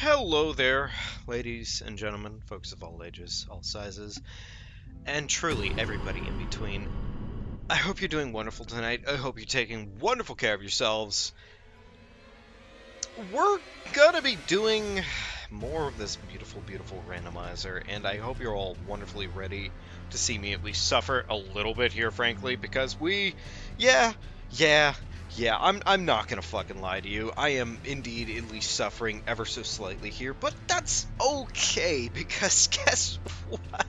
Hello there, ladies and gentlemen, folks of all ages, all sizes, and truly everybody in between. I hope you're doing wonderful tonight. I hope you're taking wonderful care of yourselves. We're gonna be doing more of this beautiful, beautiful randomizer, and I hope you're all wonderfully ready to see me at least suffer a little bit here, frankly, because yeah, yeah, I'm not gonna fucking lie to you. I am indeed at least suffering ever so slightly here, but that's okay, because guess what?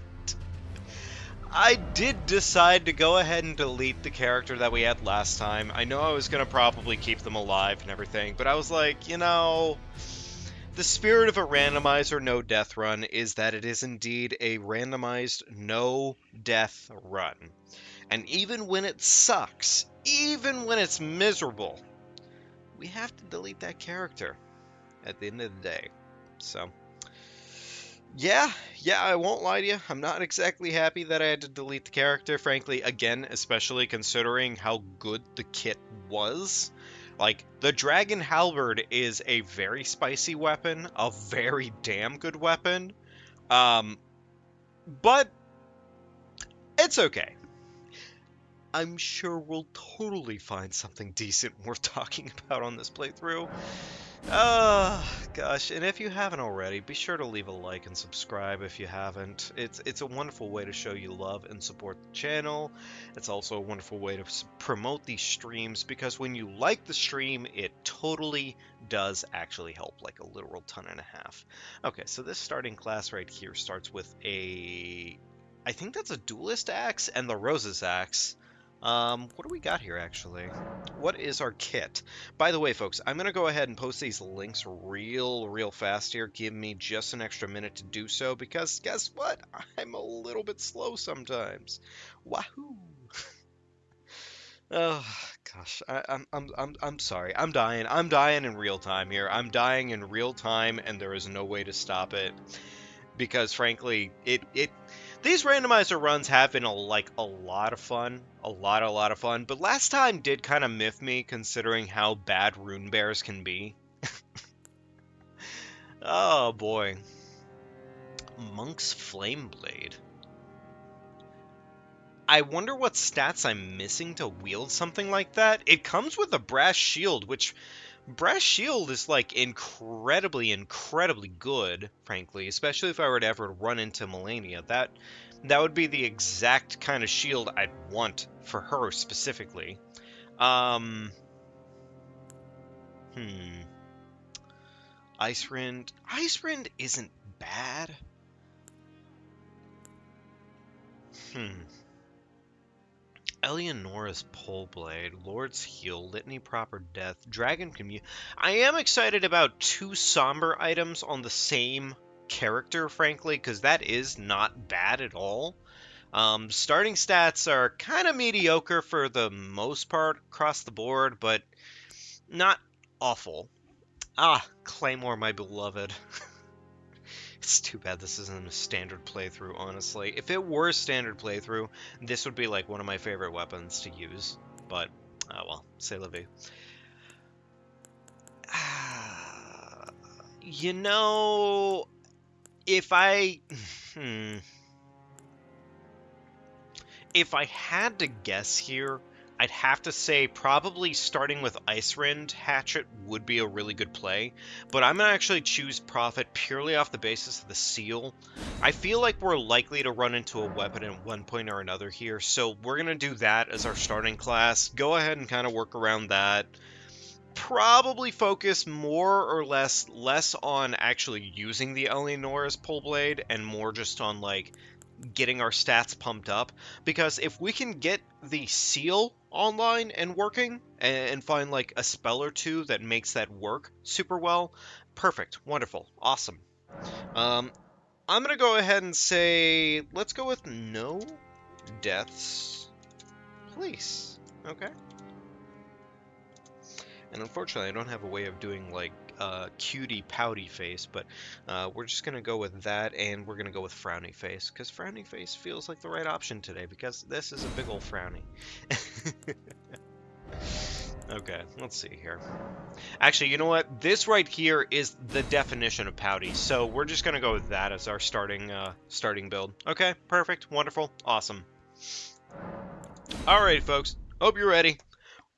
I did decide to go ahead and delete the character that we had last time. I know I was going to probably keep them alive and everything, but I was like, the spirit of a randomizer no death run is that it is indeed a randomized no death run. And even when it sucks, even when it's miserable, we have to delete that character at the end of the day. So, yeah, I won't lie to you. I'm not exactly happy that I had to delete the character, frankly, again, especially considering how good the kit was. Like, the Dragon Halberd is a very spicy weapon, a very damn good weapon. But it's okay. I'm sure we'll totally find something decent worth talking about on this playthrough. Gosh, and if you haven't already, be sure to leave a like and subscribe if you haven't. It's a wonderful way to show you love and support the channel. It's also a wonderful way to promote these streams, because when you like the stream, it totally does actually help, like a literal ton and a half. Okay, so this starting class right here starts with I think that's a duelist axe and the Rose's axe. What do we got here, actually? What is our kit? By the way, folks, I'm going to go ahead and post these links real fast here. Give me just an extra minute to do so, because guess what? I'm a little bit slow sometimes. Wahoo! Oh, gosh. I'm sorry. I'm dying. I'm dying in real time here. I'm dying in real time, and there is no way to stop it. Because frankly, these randomizer runs have been a lot of fun, a lot of fun. But last time did kind of miff me, considering how bad rune bears can be. Oh boy, Monk's Flame Blade. I wonder what stats I'm missing to wield something like that. It comes with a brass shield, which brass shield is like incredibly good, frankly, especially if I were to ever run into Melania. That would be the exact kind of shield I'd want for her specifically. Um, hmm. Ice Rend isn't bad. Hmm. Eleonora's Pole Blade, Lord's Heal, Litany Proper Death, Dragon Commune. I am excited about two somber items on the same character, frankly, because that is not bad at all. Starting stats are kind of mediocre for the most part across the board, but not awful. Ah, Claymore, my beloved. It's too bad this isn't a standard playthrough, honestly. If it were a standard playthrough, this would be like one of my favorite weapons to use. But, oh well, c'est la vie. You know, if I... If I had to guess here, I'd have to say probably starting with Ice Rend Hatchet would be a really good play, but I'm going to actually choose Prophet purely off the basis of the seal. I feel like we're likely to run into a weapon at one point or another here, so we're going to do that as our starting class. Go ahead and kind of work around that. Probably focus more or less on actually using the Eleonora's Pole Blade and more just on, like, getting our stats pumped up, because if we can get the seal online and working and find like a spell or two that makes that work super well, perfect, wonderful, awesome. I'm gonna go ahead and say let's go with no deaths, please. Okay. And unfortunately, I don't have a way of doing like cutie pouty face, but we're just gonna go with that, and we're gonna go with frowny face, because frowny face feels like the right option today, because this is a big old frowny. Okay, let's see here. Actually, you know what? This right here is the definition of pouty, so we're just gonna go with that as our starting build. Okay, perfect, wonderful, awesome. Alright, folks. Hope you're ready.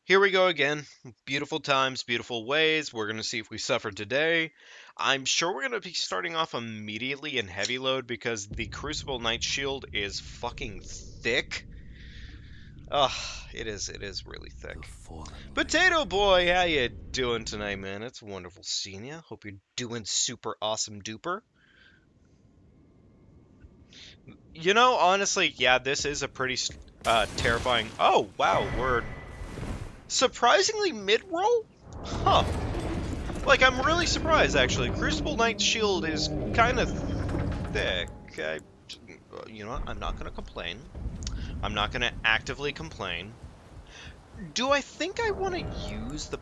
Here we go again. Beautiful times, beautiful ways. We're gonna see if we suffer today. I'm sure we're gonna be starting off immediately in heavy load because the Crucible Knight Shield is fucking thick. Ugh, it is really thick. Potato Boy, how you doing tonight, man? It's wonderful seeing you. Hope you're doing super awesome duper. You know, honestly, yeah, this is a pretty terrifying... Oh, wow, we're surprisingly mid-roll? Huh. Like, I'm really surprised, actually. Crucible Knight Shield is kind of thick. You know what? I'm not going to complain. I'm not going to actively complain. Do I think I want to use the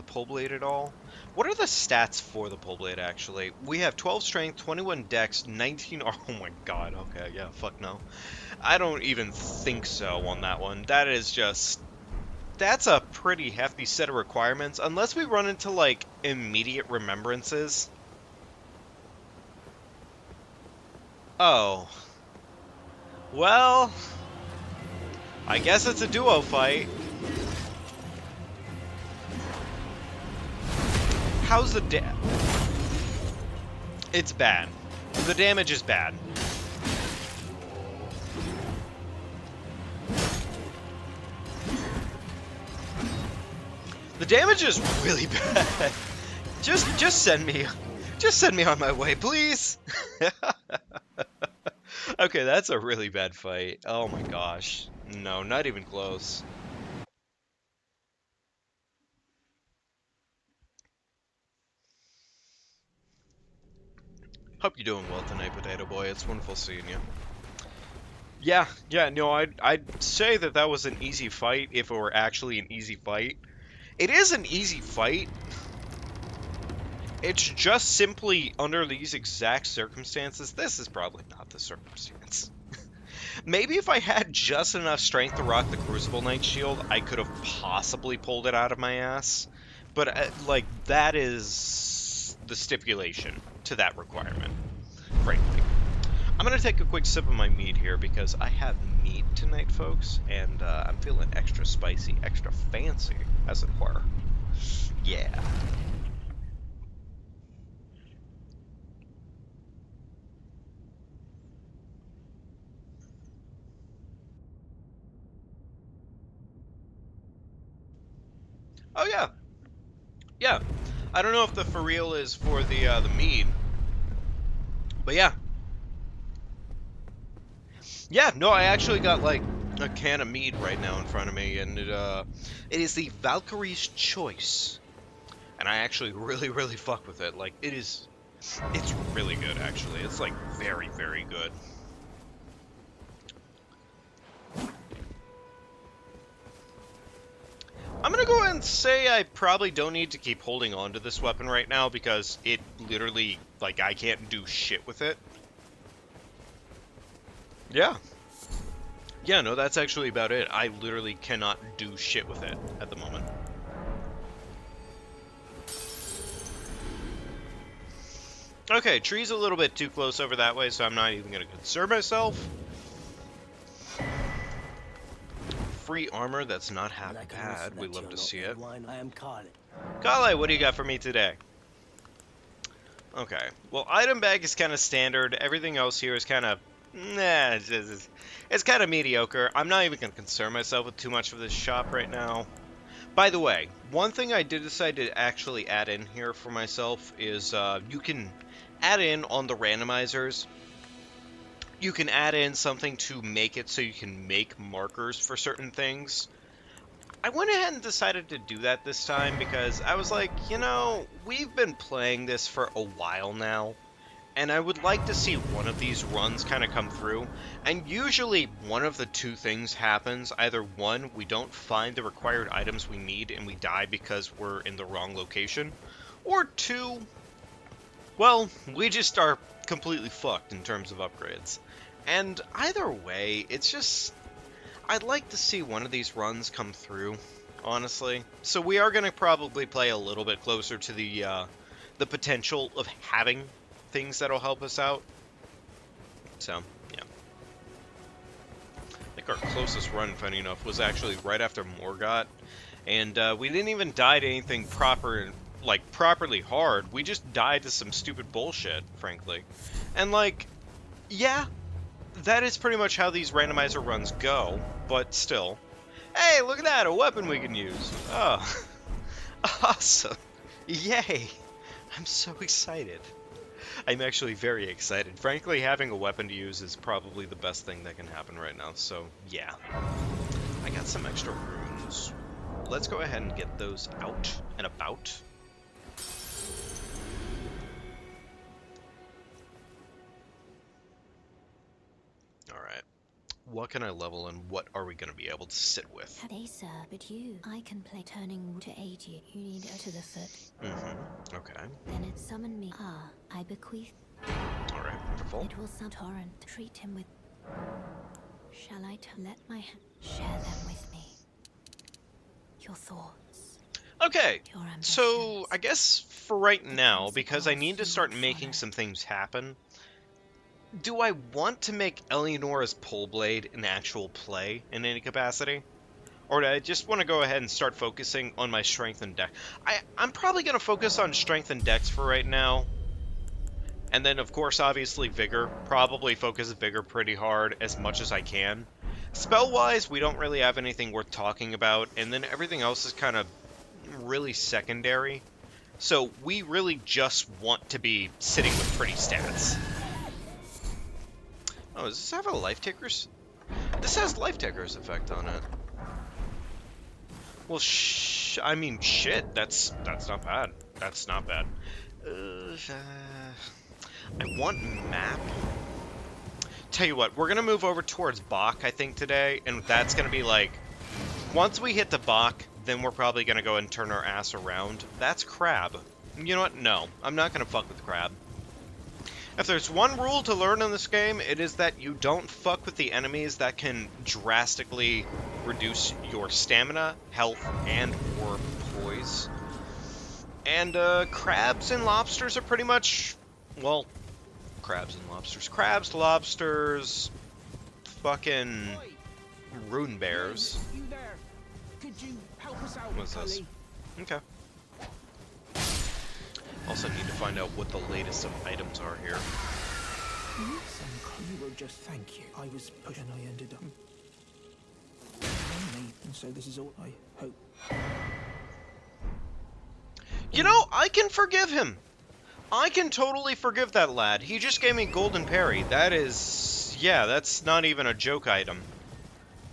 pole blade at all? What are the stats for the pole blade, actually? We have 12 strength, 21 dex, 19... Oh my god, okay, yeah, fuck no. I don't even think so on that one. That is just... That's a pretty hefty set of requirements, unless we run into, like, immediate remembrances. Oh. Well... I guess it's a duo fight. How's the It's bad. The damage is bad. The damage is really bad. Just send me on my way, please. Okay, that's a really bad fight. Oh my gosh. No, not even close. Hope you're doing well tonight, Potato Boy. It's wonderful seeing you. Yeah, no, I'd say that was an easy fight if it were actually an easy fight. It is an easy fight. It's just simply under these exact circumstances. This is probably not the circumstance. Maybe if I had just enough strength to rock the Crucible Knight Shield, I could have possibly pulled it out of my ass. But, like, that is the stipulation to that requirement, frankly. I'm going to take a quick sip of my mead here because I have mead tonight, folks, and I'm feeling extra spicy, extra fancy, as it were. Yeah. Oh, yeah. Yeah. I don't know if the for real is for the mead, but yeah. Yeah, no, I actually got, like, a can of mead right now in front of me, and it is the Valkyrie's Choice. And I actually really, really fuck with it. Like, it's really good, actually. It's, like, very, very good. I'm gonna go ahead and say I probably don't need to keep holding on to this weapon right now, because it literally, like, I can't do shit with it. Yeah. Yeah, no, that's actually about it. I literally cannot do shit with it at the moment. Okay, tree's a little bit too close over that way, so I'm not even going to concern myself. Free armor, that's not half bad. We love to see it. Kale, what do you got for me today? Okay, well, item bag is kind of standard. Everything else here is kind of... Nah, it's kind of mediocre. I'm not even going to concern myself with too much of this shop right now. By the way, one thing I did decide to actually add in here for myself is you can add in on the randomizers. You can add in something to make it so you can make markers for certain things. I went ahead and decided to do that this time because I was like, you know, we've been playing this for a while now, and I would like to see one of these runs kind of come through, and usually one of the two things happens. Either one, we don't find the required items we need and we die because we're in the wrong location, or two, well, we just are completely fucked in terms of upgrades. And either way, it's just... I'd like to see one of these runs come through. honestly. So we are going to probably play a little bit closer to the potential of having things that'll help us out. So, yeah. I think our closest run, funny enough, was actually right after Morgott. And we didn't even die to anything properly hard. We just died to some stupid bullshit, frankly. And, like, yeah, that is pretty much how these randomizer runs go, but still. Hey, look at that, a weapon we can use. Oh, awesome. Yay. I'm so excited. I'm actually very excited. Frankly, having a weapon to use is probably the best thing that can happen right now, so yeah. I got some extra runes. Let's go ahead and get those out and about. Alright. What can I level and what are we going to be able to sit with? Hey, sir, but I can play turning to aid you. You need her to the foot. Mm-hmm. Okay. Then it summoned me. I bequeath. Alright, wonderful. It will some torrent. Treat him with. Shall I let my share them with me? Your thoughts. Okay, Your ambitions. so I guess for right now, because I need to start making some things happen, do I want to make Eleonora's Pole Blade an actual play in any capacity? Or do I just want to go ahead and start focusing on my strength and dex? I'm probably going to focus on strength and dex for right now. And then, of course, obviously, Vigor. Probably focus Vigor pretty hard as much as I can. Spell-wise, we don't really have anything worth talking about, and then everything else is kind of really secondary. So we really just want to be sitting with pretty stats. Oh, does this have a Life Takers? This has Life Takers effect on it. Well, I mean, shit, that's not bad. That's not bad. I want map. Tell you what, we're gonna move over towards Bach, I think, today, and that's gonna be like, once we hit the Bach, then we're probably gonna go and turn our ass around. That's Crab. You know what? No, I'm not gonna fuck with Crab. If there's one rule to learn in this game, it is that you don't fuck with the enemies that can drastically reduce your stamina, health, and or poise. And crabs and lobsters are pretty much, well, crabs and lobsters. Crabs, lobsters, fucking rune bears. You there? Could you help us out? What's this? Okay. Also need to find out what the latest of items are here. You will just thank you. I was pushed and I ended up lonely, and so this is all I hope. You know, I can forgive him. I can totally forgive that lad. He just gave me golden parry. That is, yeah, that's not even a joke item.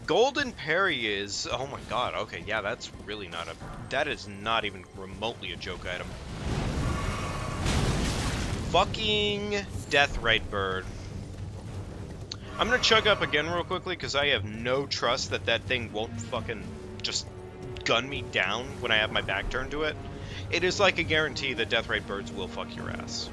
Golden parry is, oh my god, okay, yeah, that's really not that is not even remotely a joke item. Fucking Deathrite Bird. I'm gonna chug up again real quickly because I have no trust that that thing won't fucking just gun me down when I have my back turned to it. It is like a guarantee that Deathrite Birds will fuck your ass.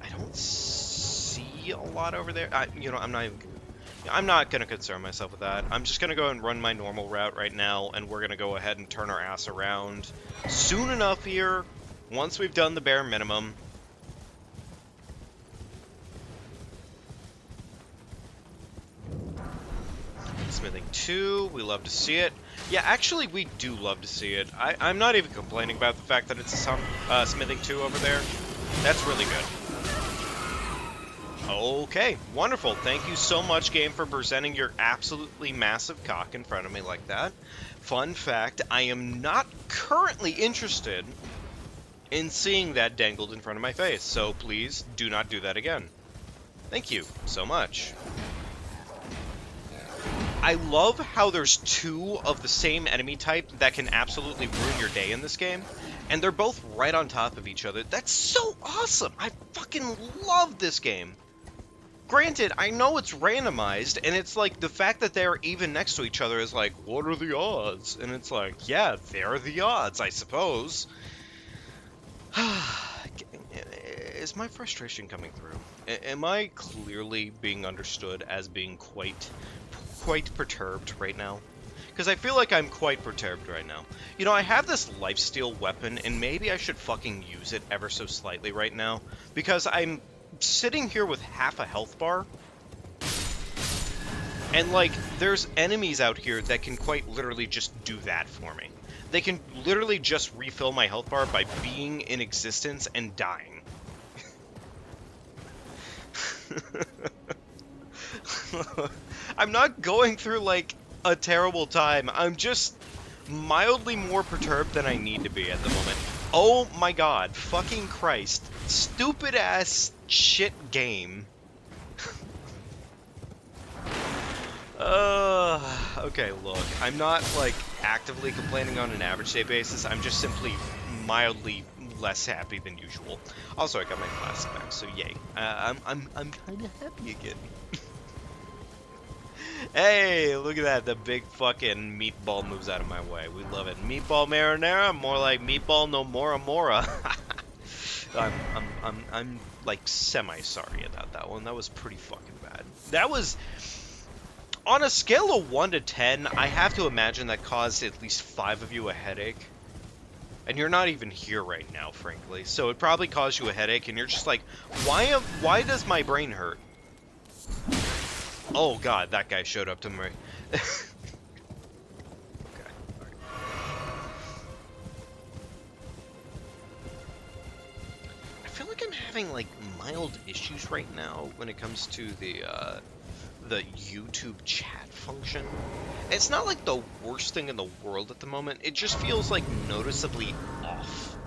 I don't see a lot over there. You know, I'm not gonna concern myself with that. I'm just gonna go and run my normal route right now, and we're gonna go ahead and turn our ass around soon enough here, once we've done the bare minimum. Smithing 2, we love to see it. Yeah, actually, we do love to see it. I'm not even complaining about the fact that it's a Smithing 2 over there. That's really good. Okay, wonderful. Thank you so much, game, for presenting your absolutely massive cock in front of me like that. Fun fact, I am not currently interested in seeing that dangled in front of my face, so please do not do that again. Thank you so much. I love how there's two of the same enemy type that can absolutely ruin your day in this game, and they're both right on top of each other. That's so awesome! I fucking love this game. Granted, I know it's randomized, and it's like, the fact that they're even next to each other is like, what are the odds? And it's like, yeah, they're the odds, I suppose. Is my frustration coming through? Am I clearly being understood as being quite quite perturbed right now? Because I feel like I'm quite perturbed right now. You know, I have this lifesteal weapon, and maybe I should fucking use it ever so slightly right now. Because I'm sitting here with half a health bar. And, like, there's enemies out here that can quite literally just do that for me. They can literally just refill my health bar by being in existence and dying. I'm not going through, like, a terrible time. I'm just mildly more perturbed than I need to be at the moment. Oh my god, fucking Christ. Stupid ass shit game. Okay, look, I'm not, like, actively complaining on an average day basis. I'm just simply mildly less happy than usual. Also, I got my glasses back, so yay. I'm kind of happy again. Hey, look at that. The big fucking meatball moves out of my way. We love it. Meatball marinara, more like meatball no mora mora. I'm like semi-sorry about that one. That was pretty fucking bad. That was... On a scale of 1 to 10, I have to imagine that caused at least 5 of you a headache. And you're not even here right now, frankly. So it probably caused you a headache, and you're just like, why does my brain hurt? Oh god, that guy showed up to me. Okay, alright. I feel like I'm having, like, mild issues right now when it comes to the YouTube chat function. It's not like the worst thing in the world at the moment, it just feels like noticeably off.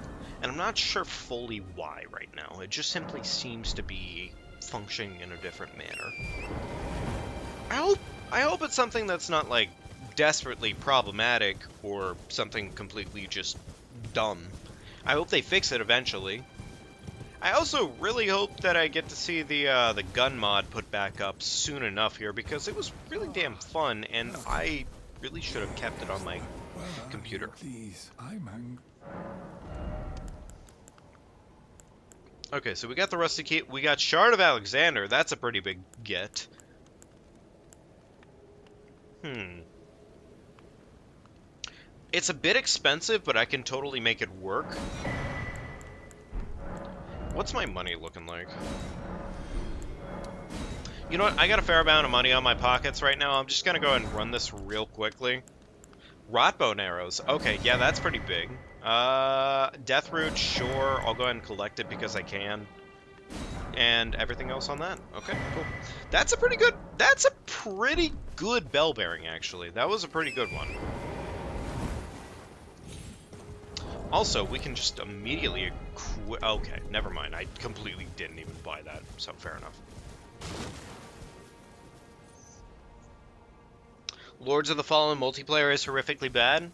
And I'm not sure fully why right now. It just simply seems to be functioning in a different manner. I hope it's something that's not like desperately problematic or something completely just dumb. I hope they fix it eventually. I also really hope that I get to see the gun mod put back up soon enough here, because it was really damn fun, and I really should have kept it on my computer. Please, I'm Okay, so we got the rusty key. We got Shard of Alexander. That's a pretty big get. It's a bit expensive, but I can totally make it work. What's my money looking like? You know what? I got a fair amount of money on my pockets right now. I'm just gonna go ahead and run this real quickly. Rotbone arrows. Okay, yeah, that's pretty big. Deathroot, sure. I'll go ahead and collect it because I can. And everything else on that. Okay, cool. That's a pretty good bell bearing, actually. That was a pretty good one. Also, we can just immediately... Okay, never mind. I completely didn't even buy that, so fair enough. Lords of the Fallen multiplayer is horrifically bad.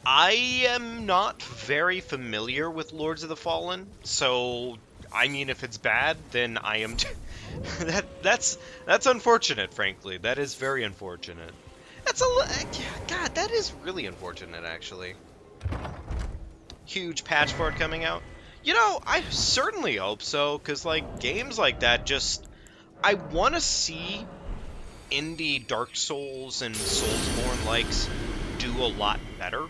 I am not very familiar with Lords of the Fallen, so... I mean, if it's bad, then I am... that's unfortunate, frankly. That is very unfortunate. God, that is really unfortunate, actually. Huge patch for it coming out. You know, I certainly hope so, because, like, games like that just... I want to see indie Dark Souls and Soulsborne-likes do a lot better.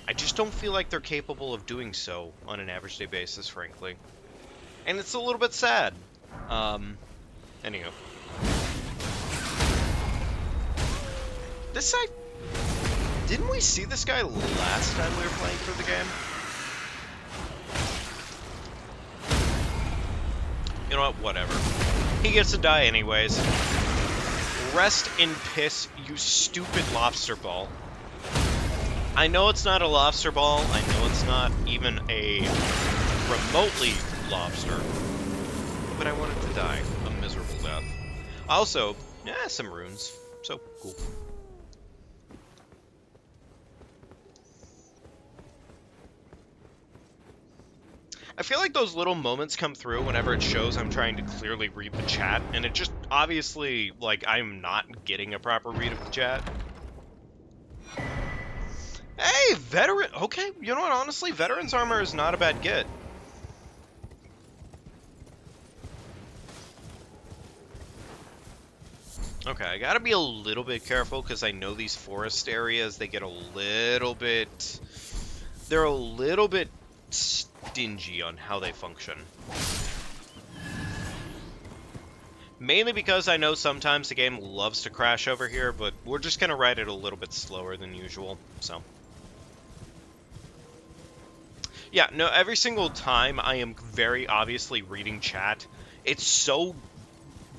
I just don't feel like they're capable of doing so on an average day basis, frankly. And it's a little bit sad. Anywho. This guy... Didn't we see this guy last time we were playing through the game? You know what? Whatever. He gets to die anyways. Rest in piss, you stupid lobster ball. I know it's not a lobster ball. I know it's not even a remotely lobster. But I wanted to die a miserable death. Also, yeah, some runes. So, cool. I feel like those little moments come through whenever it shows I'm trying to clearly read the chat, and it just, obviously, like, I'm not getting a proper read of the chat. Hey, veteran! Okay, you know what, honestly, veteran's armor is not a bad get. Okay, I gotta be a little bit careful because I know these forest areas, they get a little bit... They're a little bit stingy on how they function. Mainly because I know sometimes the game loves to crash over here, but we're just gonna ride it a little bit slower than usual, so... Yeah, no, every single time I am very obviously reading chat, it's so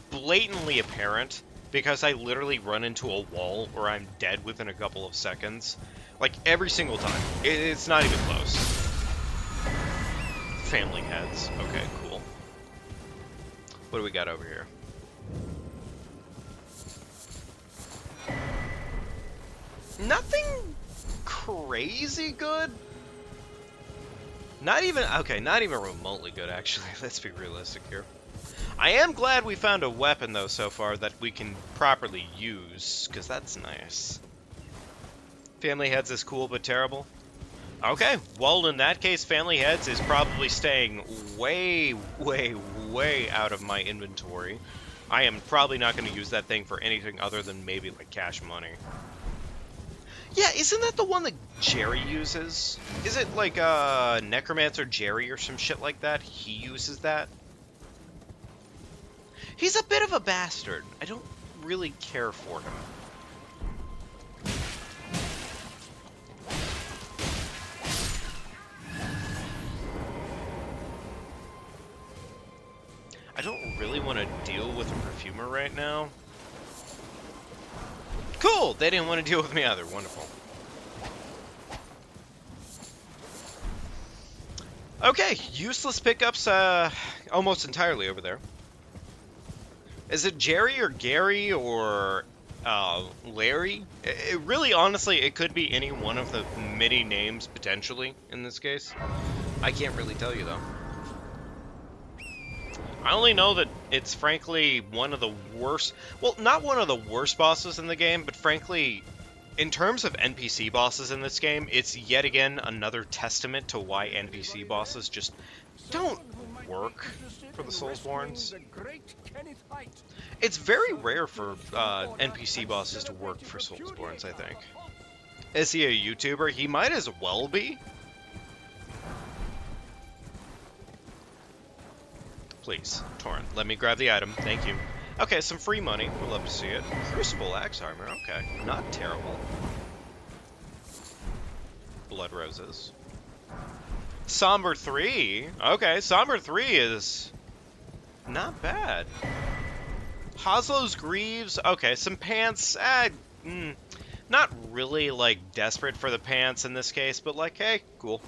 blatantly apparent because I literally run into a wall or I'm dead within a couple of seconds. Like, every single time. It's not even close. Family heads. Okay, cool. What do we got over here? Nothing crazy good. Not even remotely good, actually. Let's be realistic here. I am glad we found a weapon, though, so far that we can properly use, because that's nice. Family Heads is cool but terrible. Okay, well, in that case, Family Heads is probably staying way, way, way out of my inventory. I am probably not going to use that thing for anything other than maybe, like, cash money. Yeah, isn't that the one that Jerry uses? Is it, like, Necromancer Jerry or some shit like that? He uses that? He's a bit of a bastard. I don't really care for him. I don't really want to deal with a perfumer right now. Cool! They didn't want to deal with me either. Wonderful. Okay, useless pickups almost entirely over there. Is it Jerry or Gary or Larry? It really, honestly, it could be any one of the many names, potentially, in this case. I can't really tell you, though. I only know that it's, frankly, one of the worst... Well, not one of the worst bosses in the game, but, frankly, in terms of NPC bosses in this game, it's yet again another testament to why NPC bosses just don't work for the Soulsborns. It's very rare for NPC bosses to work for Soulsborns, I think. Is he a YouTuber? He might as well be. Please, Torrent, let me grab the item. Thank you. Okay, some free money. We'll love to see it. Crucible Axe Armor. Okay, not terrible. Blood Roses. Somber 3. Okay, Somber 3 is not bad. Hoslow's Greaves. Okay, some pants. Not really, like, desperate for the pants in this case, but, like, hey, cool.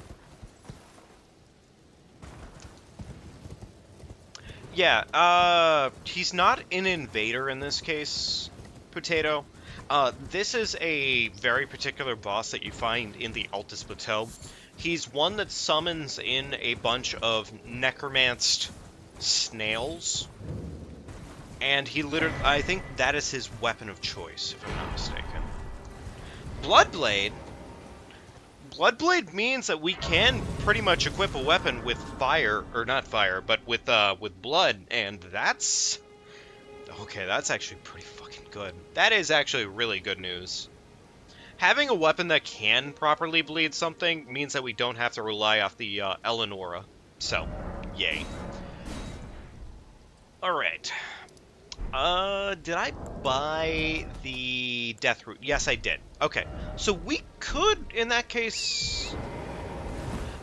Yeah, he's not an invader in this case, Potato. This is a very particular boss that you find in the Altus Plateau. He's one that summons in a bunch of necromanced snails. And he literally, I think that is his weapon of choice, if I'm not mistaken. Bloodblade? Bloodblade means that we can pretty much equip a weapon with fire, or not fire, but with blood, and that's... Okay, that's actually pretty fucking good. That is actually really good news. Having a weapon that can properly bleed something means that we don't have to rely off the Eleonora. So, yay. Alright. Did I buy the death root? Yes, I did. Okay, so we could, in that case...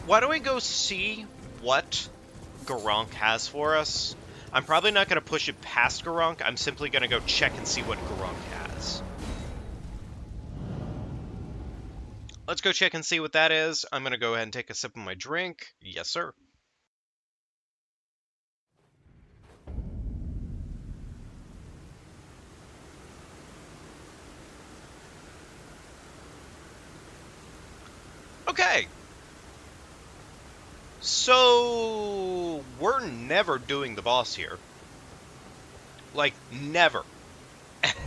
Why don't we go see what Garunk has for us? I'm probably not going to push it past Garunk. I'm simply going to go check and see what Garunk has. Let's go check and see what that is. I'm going to go ahead and take a sip of my drink. Yes, sir. Okay. So, we're never doing the boss here. Like, never.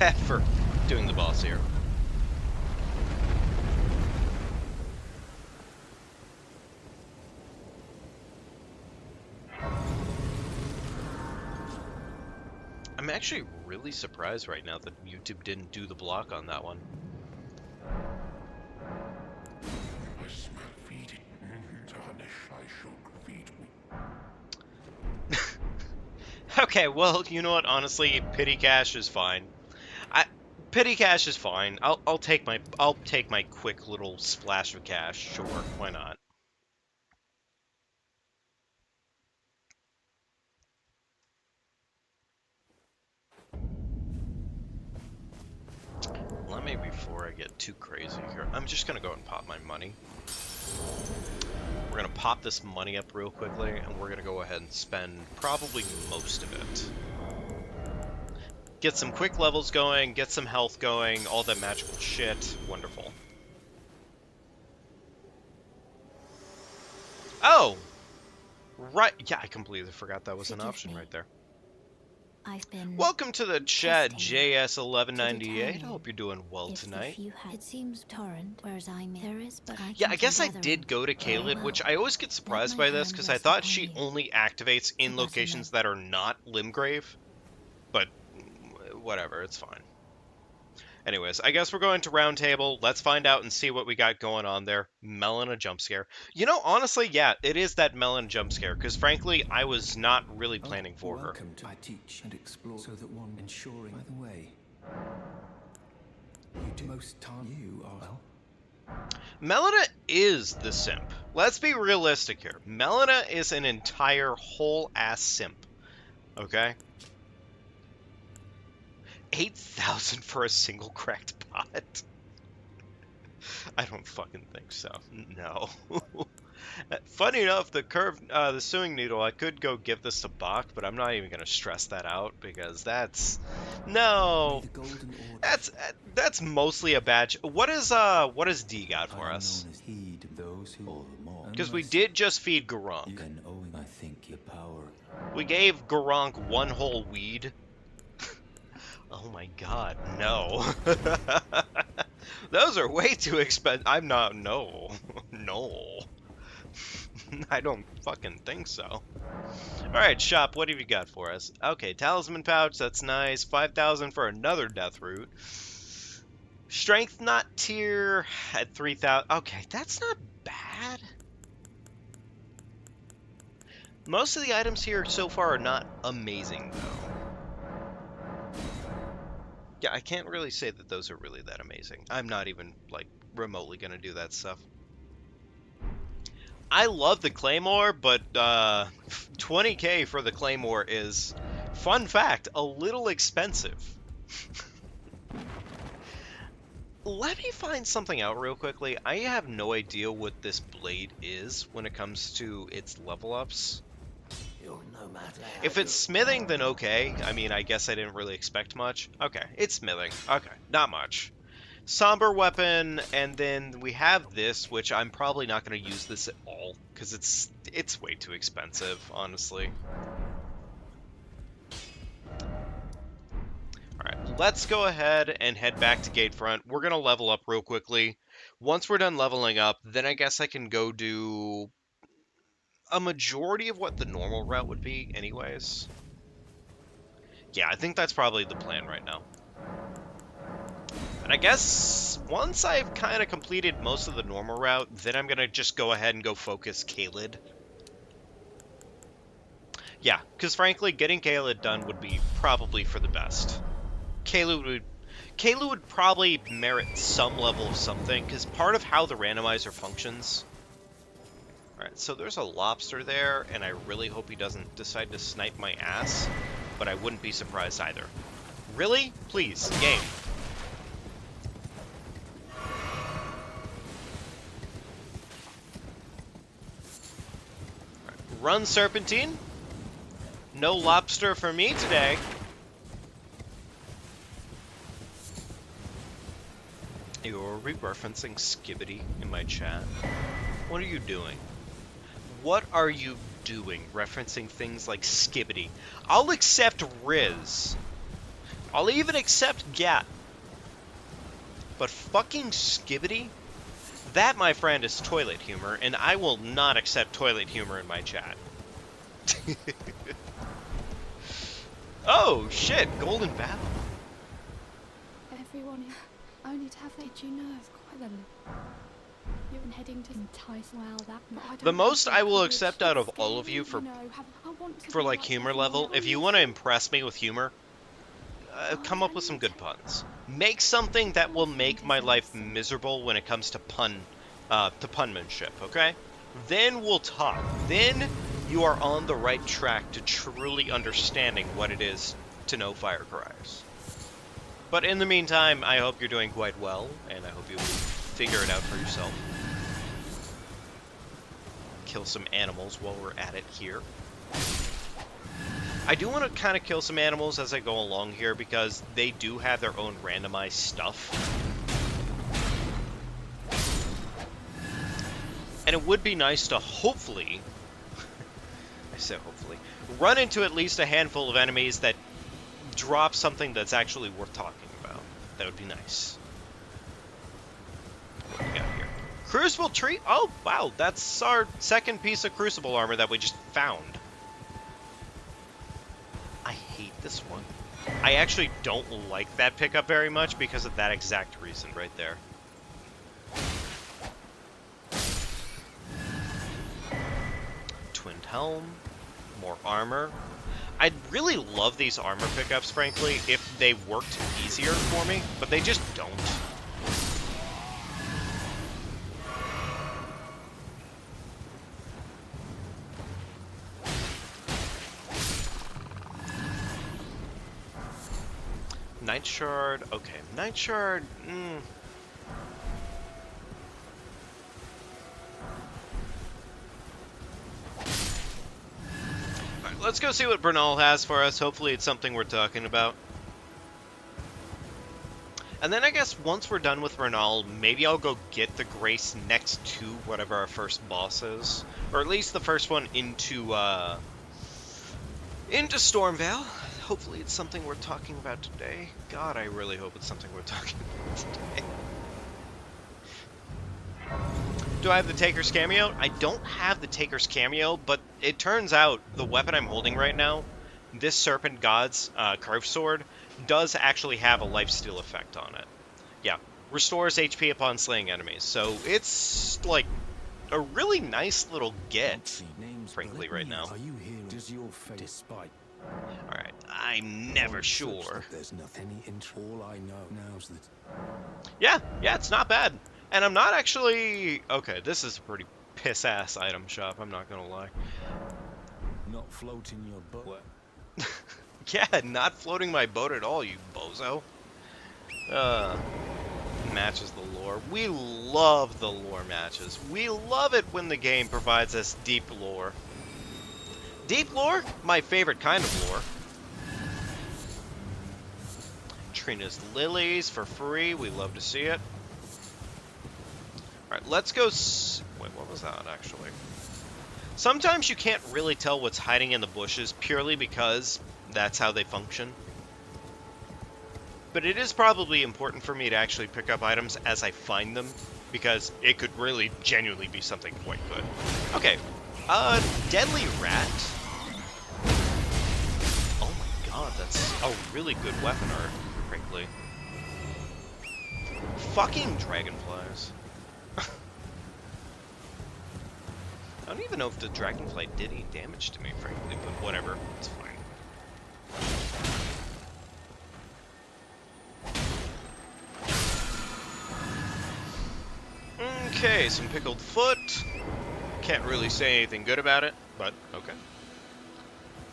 Ever doing the boss here. I'm actually really surprised right now that YouTube didn't do the block on that one. I smell feeding. Tarnish, I should feed me. Okay, well, you know what? Honestly, pity cash is fine. Pity cash is fine. I'll take my quick little splash of cash. Sure, why not? Let me, before I get too crazy here, I'm just gonna go and pop my money. We're gonna pop this money up real quickly, and we're gonna go ahead and spend probably most of it. Get some quick levels going, get some health going, all that magical shit. Wonderful. Oh! Right, yeah, I completely forgot that was an Forgive option me. right there. I've been. Welcome to the chat, testing you. JS1198. I hope you're doing well If the tonight. few had, it seems torrent, whereas I'm in. There is, but I Yeah, can I guess I gather did in. go to Very Caelid, well. which I always get surprised my by this hand because I rest thought upon she you. only activates in Forgotten locations that are not Limgrave. But whatever, it's fine. Anyways, I guess we're going to round table. Let's find out and see what we got going on there. Melina jump scare. You know, honestly, yeah, it is that Melina jump scare, because frankly, I was not really planning for her. Welcome to I teach and explore so that one ensuring by the way. You do most time you are well. Melina is the simp. Let's be realistic here. Melina is an entire whole-ass simp. Okay? 8,000 for a single cracked pot? I don't fucking think so. No. Funny enough, the sewing needle, I could go give this to Bach, but I'm not even gonna stress that out because that's May no. the golden order That's mostly a badge. What is D got for I am us? known as heed those who all the more. Because we Unless did just feed you Garunk. can owe, I think, your power. We gave Garunk one whole weed. Oh my god, no. Those are way too expensive. I'm not, no. No. I don't fucking think so. Alright, shop, what have you got for us? Okay, talisman pouch, that's nice. 5,000 for another death root. Strength not tier at 3,000. Okay, that's not bad. Most of the items here so far are not amazing, though. Yeah, I can't really say that those are really that amazing. I'm not even, like, remotely gonna do that stuff. I love the Claymore, but 20k for the Claymore is, fun fact, a little expensive. Let me find something out real quickly. I have no idea what this blade is when it comes to its level ups. If it's smithing, then okay. I mean, I guess I didn't really expect much. Okay, it's smithing. Okay, not much. Somber weapon, and then we have this, which I'm probably not going to use this at all, because it's way too expensive, honestly. Alright, let's go ahead and head back to Gatefront. We're going to level up real quickly. Once we're done leveling up, then I guess I can go do a majority of what the normal route would be anyways. Yeah, I think that's probably the plan right now. And I guess once I've kind of completed most of the normal route, then I'm going to just go ahead and go focus Caelid. Yeah, because frankly, getting Caelid done would be probably for the best. Caelid would probably merit some level of something, because part of how the randomizer functions... Alright, so there's a lobster there, and I really hope he doesn't decide to snipe my ass, but I wouldn't be surprised either. Really? Please, game. Right, run, Serpentine. No lobster for me today. You're re-referencing Skibbity in my chat. What are you doing? What are you doing referencing things like Skibbity? I'll accept Riz. I'll even accept Gat. But fucking Skibbity? That, my friend, is toilet humor, and I will not accept toilet humor in my chat. Oh, shit, Golden Vow. Everyone only to have that, you know, it's quite the... You've been heading to entice, well, that... I don't The most I will could accept out of all of you for, know, I want to for be like, humor everyone level, if you else. want to impress me with humor, come up with some good puns. Make something that will make my life miserable when it comes to punmanship, okay? Then we'll talk. Then you are on the right track to truly understanding what it is to know fire cries. But in the meantime, I hope you're doing quite well, and I hope you figure it out for yourself. Kill some animals while we're at it here. I do want to kind of kill some animals as I go along here because they do have their own randomized stuff. And it would be nice to hopefully, I said hopefully, run into at least a handful of enemies that drop something that's actually worth talking about. That would be nice. What do we got here? Crucible tree? Oh, wow, that's our second piece of crucible armor that we just found. I hate this one. I actually don't like that pickup very much because of that exact reason right there. Twinned helm, more armor. I'd really love these armor pickups, frankly, if they worked easier for me, but they just don't. Night Shard, okay. Night Shard, Alright, let's go see what Bernal has for us. Hopefully it's something we're talking about. And then I guess once we're done with Bernal, maybe I'll go get the Grace next to whatever our first boss is. Or at least the first one into Stormvale. Hopefully it's something we're talking about today. God, I really hope it's something we're talking about today. Do I have the Taker's Cameo? I don't have the Taker's Cameo, but it turns out the weapon I'm holding right now, this Serpent God's Curved Sword, does actually have a lifesteal effect on it. Yeah, restores HP upon slaying enemies. So it's like a really nice little get, frankly, right now. Are you here? Does your fate despite? Alright, I'm never sure. There's nothing all I know now's the... Yeah, it's not bad. And I'm not actually... Okay, this is a pretty piss-ass item shop, I'm not gonna lie. Not floating your boat. Yeah, not floating my boat at all, you bozo. Matches the lore. We love the lore matches. We love it when the game provides us deep lore. Deep lore? My favorite kind of lore. Trina's Lilies for free. We love to see it. Alright, let's go... Wait, what was that, actually? Sometimes you can't really tell what's hiding in the bushes purely because that's how they function. But it is probably important for me to actually pick up items as I find them, because it could really genuinely be something quite good. Okay, Deadly Rat. Oh my god, that's a really good weapon art, frankly. Fucking dragonflies. I don't even know if the dragonfly did any damage to me, frankly, but whatever, it's fine. Okay, some pickled foot. Can't really say anything good about it, but okay.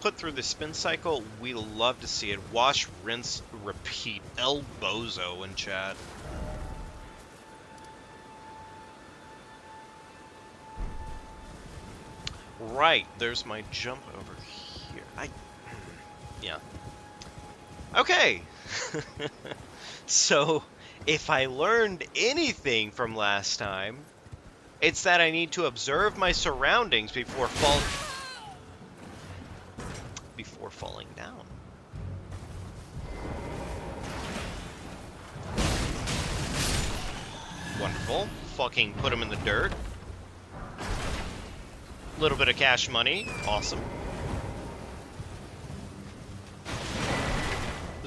Put through the spin cycle. We love to see it. Wash, rinse, repeat. El Bozo in chat. Right, there's my jump over here. Yeah. Okay. So, if I learned anything from last time, it's that I need to observe my surroundings before falling down. Wonderful. Fucking put him in the dirt. Little bit of cash money. Awesome.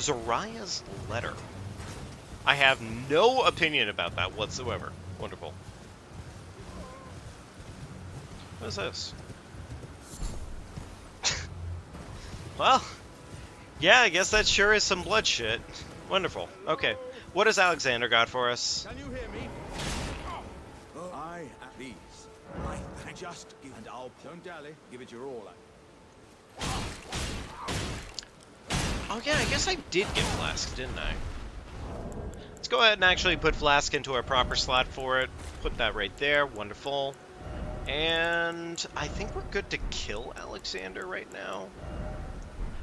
Zoraya's letter. I have no opinion about that whatsoever. Wonderful. What is this? Well, yeah, I guess that sure is some blood shit. Wonderful. Okay. What has Alexander got for us? Can you hear me? I at these. I just give and I'll don't dally. Give it your all. Oh yeah, I guess I did get Flask, didn't I? Let's go ahead and actually put Flask into our proper slot for it. Put that right there. Wonderful. And I think we're good to kill Alexander right now.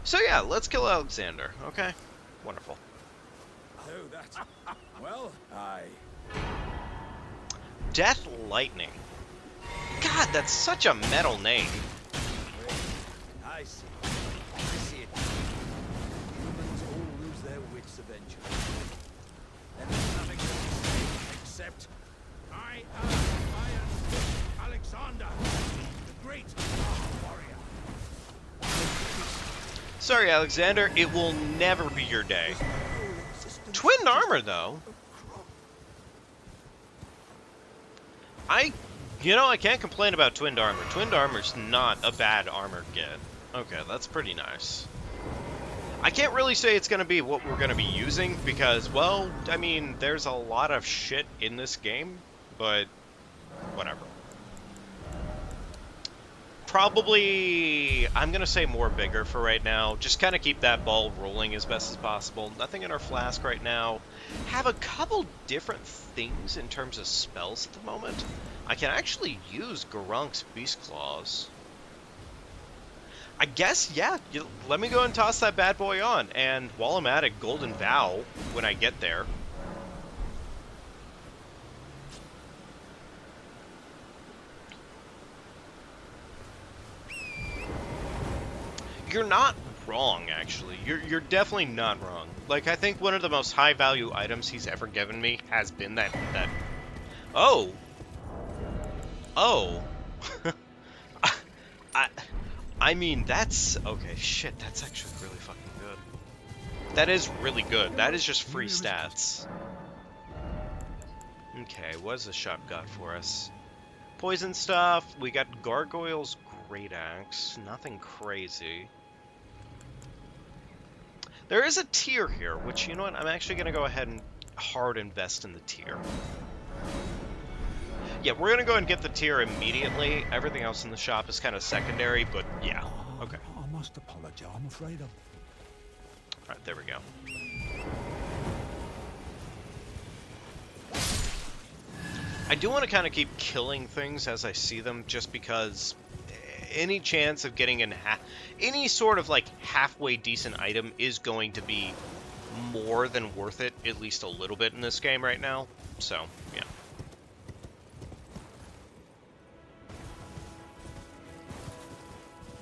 So yeah, let's kill Alexander. Okay. Wonderful. Oh, that's well. Death Lightning. God, that's such a metal name. I see. I see it. Humans all lose their wits eventually. And there's nothing to say except I am Alexander, the great warrior. Sorry, Alexander, it will never be your day. Twin armor, though. I can't complain about twinned armor. Twinned armor's not a bad armor get. Okay, that's pretty nice. I can't really say it's going to be what we're going to be using because, well, I mean, there's a lot of shit in this game, but whatever. Probably, I'm going to say more vigor for right now. Just kind of keep that ball rolling as best as possible. Nothing in our flask right now. Have a couple different things in terms of spells at the moment. I can actually use Garunk's Beast Claws. I guess, yeah, let me go and toss that bad boy on. And while I'm at it, Golden Vow when I get there. You're not wrong, actually. You're definitely not wrong. Like, I think one of the most high-value items he's ever given me has been that... Oh! Oh! I mean, that's... Okay, shit, that's actually really fucking good. That is really good. That is just free stats. Okay, what has the shop got for us? Poison stuff. We got Gargoyle's Great Axe. Nothing crazy. There is a tier here, which, you know what, I'm actually going to go ahead and hard invest in the tier. Yeah, we're going to go and get the tier immediately. Everything else in the shop is kind of secondary, but yeah. Okay. I must apologize. I'm afraid of... Alright, there we go. I do want to kind of keep killing things as I see them, just because any chance of getting in any sort of like halfway decent item is going to be more than worth it, at least a little bit in this game right now. So, yeah.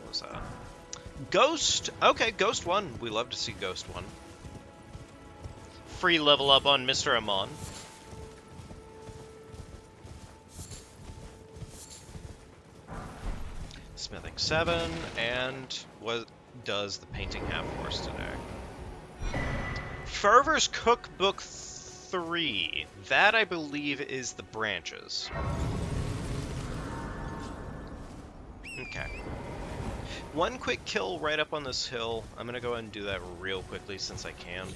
What was that? Ghost! Okay, Ghost 1. We love to see Ghost 1. Free level up on Mr. Amon. Smithing 7, and what does the painting have for us today? Fervor's Cookbook 3. That, I believe, is the branches. Okay. One quick kill right up on this hill. I'm going to go ahead and do that real quickly since I can.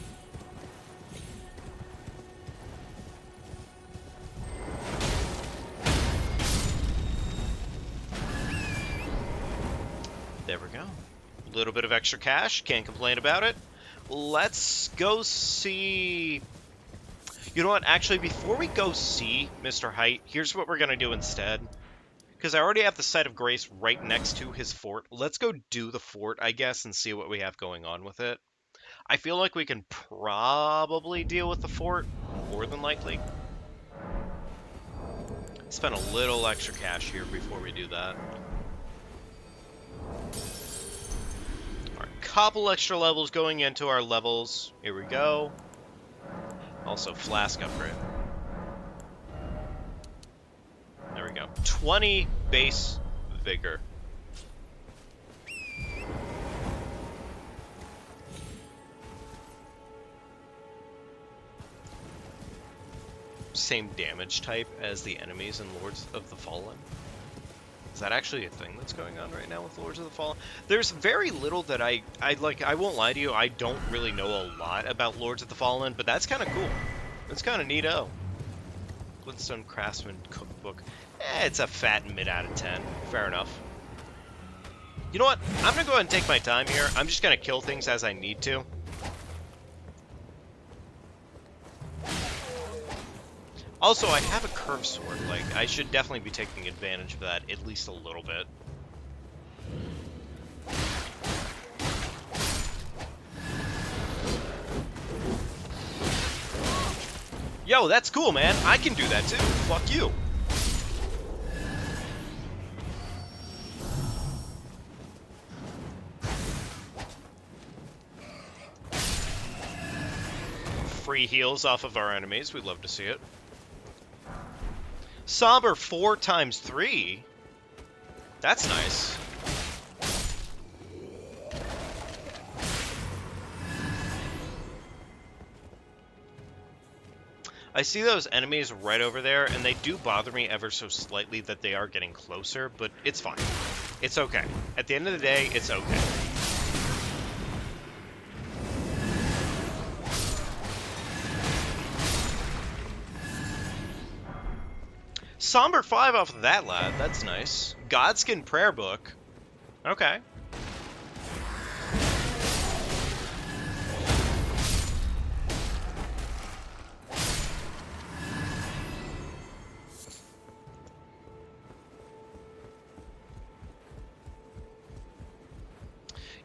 There we go. A little bit of extra cash. Can't complain about it. Let's go see... You know what? Actually, before we go see Mr. Height, here's what we're going to do instead. Because I already have the Site of Grace right next to his fort. Let's go do the fort, I guess, and see what we have going on with it. I feel like we can probably deal with the fort, more than likely. Spend a little extra cash here before we do that. Couple extra levels going into our levels. Here we go. Also, flask upgrade. There we go. 20 base vigor. same damage type as the enemies in Lords of the Fallen. Is that actually a thing that's going on right now with Lords of the Fallen? There's very little that I like. I won't lie to you. I don't really know a lot about Lords of the Fallen, but that's kind of cool. It's kind of neato. Glintstone Craftsman Cookbook. It's a fat mid out of 10. Fair enough. You know what? I'm gonna go ahead and take my time here. I'm just gonna kill things as I need to. Also, I have a curved sword. Like, I should definitely be taking advantage of that at least a little bit. Yo, that's cool, man. I can do that too. Fuck you. Free heals off of our enemies. We'd love to see it. Somber 4 times 3. That's nice. I see those enemies right over there, and they do bother me ever so slightly that they are getting closer, but it's fine. It's okay. At the end of the day, it's okay. Somber 5 off of that lad. That's nice. Godskin Prayer Book. Okay.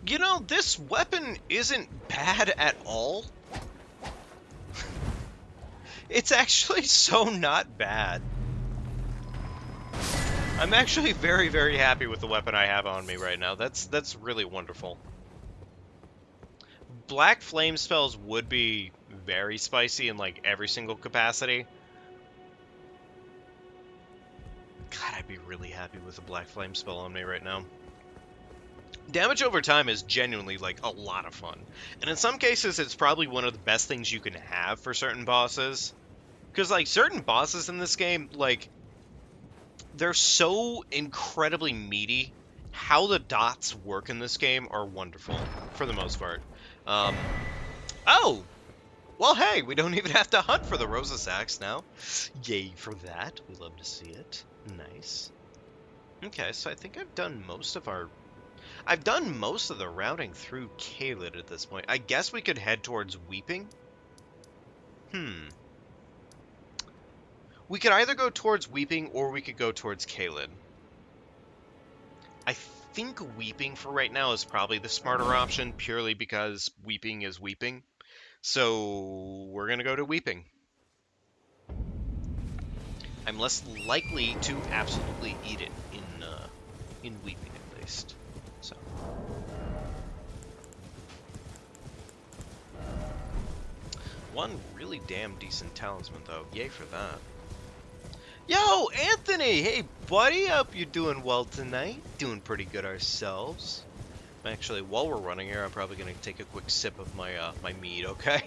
You know, this weapon isn't bad at all. It's actually so not bad. I'm actually very, very happy with the weapon I have on me right now. That's really wonderful. Black flame spells would be very spicy in like every single capacity. God, I'd be really happy with a black flame spell on me right now. Damage over time is genuinely like a lot of fun. And in some cases, it's probably one of the best things you can have for certain bosses. Because like certain bosses in this game, like, they're so incredibly meaty. How the dots work in this game are wonderful, for the most part. Oh! Well, hey, we don't even have to hunt for the Rosa Sacks now. Yay for that. We love to see it. Nice. Okay, so I think I've done most of the routing through Caelid at this point. I guess we could head towards Weeping. We could either go towards Weeping or we could go towards Caelid. I think Weeping for right now is probably the smarter option, purely because Weeping is Weeping. So we're going to go to Weeping. I'm less likely to absolutely eat it in Weeping at least. So. One really damn decent talisman though. Yay for that. Yo, Anthony! Hey, buddy! Hope you're doing well tonight. Doing pretty good ourselves. Actually, while we're running here, I'm probably going to take a quick sip of my my mead, okay?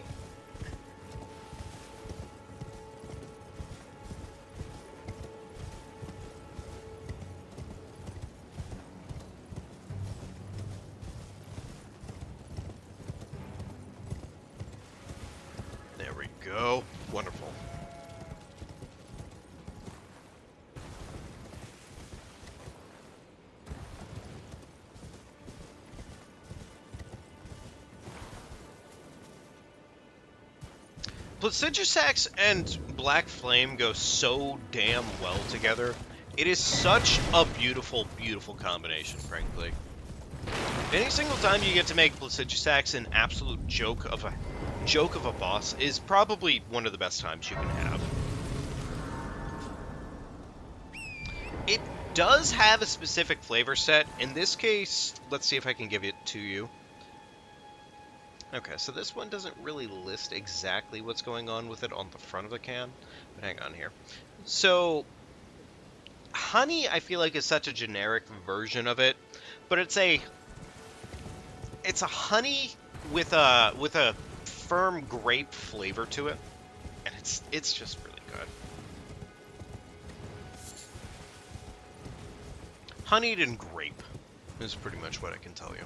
There we go. Wonderful. Placidusax and Black Flame go so damn well together. It is such a beautiful, beautiful combination, frankly. Any single time you get to make Placidusax an absolute joke of a boss is probably one of the best times you can have. It does have a specific flavor set. In this case, let's see if I can give it to you. Okay, so this one doesn't really list exactly what's going on with it on the front of the can, but hang on here. So, honey, I feel like is such a generic version of it, but it's a honey with a firm grape flavor to it, and it's just really good. Honeyed and grape is pretty much what I can tell you.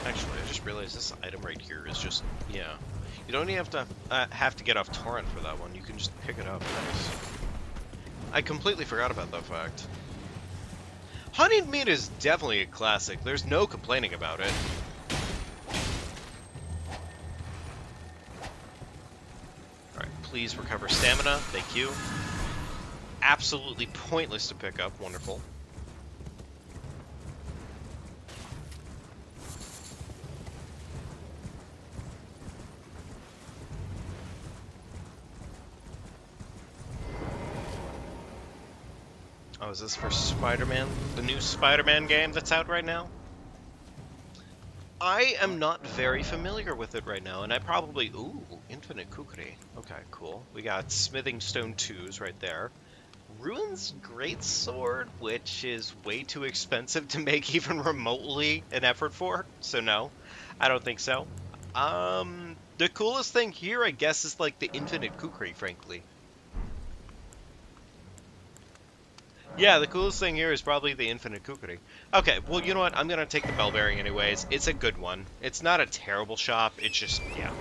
Actually, I just realized this item right here is just, yeah. You don't even have to get off torrent for that one. You can just pick it up. Nice. I completely forgot about that fact. Honeyed meat is definitely a classic. There's no complaining about it. Alright, please recover stamina. Thank you. Absolutely pointless to pick up. Wonderful. Oh, is this for Spider-Man? The new Spider-Man game that's out right now? I am not very familiar with it right now, and I probably... Ooh, Infinite Kukri. Okay, cool. We got Smithing Stone 2s right there. Ruin's Greatsword, which is way too expensive to make even remotely an effort for, so no, I don't think so. The coolest thing here, I guess, is like the Infinite Kukri, frankly. Yeah, the coolest thing here is probably the Infinite Kukri. Okay, well, you know what? I'm gonna take the Bell Bearing anyways. It's a good one. It's not a terrible shop, it's just, yeah.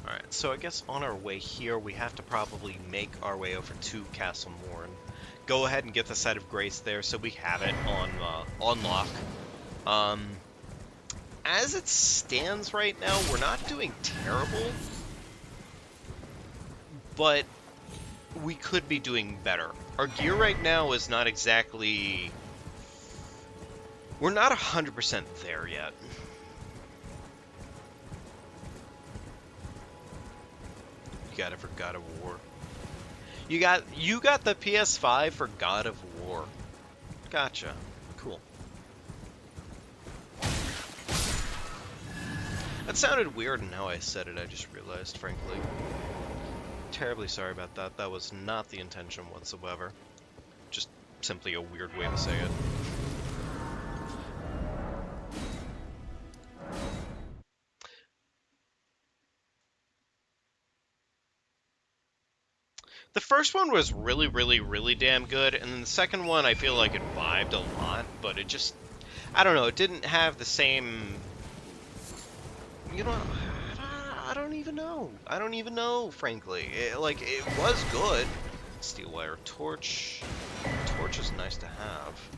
Alright, so I guess on our way here, we have to probably make our way over to Castle Morn. Go ahead and get the Site of Grace there so we have it on lock. As it stands right now, we're not doing terrible, but we could be doing better. Our gear right now is not exactly... We're not 100% there yet. You got it for God of War. You got the PS5 for God of War. Gotcha. Cool. That sounded weird in how I said it, I just realized, frankly. Terribly sorry about that. That was not the intention whatsoever. Just simply a weird way to say it. The first one was really, really, really damn good, and then the second one I feel like it vibed a lot, but it just... I don't know, it didn't have the same... You know, I don't even know. I don't even know, frankly. It was good. Steel wire torch. Torch is nice to have.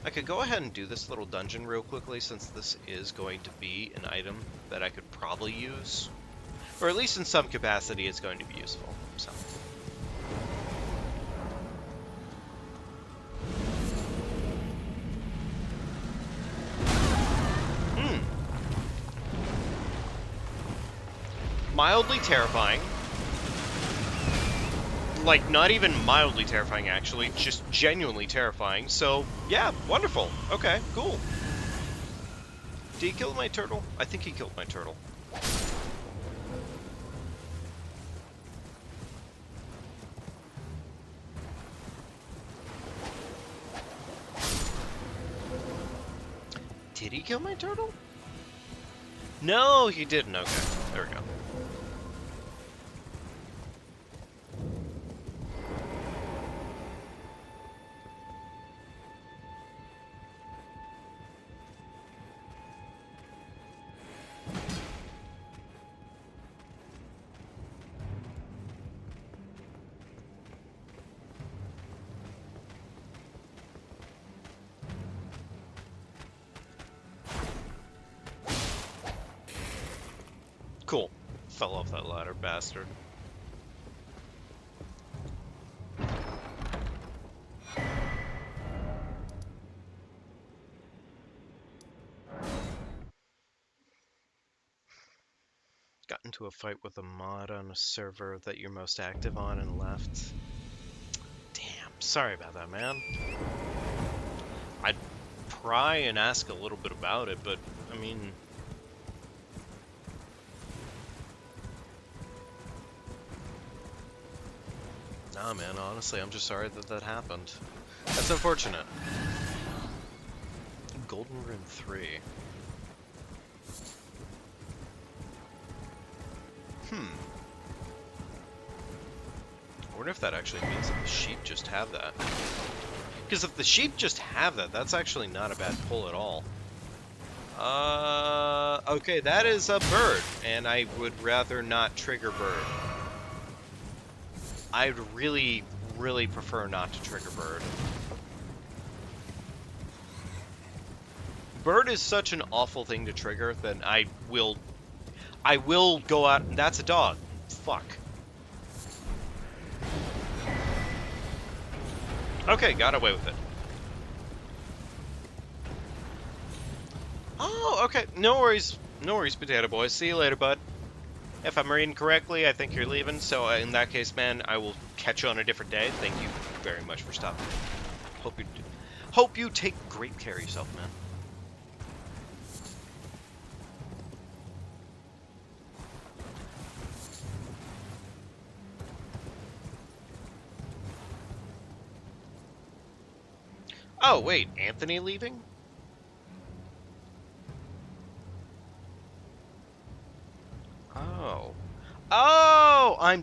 I could go ahead and do this little dungeon real quickly, since this is going to be an item that I could probably use. Or at least in some capacity it's going to be useful. So. Mildly terrifying. Like, not even mildly terrifying, actually. Just genuinely terrifying. So, yeah, wonderful. Okay, cool. Did he kill my turtle? I think he killed my turtle. Did he kill my turtle? No, he didn't. Okay, there we go. Cool. Fell off that ladder, bastard. Got into a fight with a mod on a server that you're most active on and left. Damn, sorry about that, man. I'd pry and ask a little bit about it, but, I mean... Nah, man, honestly, I'm just sorry that that happened. That's unfortunate. Golden Rim 3. I wonder if that actually means that the sheep just have that. Because if the sheep just have that, that's actually not a bad pull at all. Okay, that is a bird, and I would rather not trigger bird. I'd really, really prefer not to trigger bird. Bird is such an awful thing to trigger that I will go out. That's a dog. Fuck. Okay, got away with it. Oh, okay. No worries. No worries, Potato Boy. See you later, bud. If I'm reading correctly, I think you're leaving. So in that case, man, I will catch you on a different day. Thank you very much for stopping. Hope you take great care of yourself, man. Oh, wait, Anthony leaving? Oh. Oh,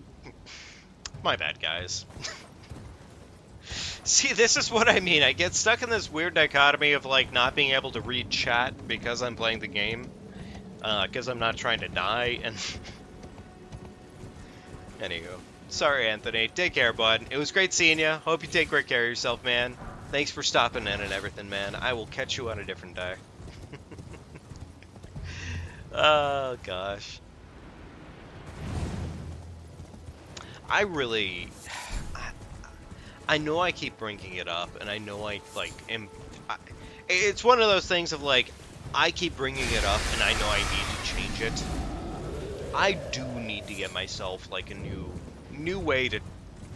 my bad, guys. See, this is what I mean. I get stuck in this weird dichotomy of, like, not being able to read chat because I'm playing the game. Because I'm not trying to die, and... Anywho. Sorry, Anthony. Take care, bud. It was great seeing you. Hope you take great care of yourself, man. Thanks for stopping in and everything, man. I will catch you on a different day. Oh, gosh. I really... I know I keep bringing it up, and I know I, like, it's one of those things of, like, I keep bringing it up, and I know I need to change it. I do need to get myself, like, a new way to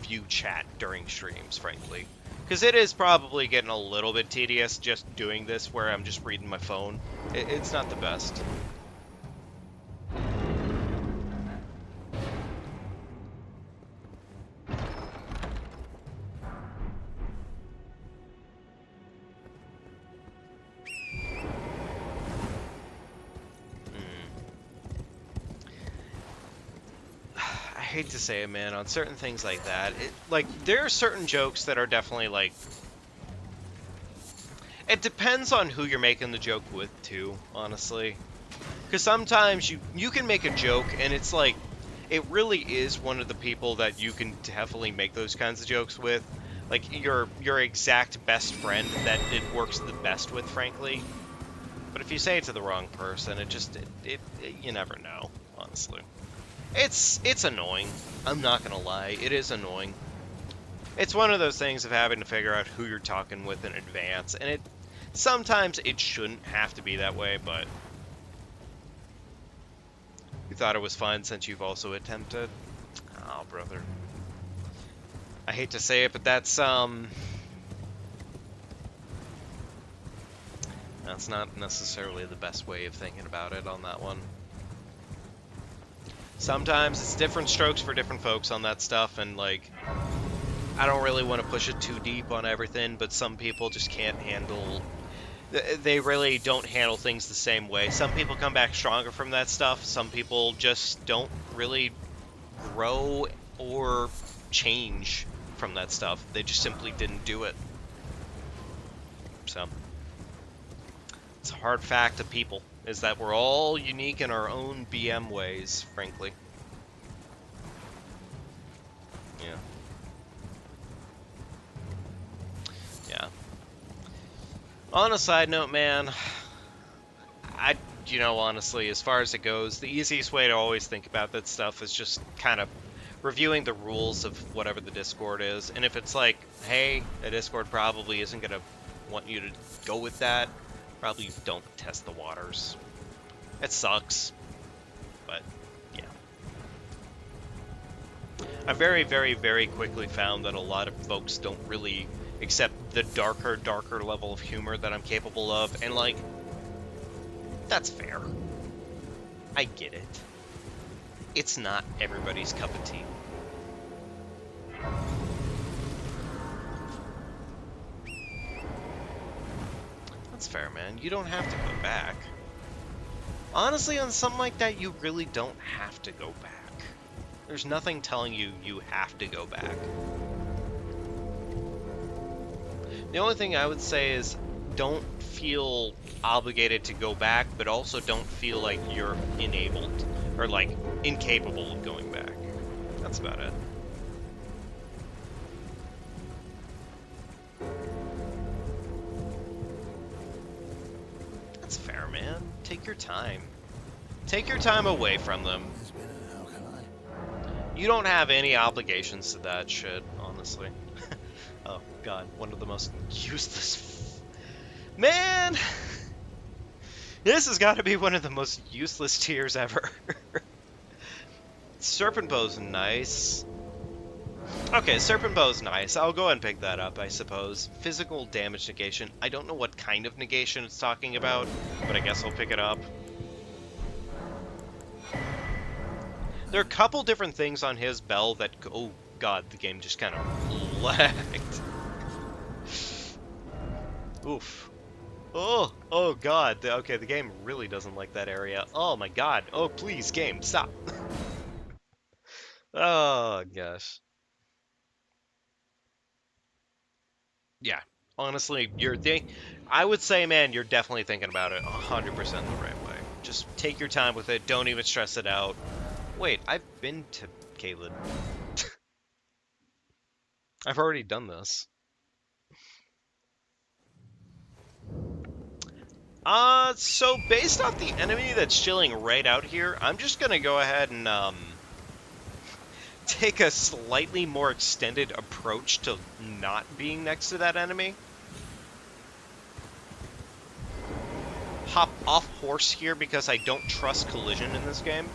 view chat during streams, frankly. Because it is probably getting a little bit tedious just doing this where I'm just reading my phone. It's not the best. I hate to say it, man, on certain things like that, like, there are certain jokes that are definitely, like, it depends on who you're making the joke with, too, honestly. Because sometimes you can make a joke, and it's like, it really is one of the people that you can definitely make those kinds of jokes with. Like, your exact best friend that it works the best with, frankly. But if you say it to the wrong person, you never know, honestly. It's annoying. I'm not gonna lie. It is annoying. It's one of those things of having to figure out who you're talking with in advance, and sometimes it shouldn't have to be that way, but you thought it was fun since you've also attempted. Oh, brother. I hate to say it, but that's not necessarily the best way of thinking about it on that one. Sometimes it's different strokes for different folks on that stuff, and, like, I don't really want to push it too deep on everything, but some people just can't handle... They really don't handle things the same way. Some people come back stronger from that stuff. Some people just don't really grow or change from that stuff. They just simply didn't do it. So, it's a hard fact of people, is that we're all unique in our own BM ways, frankly. Yeah. Yeah. On a side note, man, honestly, as far as it goes, the easiest way to always think about that stuff is just kind of reviewing the rules of whatever the Discord is. And if it's like, hey, the Discord probably isn't going to want you to go with that, probably don't test the waters. It sucks, but yeah. I very, very, very quickly found that a lot of folks don't really accept the darker level of humor that I'm capable of, and, like, that's fair. I get it. It's not everybody's cup of tea. That's fair, man. You don't have to go back. Honestly, on something like that, you really don't have to go back. There's nothing telling you you have to go back. The only thing I would say is don't feel obligated to go back, but also don't feel like you're enabled or like incapable of going back. That's about it. That's fair, man. Take your time. Take your time away from them. How can I? You don't have any obligations to that shit, honestly. Oh god, one of the most useless... Man! This has got to be one of the most useless tiers ever. Serpent Bow's nice. Okay, Serpent Bow's nice. I'll go ahead and pick that up, I suppose. Physical damage negation. I don't know what kind of negation it's talking about, but I guess I'll pick it up. There are a couple different things on his bell that go... Oh, God, the game just kind of lagged. Oof. Oh, God. Okay, the game really doesn't like that area. Oh, my God. Oh, please, game, stop. Oh, gosh. Yeah, honestly, I would say, man, you're definitely thinking about it 100% the right way. Just take your time with it. Don't even stress it out. Wait, I've been to Caelid. I've already done this. So based off the enemy that's chilling right out here, I'm just gonna go ahead and, take a slightly more extended approach to not being next to that enemy. Hop off horse here because I don't trust collision in this game.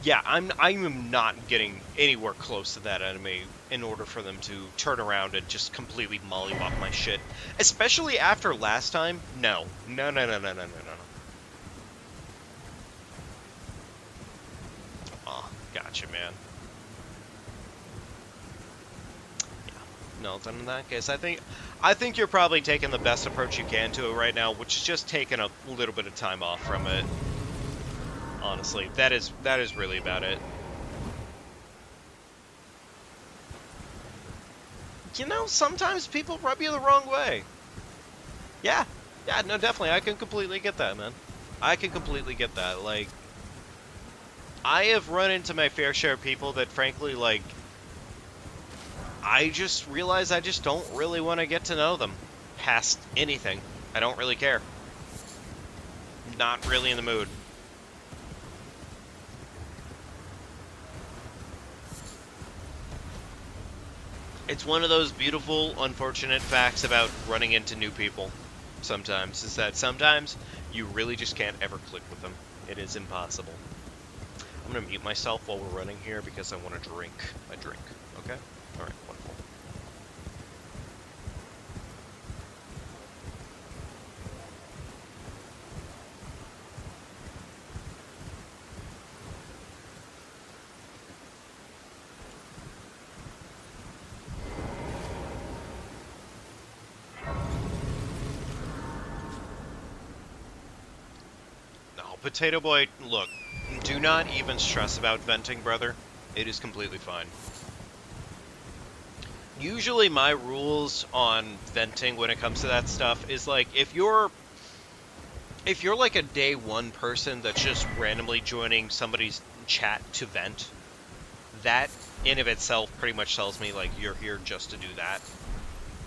Yeah, I am not getting anywhere close to that enemy in order for them to turn around and just completely mollywop my shit. Especially after last time. No. No. Oh, gotcha, man. Yeah. No, then in that case, I think you're probably taking the best approach you can to it right now, which is just taking a little bit of time off from it. Honestly, that is really about it. You know, sometimes people rub you the wrong way. Yeah, no, definitely, I can completely get that, man. I can completely get that. Like, I have run into my fair share of people that, frankly, like, I just realize I just don't really want to get to know them past anything. I don't really care. Not really in the mood. It's one of those beautiful, unfortunate facts about running into new people sometimes, is that sometimes you really just can't ever click with them. It is impossible. I'm going to mute myself while we're running here because I want to drink my drink, okay? Alright, wonderful. Potato Boy, look, do not even stress about venting, brother. It is completely fine. Usually my rules on venting when it comes to that stuff is like, if you're like a day one person that's just randomly joining somebody's chat to vent, that in of itself pretty much tells me like you're here just to do that.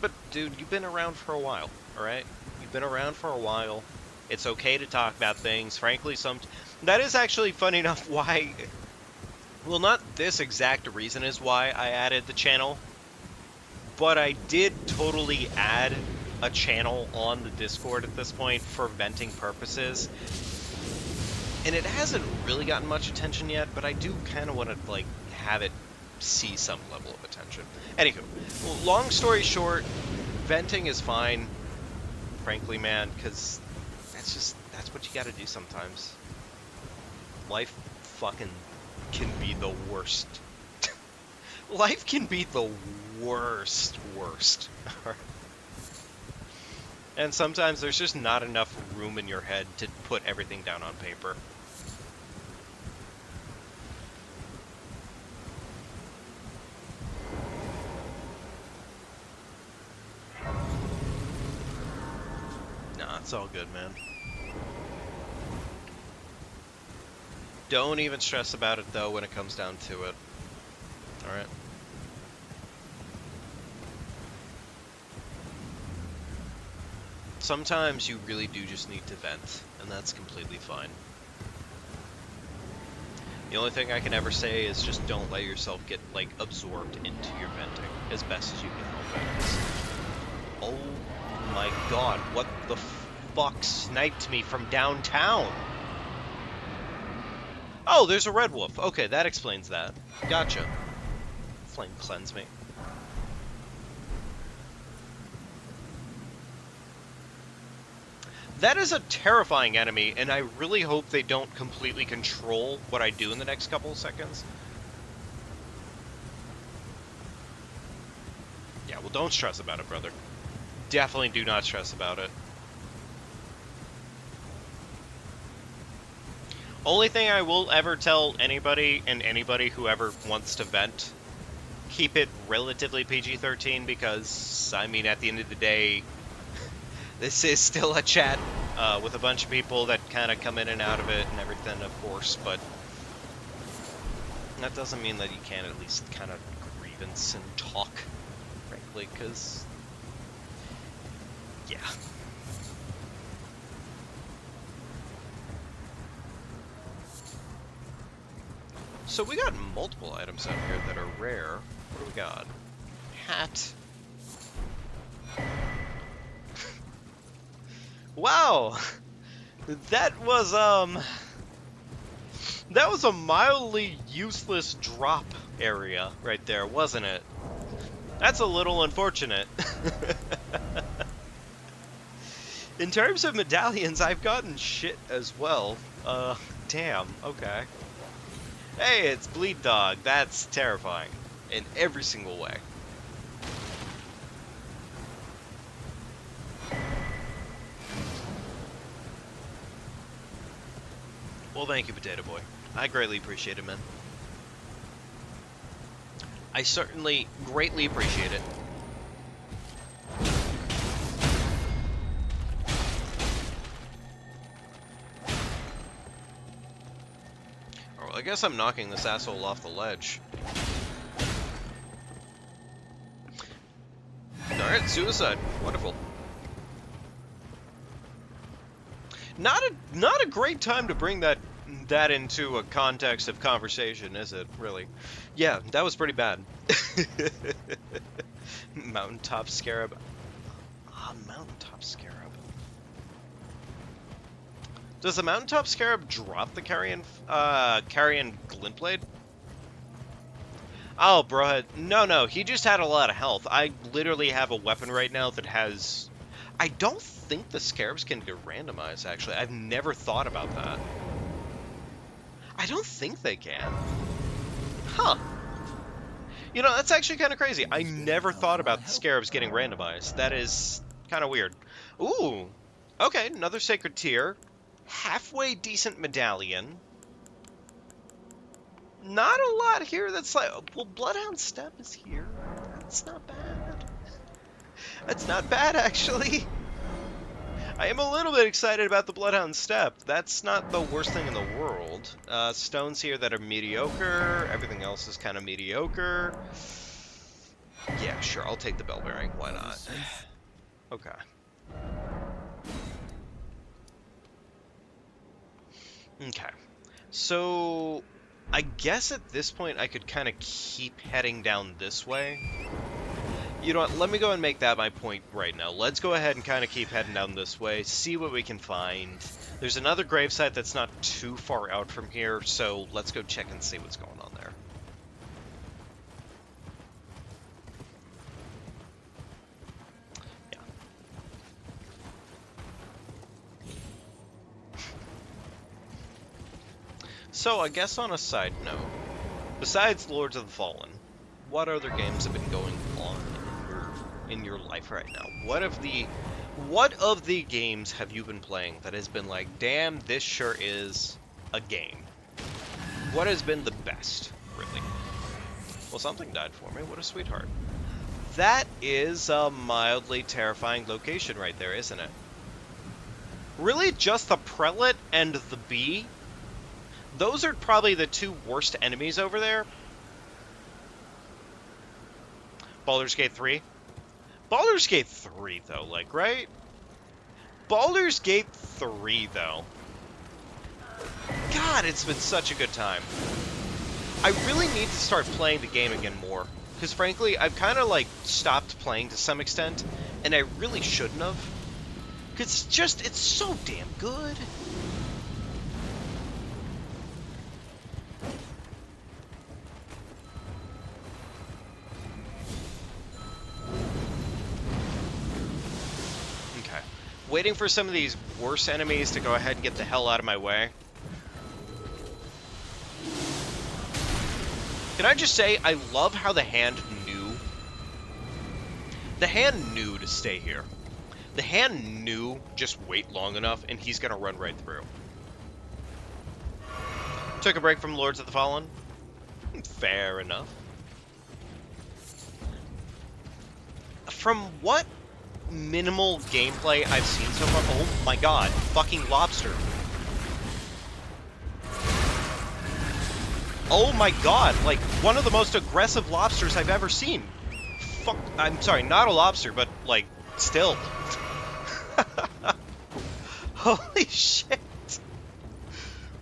But dude, you've been around for a while, alright? You've been around for a while. It's okay to talk about things. Frankly, that is actually funny enough why... Well, not this exact reason is why I added the channel, but I did totally add a channel on the Discord at this point for venting purposes. And it hasn't really gotten much attention yet, but I do kind of want to, like, have it see some level of attention. Anywho, long story short, venting is fine, frankly, man, because... That's what you gotta do sometimes. Life fucking can be the worst. Life can be the worst. And sometimes there's just not enough room in your head to put everything down on paper. It's all good, man. Don't even stress about it, though, when it comes down to it. Alright? Sometimes you really do just need to vent, and that's completely fine. The only thing I can ever say is just don't let yourself get, like, absorbed into your venting as best as you can help it. Oh my god, what the fuck sniped me from downtown? Oh, there's a red wolf. Okay, that explains that. Gotcha. Flame cleanse me. That is a terrifying enemy, and I really hope they don't completely control what I do in the next couple of seconds. Yeah, well, don't stress about it, brother. Definitely do not stress about it. Only thing I will ever tell anybody, and anybody who ever wants to vent, keep it relatively PG-13, because, I mean, at the end of the day, this is still a chat with a bunch of people that kind of come in and out of it and everything, of course, but that doesn't mean that you can't at least kind of grievance and talk, frankly, because, yeah. So we got multiple items out here that are rare. What do we got? Hat. Wow! That was a mildly useless drop area right there, wasn't it? That's a little unfortunate. In terms of medallions, I've gotten shit as well. Damn, okay. Hey, it's Bleed Dog. That's terrifying. In every single way. Well, thank you, Potato Boy. I greatly appreciate it, man. I certainly greatly appreciate it. Oh, well, I guess I'm knocking this asshole off the ledge. Alright, suicide. Wonderful. Not a great time to bring that into a context of conversation, is it? Really? Yeah, that was pretty bad. Mountaintop scarab. Ah, mountaintop scarab. Does the mountaintop scarab drop the carrion glint blade? Oh, bro, no, he just had a lot of health. I literally have a weapon right now that has... I don't think the scarabs can get randomized, actually. I've never thought about that. I don't think they can. Huh. You know, that's actually kind of crazy. I never thought about the scarabs getting randomized. That is kind of weird. Ooh. Okay, another sacred tier. Halfway decent medallion. Not a lot here that's like... Well, Bloodhound Step is here. That's not bad. That's not bad, actually. I am a little bit excited about the Bloodhound Step. That's not the worst thing in the world. Stones here that are mediocre. Everything else is kind of mediocre. Yeah, sure. I'll take the bell bearing. Why not? Okay. Okay. So, I guess at this point I could kind of keep heading down this way. You know what, let me go and make that my point right now. Let's go ahead and kind of keep heading down this way, see what we can find. There's another gravesite that's not too far out from here, so let's go check and see what's going on there. Yeah. So, I guess on a side note, besides Lords of the Fallen, what other games have been going on in your life right now? What of the games have you been playing that has been like, damn, this sure is a game? What has been the best, really? Well, something died for me. What a sweetheart. That is a mildly terrifying location right there, isn't it? Really, just the prelate and the bee? Those are probably the two worst enemies over there. Baldur's Gate 3? Baldur's Gate 3, though, like, right? Baldur's Gate 3, though. God, it's been such a good time. I really need to start playing the game again more. Because, frankly, I've kind of, like, stopped playing to some extent. And I really shouldn't have. Because it's so damn good. Okay. Waiting for some of these worse enemies to go ahead and get the hell out of my way. Can I just say, I love how the hand knew. The hand knew to stay here. The hand knew just wait long enough, and he's gonna run right through. Took a break from Lords of the Fallen. Fair enough. From what minimal gameplay I've seen so far... Oh my god, fucking lobster. Oh my god, like, one of the most aggressive lobsters I've ever seen. Fuck, I'm sorry, not a lobster, but, like, still. Holy shit.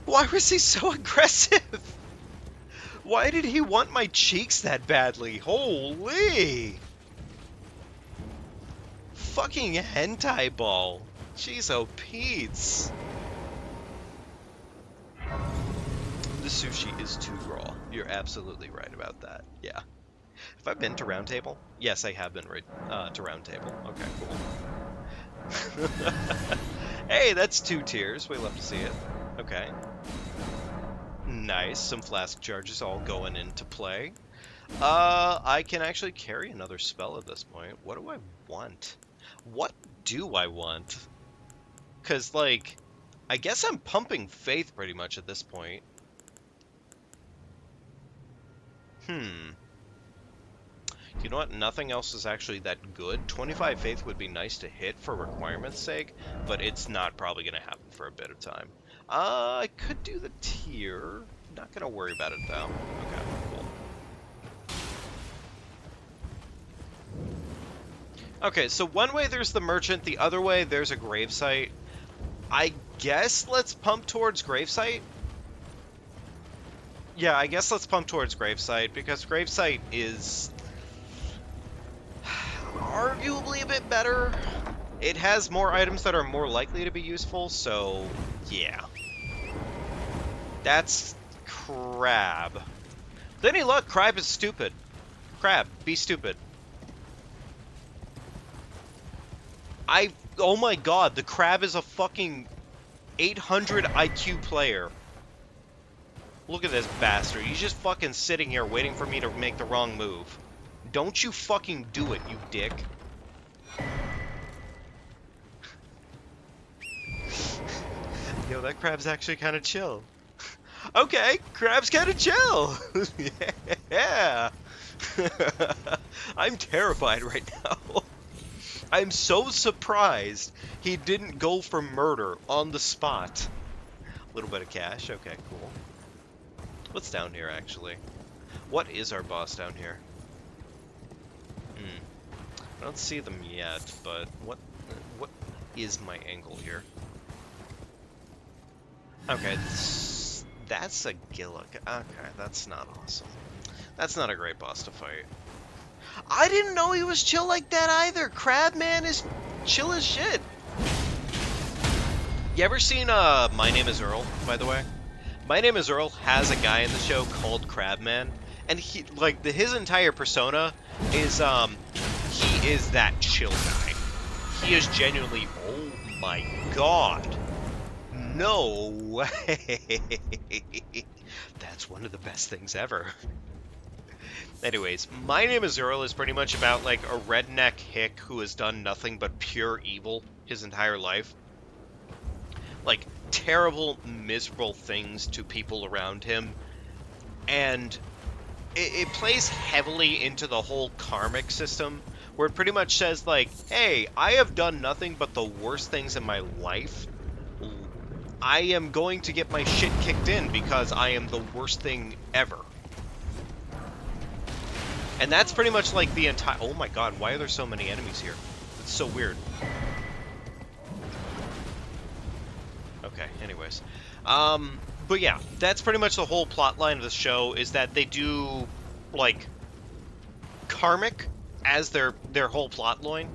Why was he so aggressive? Why did he want my cheeks that badly? Holy. Fucking hentai ball. Jeez, oh Pete's. The sushi is too raw. You're absolutely right about that. Yeah. Have I been to Round Table? Yes, I have been to Round Table. Okay, cool. Hey, that's 2 tiers. We love to see it. Okay. Nice. Some flask charges all going into play. I can actually carry another spell at this point. What do I want? What do I want? Because, like, I guess I'm pumping faith pretty much at this point. You know what? Nothing else is actually that good. 25 faith would be nice to hit for requirement's sake, but it's not probably going to happen for a bit of time. I could do the tier. Not going to worry about it, though. Okay, cool. Okay, so one way there's the merchant, the other way there's a gravesite. I guess let's pump towards gravesite. Yeah, I guess let's pump towards gravesite, because gravesite is arguably a bit better. It has more items that are more likely to be useful, so yeah. That's Crab. With any luck, Crab is stupid. Crab, be stupid. Oh my god, the Crab is a fucking 800 IQ player. Look at this bastard. He's just fucking sitting here waiting for me to make the wrong move. Don't you fucking do it, you dick. Yo, that Crab's actually kind of chill. Okay, Crab's kind of chill. Yeah. I'm terrified right now. I'm so surprised he didn't go for murder on the spot. A little bit of cash. Okay, cool. What's down here, actually? What is our boss down here? I don't see them yet, but what is my angle here? Okay, that's a Gillick. Okay, that's not awesome. That's not a great boss to fight. I didn't know he was chill like that either. Crabman is chill as shit. You ever seen My Name is Earl, by the way? My Name is Earl has a guy in the show called Crabman, and he, like, his entire persona is, he is that chill guy. He is genuinely, oh my god. No way. That's one of the best things ever. Anyways, My Name is Earl is pretty much about, like, a redneck hick who has done nothing but pure evil his entire life. Like, terrible, miserable things to people around him. And it plays heavily into the whole karmic system, where it pretty much says, like, hey, I have done nothing but the worst things in my life, I am going to get my shit kicked in because I am the worst thing ever. And that's pretty much like the entire... Oh my god, why are there so many enemies here? It's so weird. Okay, anyways. But yeah, that's pretty much the whole plot line of the show, is that they do, like, karmic as their whole plot line.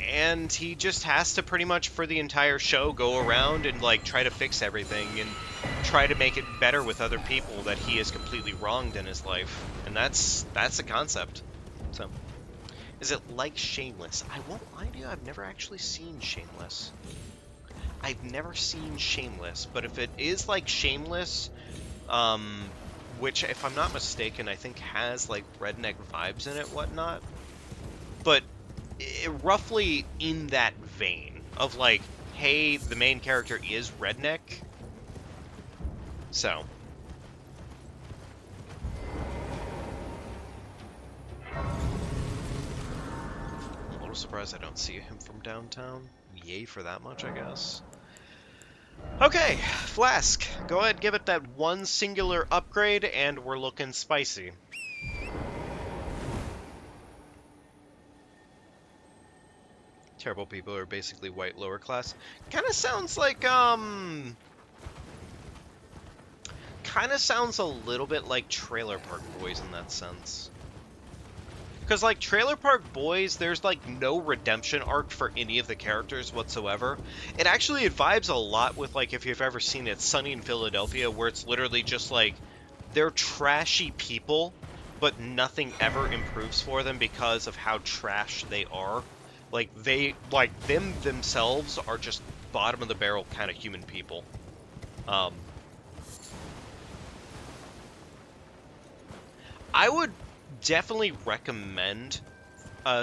And he just has to pretty much, for the entire show, go around and, like, try to fix everything and try to make it better with other people that he has completely wronged in his life. And that's the concept. So, is it like Shameless? I won't lie to you, I've never actually seen Shameless. I've never seen Shameless, but if it is like Shameless, which, if I'm not mistaken, I think has, like, redneck vibes in it, whatnot, but roughly in that vein of, like, hey, the main character is redneck. So. I'm a little surprised I don't see him from downtown. Yay for that much, I guess. Okay, Flask, go ahead, give it that one singular upgrade, and we're looking spicy. Terrible people are basically white lower class. Kind of sounds like, kind of sounds a little bit like Trailer Park Boys in that sense. Because, like, Trailer Park Boys, there's, like, no redemption arc for any of the characters whatsoever. It actually vibes a lot with, like, if you've ever seen it, Sunny in Philadelphia, where it's literally just, like, they're trashy people, but nothing ever improves for them because of how trash they are. Like, them themselves are just bottom-of-the-barrel kind of human people. I would definitely recommend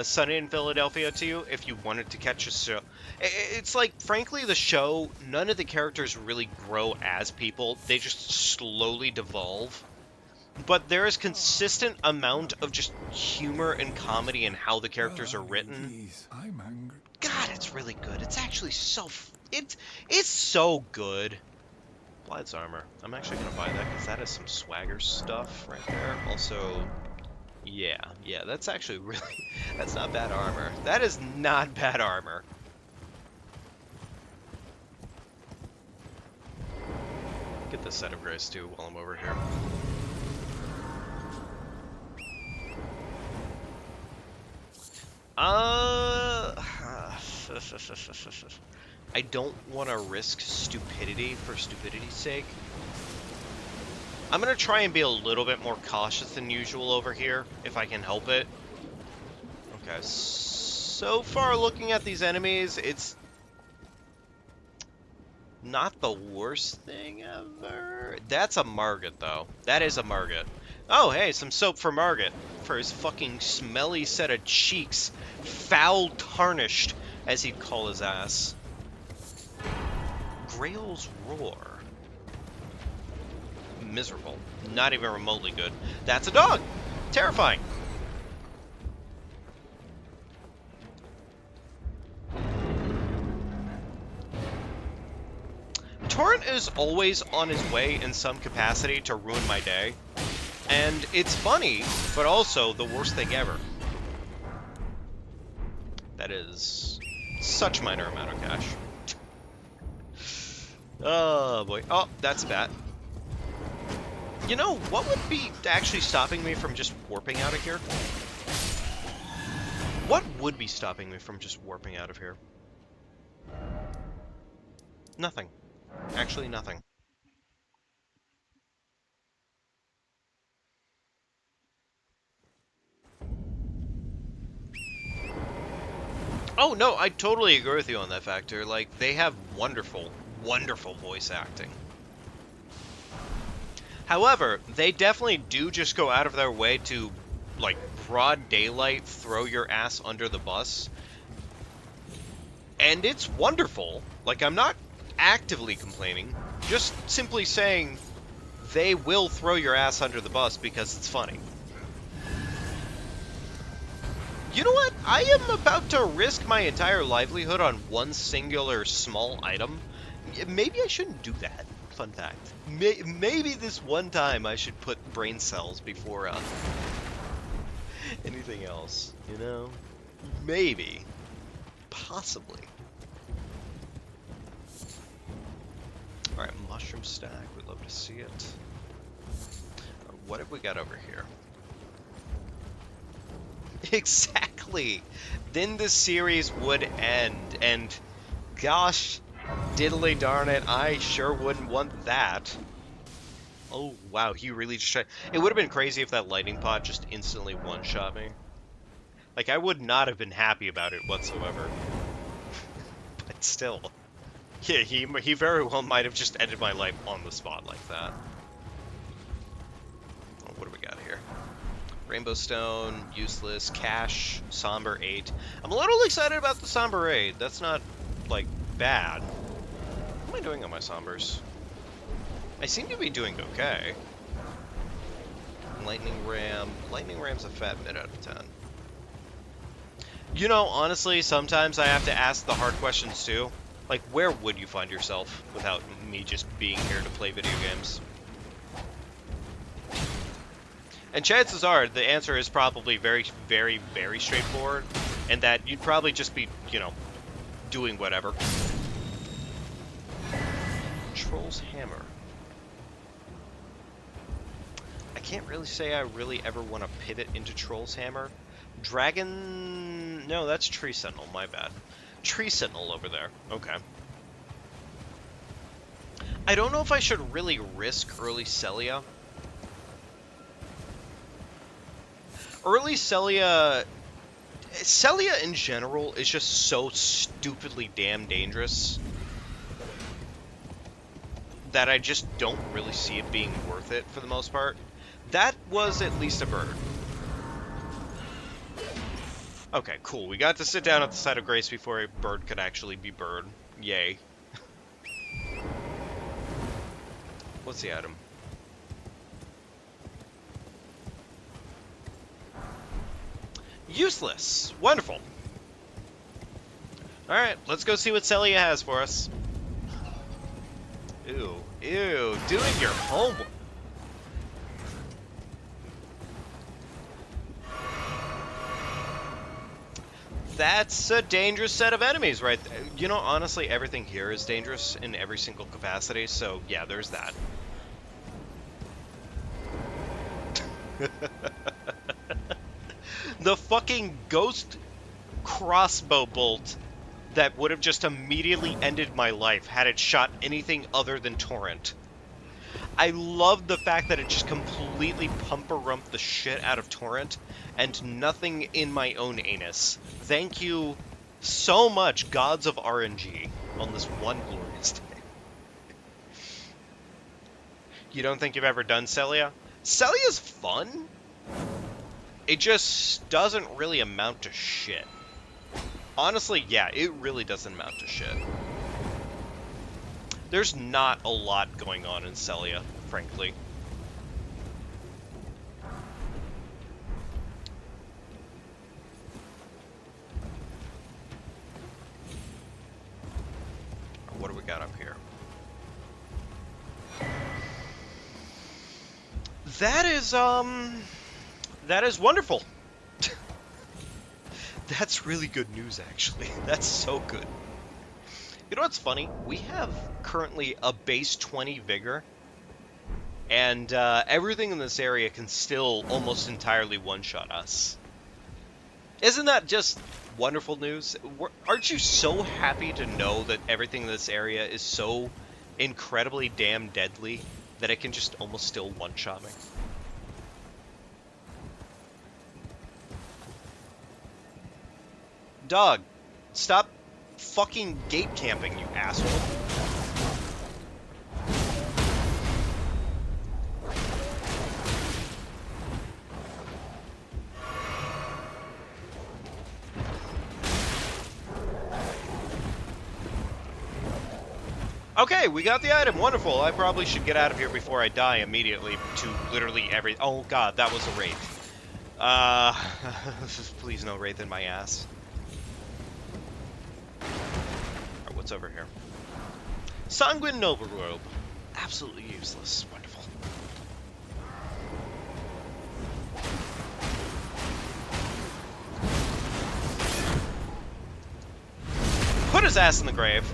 Sunny in Philadelphia to you if you wanted to catch a show. It's like, frankly, the show, none of the characters really grow as people. They just slowly devolve. But there is consistent amount of just humor and comedy in how the characters are written. I'm angry. God, it's really good. It's actually so... It's so good. Blythe's armor. I'm actually going to buy that because that is some swagger stuff right there. Also... Yeah, that's actually really... That's not bad armor. That is not bad armor. Get this set of grace too while I'm over here. I don't want to risk stupidity for stupidity's sake. I'm going to try and be a little bit more cautious than usual over here, if I can help it. Okay, so far looking at these enemies, it's not the worst thing ever. That's a Margit, though. That is a Margit. Oh, hey, some soap for Margit. For his fucking smelly set of cheeks. Foul tarnished, as he'd call his ass. Grail's Roar. Miserable. Not even remotely good. That's a dog! Terrifying. Torrent is always on his way in some capacity to ruin my day. And it's funny, but also the worst thing ever. That is such minor amount of cash. Oh boy. Oh, that's a bat. You know, what would be actually stopping me from just warping out of here? What would be stopping me from just warping out of here? Nothing. Actually, nothing. Oh, no, I totally agree with you on that factor. Like, they have wonderful, wonderful voice acting. However, they definitely do just go out of their way to, like, broad daylight throw your ass under the bus. And it's wonderful. Like, I'm not actively complaining. Just simply saying they will throw your ass under the bus because it's funny. You know what? I am about to risk my entire livelihood on one singular small item. Maybe I shouldn't do that. Fun fact. Maybe this one time I should put brain cells before anything else, you know? Maybe. Possibly. Alright, mushroom stack. We'd love to see it. What have we got over here? Exactly! Then the series would end, and gosh, diddly darn it, I sure wouldn't want that. Oh, wow, he really just tried. It would have been crazy if that lightning pod just instantly one-shot me. Like, I would not have been happy about it whatsoever. But still. Yeah, he very well might have just ended my life on the spot like that. Oh, what do we got here? Rainbow Stone, useless, cash, somber 8. I'm a little excited about the somber 8. That's not, like, bad. What am I doing on my sombers? I seem to be doing okay. Lightning Ram. Lightning Ram's a fat mid out of 10. You know, honestly, sometimes I have to ask the hard questions too. Like, where would you find yourself without me just being here to play video games? And chances are, the answer is probably very, very, very straightforward, and that you'd probably just be, you know, doing whatever. Troll's Hammer. I can't really say I really ever want to pivot into Troll's Hammer. Dragon... No, that's Tree Sentinel, my bad. Tree Sentinel over there. Okay. I don't know if I should really risk early Celia. Early Celia... Celia in general is just so stupidly damn dangerous that I just don't really see it being worth it for the most part. That was at least a bird. Okay, cool. We got to sit down at the side of Grace before a bird could actually be bird. Yay. What's the item? Useless! Wonderful! Alright, let's go see what Celia has for us. Ew. Ew. Doing your homework. That's a dangerous set of enemies right there. You know, honestly, everything here is dangerous in every single capacity, so yeah, there's that. The fucking ghost crossbow bolt that would have just immediately ended my life had it shot anything other than Torrent. I love the fact that it just completely pumper-rumped the shit out of Torrent and nothing in my own anus. Thank you so much, gods of RNG, on this one glorious day. You don't think you've ever done Celia? Celia's fun. It just doesn't really amount to shit. Honestly, yeah, it really doesn't amount to shit. There's not a lot going on in Celia, frankly. What do we got up here? That is wonderful. That's really good news, actually. That's so good. You know what's funny? We have currently a base 20 vigor, and everything in this area can still almost entirely one-shot us. Isn't that just wonderful news? Aren't you so happy to know that everything in this area is so incredibly damn deadly that it can just almost still one-shot me? Dog, stop fucking gate camping, you asshole. Okay, we got the item. Wonderful. I probably should get out of here before I die immediately to literally every... Oh god, that was a wraith. Uh, please no wraith in my ass. Alright, what's over here? Sanguine Noble Robe. Absolutely useless. Wonderful. Put his ass in the grave.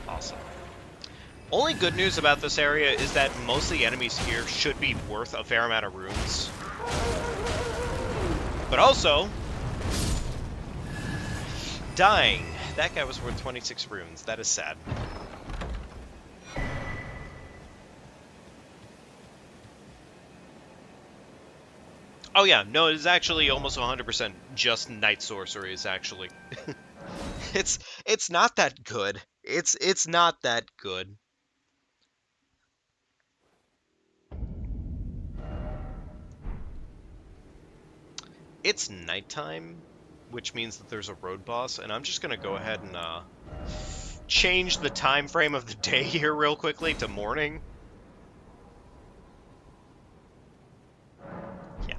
Awesome. Only good news about this area is that most of the enemies here should be worth a fair amount of runes. But also, dying. That guy was worth 26 runes. That is sad. Oh yeah, no, it is actually almost 100% just night sorceries, actually. It's not that good. It's not that good. It's nighttime, which means that there's a road boss, and I'm just gonna go ahead and change the time frame of the day here real quickly to morning. Yeah.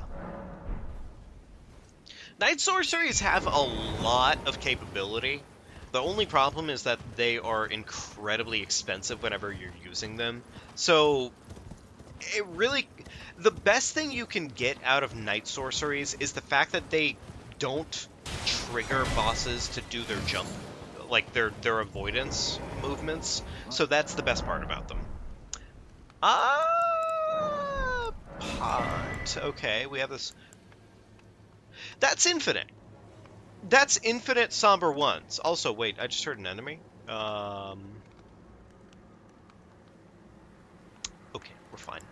Night sorceries have a lot of capability. The only problem is that they are incredibly expensive whenever you're using them. So, it really... The best thing you can get out of night sorceries is the fact that they don't trigger bosses to do their jump, like their avoidance movements. So that's the best part about them. Pot. Okay, we have this... That's infinite. That's infinite somber ones. Also, wait, I just heard an enemy. Okay, we're fine.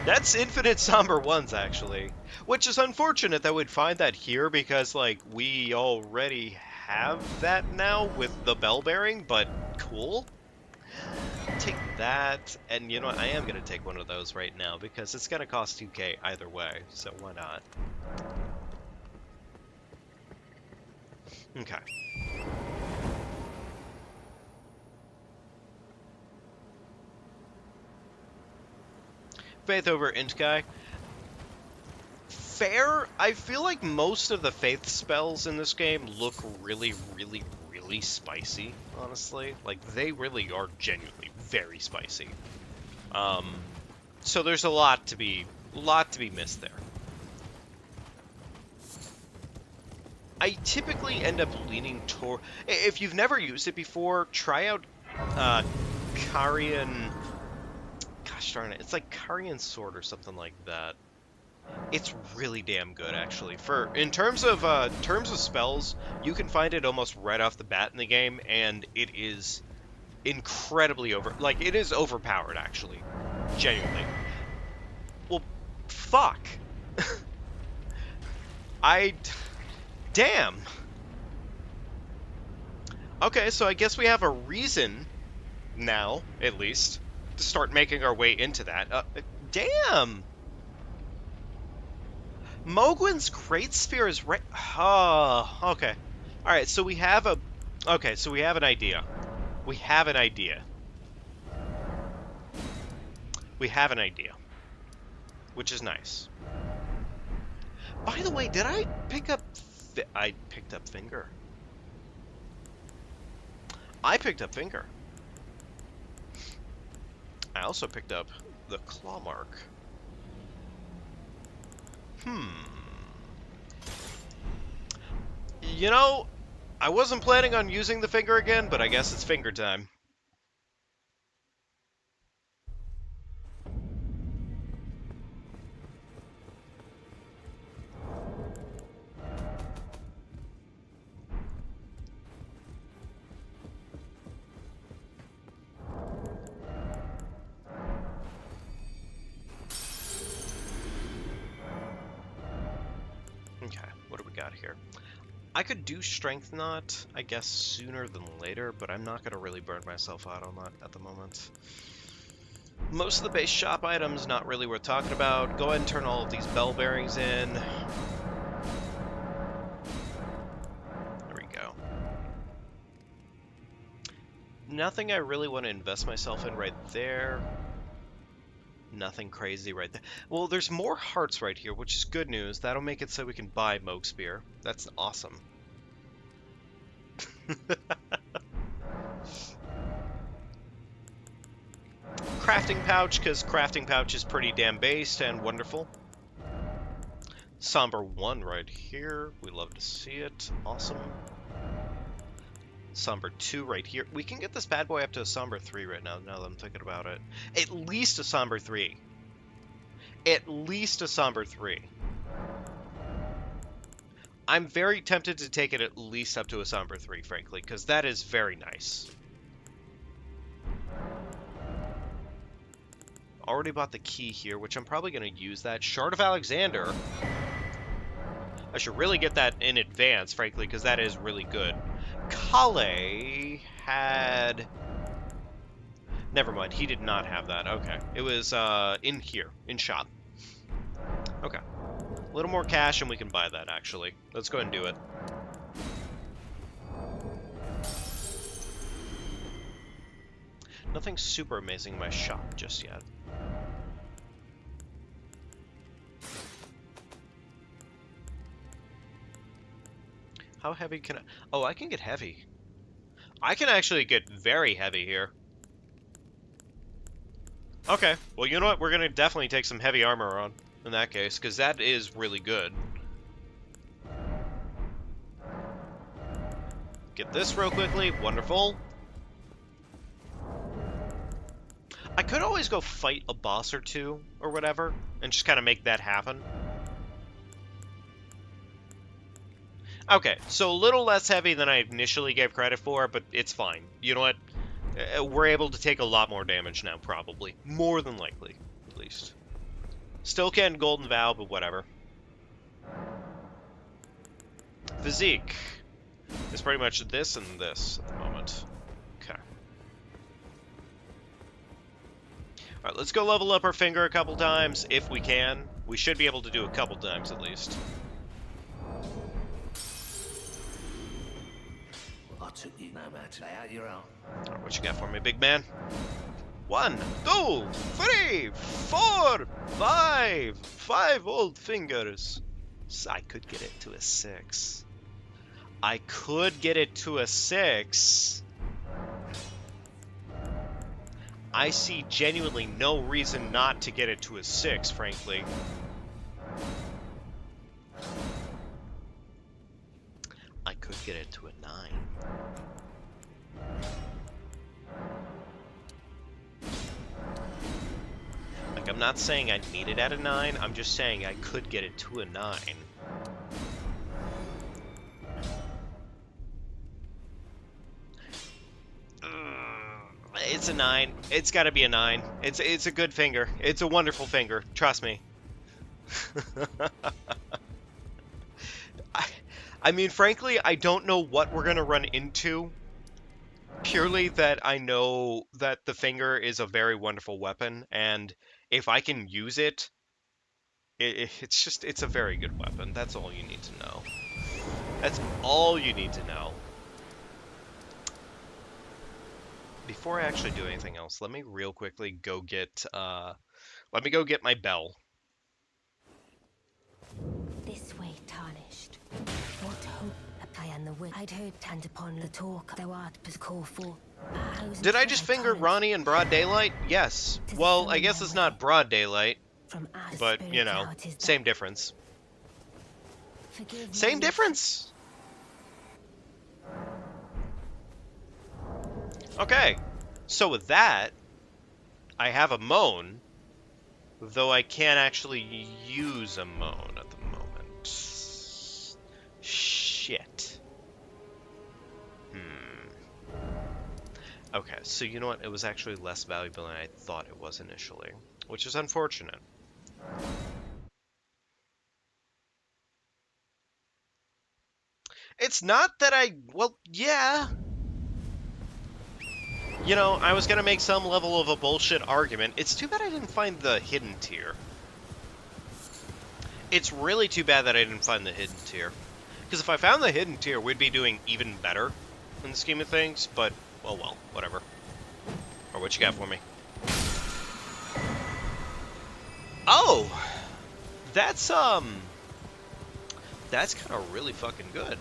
That's infinite somber ones, actually. Which is unfortunate that we'd find that here, because, like, we already have that now with the bell bearing, but cool. Take that, and you know what, I am going to take one of those right now, because it's going to cost 2k either way, so why not? Okay. Faith over Int guy. Fair. I feel like most of the Faith spells in this game look really, really, really spicy, honestly. Like, they really are genuinely very spicy. So there's a lot to be missed there. I typically end up leaning toward... If you've never used it before, try out Carian... Gosh darn it, it's like Carian Sword or something like that. It's really damn good, actually. In terms of spells, you can find it almost right off the bat in the game, and it is incredibly it is overpowered, actually. Genuinely. Well, fuck. Damn. Okay, so I guess we have a reason now, at least, to start making our way into that. Damn! Mogwin's Great Spear is right... Oh, okay. Alright, so we have a... Okay, so we have an idea. We have an idea. We have an idea. Which is nice. By the way, did I pick up... I picked up Finger. I picked up Finger. I also picked up the Claw Mark. You know, I wasn't planning on using the Finger again, but I guess it's Finger time. Okay, what do we got here? I could do Strength Knot, I guess, sooner than later, but I'm not going to really burn myself out on that at the moment. Most of the base shop items, not really worth talking about. Go ahead and turn all of these bell bearings in. There we go. nothing I really want to invest myself in right there. Nothing crazy right there. Well, there's more hearts right here, which is good news. That'll make it so we can buy Moke Spear. That's awesome. Crafting pouch, because crafting pouch is pretty damn based and wonderful. Somber 1 right here. We love to see it. Awesome. Somber 2 right here. We can get this bad boy up to a Somber 3 right now that I'm thinking about it. At least a Somber 3. At least a Somber 3. I'm very tempted to take it at least up to a Somber 3, frankly, because that is very nice. Already bought the key here, which I'm probably going to use that. Shard of Alexander. I should really get that in advance, frankly, because that is really good. Kale had... Never mind, he did not have that. Okay. It was in here, in shop. Okay. A little more cash and we can buy that, actually. Let's go ahead and do it. Nothing super amazing in my shop just yet. How heavy can I... Oh, I can get heavy. I can actually get very heavy here. Okay, well, you know what? We're going to definitely take some heavy armor on in that case, because that is really good. Get this real quickly. Wonderful. I could always go fight a boss or two, or whatever, and just kind of make that happen. Okay, so a little less heavy than I initially gave credit for, but it's fine. You know what? We're able to take a lot more damage now, probably. More than likely, at least. Still can't Golden Vow, but whatever. Physique is pretty much this and this at the moment. Okay. Alright, let's go level up our finger a couple times, if we can. We should be able to do a couple times, at least. I took you no matter out your own. Alright, what you got for me, big man? 1, 2, 3, 4, 5. 5 old fingers. So I could get it to a 6. I could get it to a 6. I see genuinely no reason not to get it to a 6, frankly. I could get it to a 9. Like, I'm not saying I need it at a 9, I'm just saying I could get it to a 9. It's a 9. It's gotta be a 9. It's a good finger. It's a wonderful finger. Trust me. I mean, frankly, I don't know what we're gonna run into. Purely that I know that the finger is a very wonderful weapon, and if I can use it, it's a very good weapon. That's all you need to know. That's all you need to know. Before I actually do anything else, let me real quickly go get, let me go get my bell. This way, tarnished. What hope I am the wit? I'd heard tend upon the talk, thou art but call for. Did I just finger Ronnie in broad daylight? Yes. Well, I guess it's not broad daylight, but, you know, same difference. Same difference! Okay, so with that, I have a moan, though I can't actually use a moan at the moment. Shit. Okay, so you know what? It was actually less valuable than I thought it was initially, which is unfortunate. It's not that well, yeah. You know, I was gonna make some level of a bullshit argument. It's too bad I didn't find the hidden tier. It's really too bad that I didn't find the hidden tier. Because if I found the hidden tier, we'd be doing even better in the scheme of things, but Oh well, whatever. Or what you got for me? Oh! That's kind of really fucking good.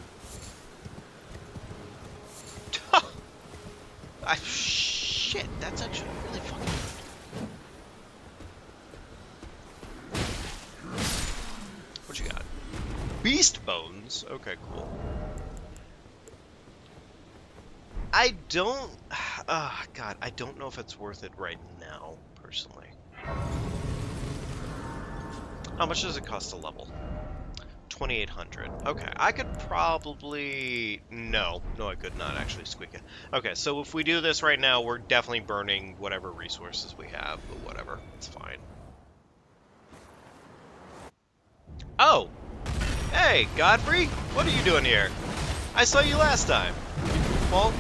Shit, that's actually really fucking good. What you got? Beast bones? Okay, cool. I don't... God, I don't know if it's worth it right now, personally. How much does it cost to level? 2,800. Okay, I could probably... No, I could not actually squeak it. Okay, so if we do this right now, we're definitely burning whatever resources we have, but whatever. It's fine. Oh! Hey, Godfrey! What are you doing here? I saw you last time. Well...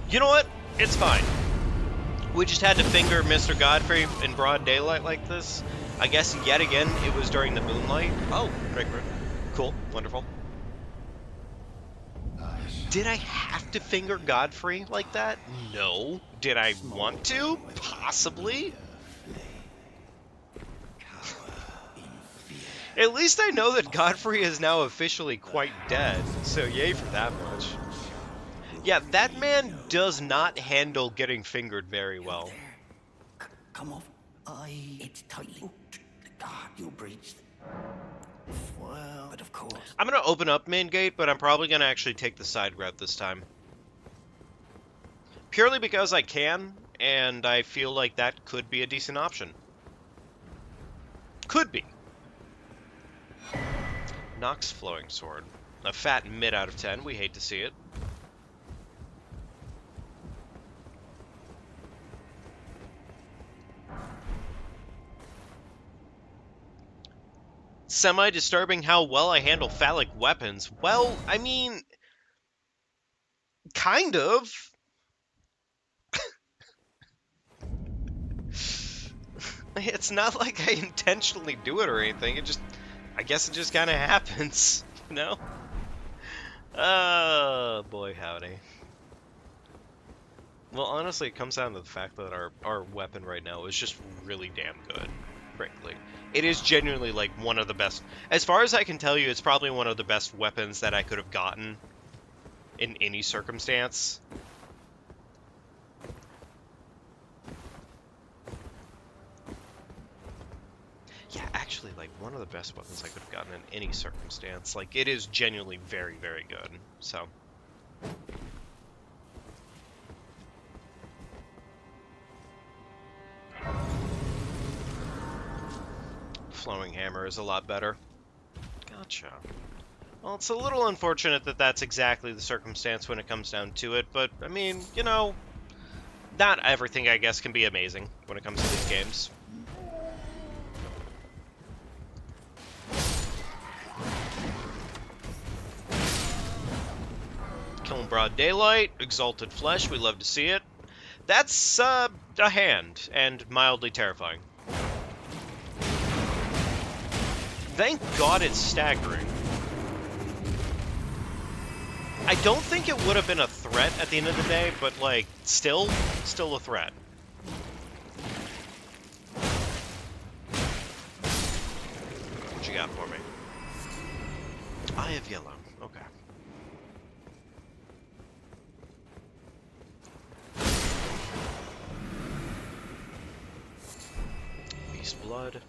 You know what? It's fine. We just had to finger Mr. Godfrey in broad daylight like this. I guess yet again it was during the moonlight. Oh, great. Cool. Wonderful. Did I have to finger Godfrey like that? No. Did I want to? Possibly. At least I know that Godfrey is now officially quite dead, so yay for that much. Yeah, that man does not handle getting fingered very well. Come off. It's tightly hooked. The guard you breached. Well, but of course. I'm gonna open up main gate, but I'm probably gonna actually take the side route this time. Purely because I can, and I feel like that could be a decent option. Could be. Nox Flowing Sword. A fat mid out of 10. We hate to see it. Semi-disturbing how well I handle phallic weapons. Well, I mean... kind of. It's not like I intentionally do it or anything. It just... I guess it just kind of happens, you know? Oh, boy howdy. Well, honestly, it comes down to the fact that our weapon right now is just really damn good, frankly. It is genuinely, like, one of the best... As far as I can tell you, it's probably one of the best weapons that I could have gotten in any circumstance. Yeah, actually, like, one of the best weapons I could have gotten in any circumstance. Like, it is genuinely very, very good, so... Flowing Hammer is a lot better. Gotcha. Well, it's a little unfortunate that that's exactly the circumstance when it comes down to it, but, I mean, you know, not everything, I guess, can be amazing when it comes to these games. Kill in broad daylight, exalted flesh, we love to see it. That's, a hand, and mildly terrifying. Thank God it's staggering. I don't think it would have been a threat at the end of the day, but, like, still a threat. What you got for me? Eye of Yellow. Okay. Beast Blood.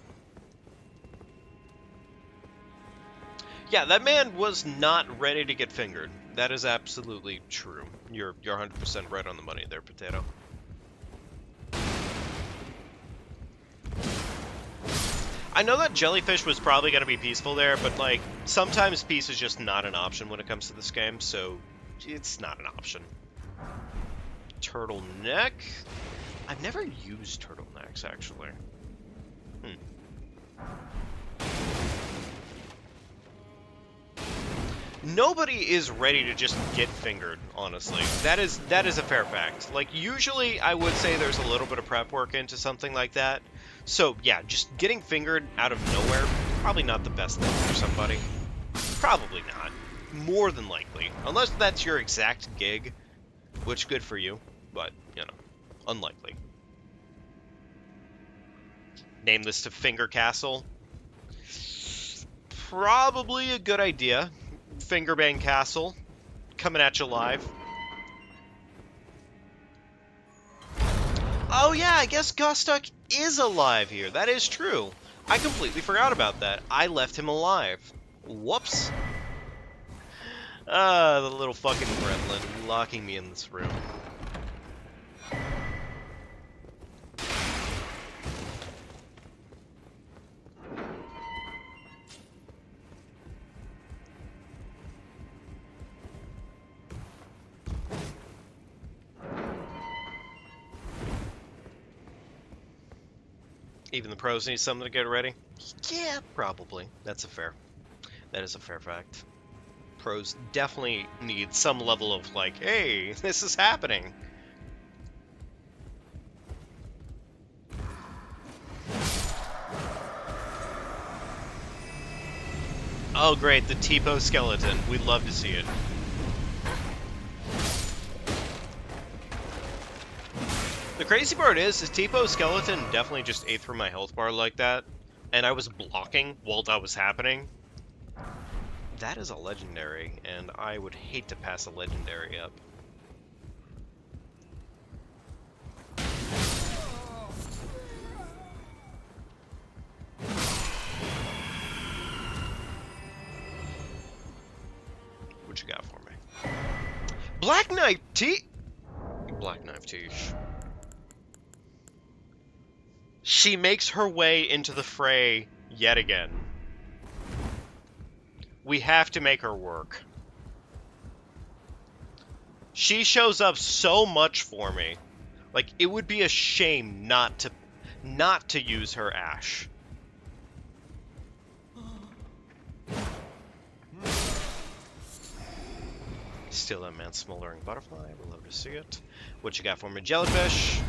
Yeah, that man was not ready to get fingered. That is absolutely true. You're 100% right on the money there, Potato. I know that Jellyfish was probably going to be peaceful there, but, like, sometimes peace is just not an option when it comes to this game, so it's not an option. Turtleneck. I've never used turtlenecks, actually. Nobody is ready to just get fingered, honestly. That is a fair fact. Like, usually I would say there's a little bit of prep work into something like that. So, yeah, just getting fingered out of nowhere, probably not the best thing for somebody. Probably not. More than likely. Unless that's your exact gig, which good for you, but, you know, unlikely. Name this to Finger Castle. Probably a good idea. Fingerbang Castle, coming at you live. Oh yeah, I guess Gostuck is alive here. That is true. I completely forgot about that. I left him alive. Whoops. Ah, the little fucking gremlin locking me in this room. Even the pros need something to get ready? Yeah, probably. That is a fair fact. Pros definitely need some level of, like, hey, this is happening. Oh great, the Tipo skeleton. We'd love to see it. The crazy part is Tipo skeleton definitely just ate through my health bar like that, and I was blocking while that was happening. That is a legendary, and I would hate to pass a legendary up. What you got for me? Black Knife Black Knife Tish. She makes her way into the fray yet again. We have to make her work. She shows up so much for me. Like, it would be a shame not to use her Ash. Still that man smoldering butterfly. We'd love to see it. What you got for me? Jellyfish.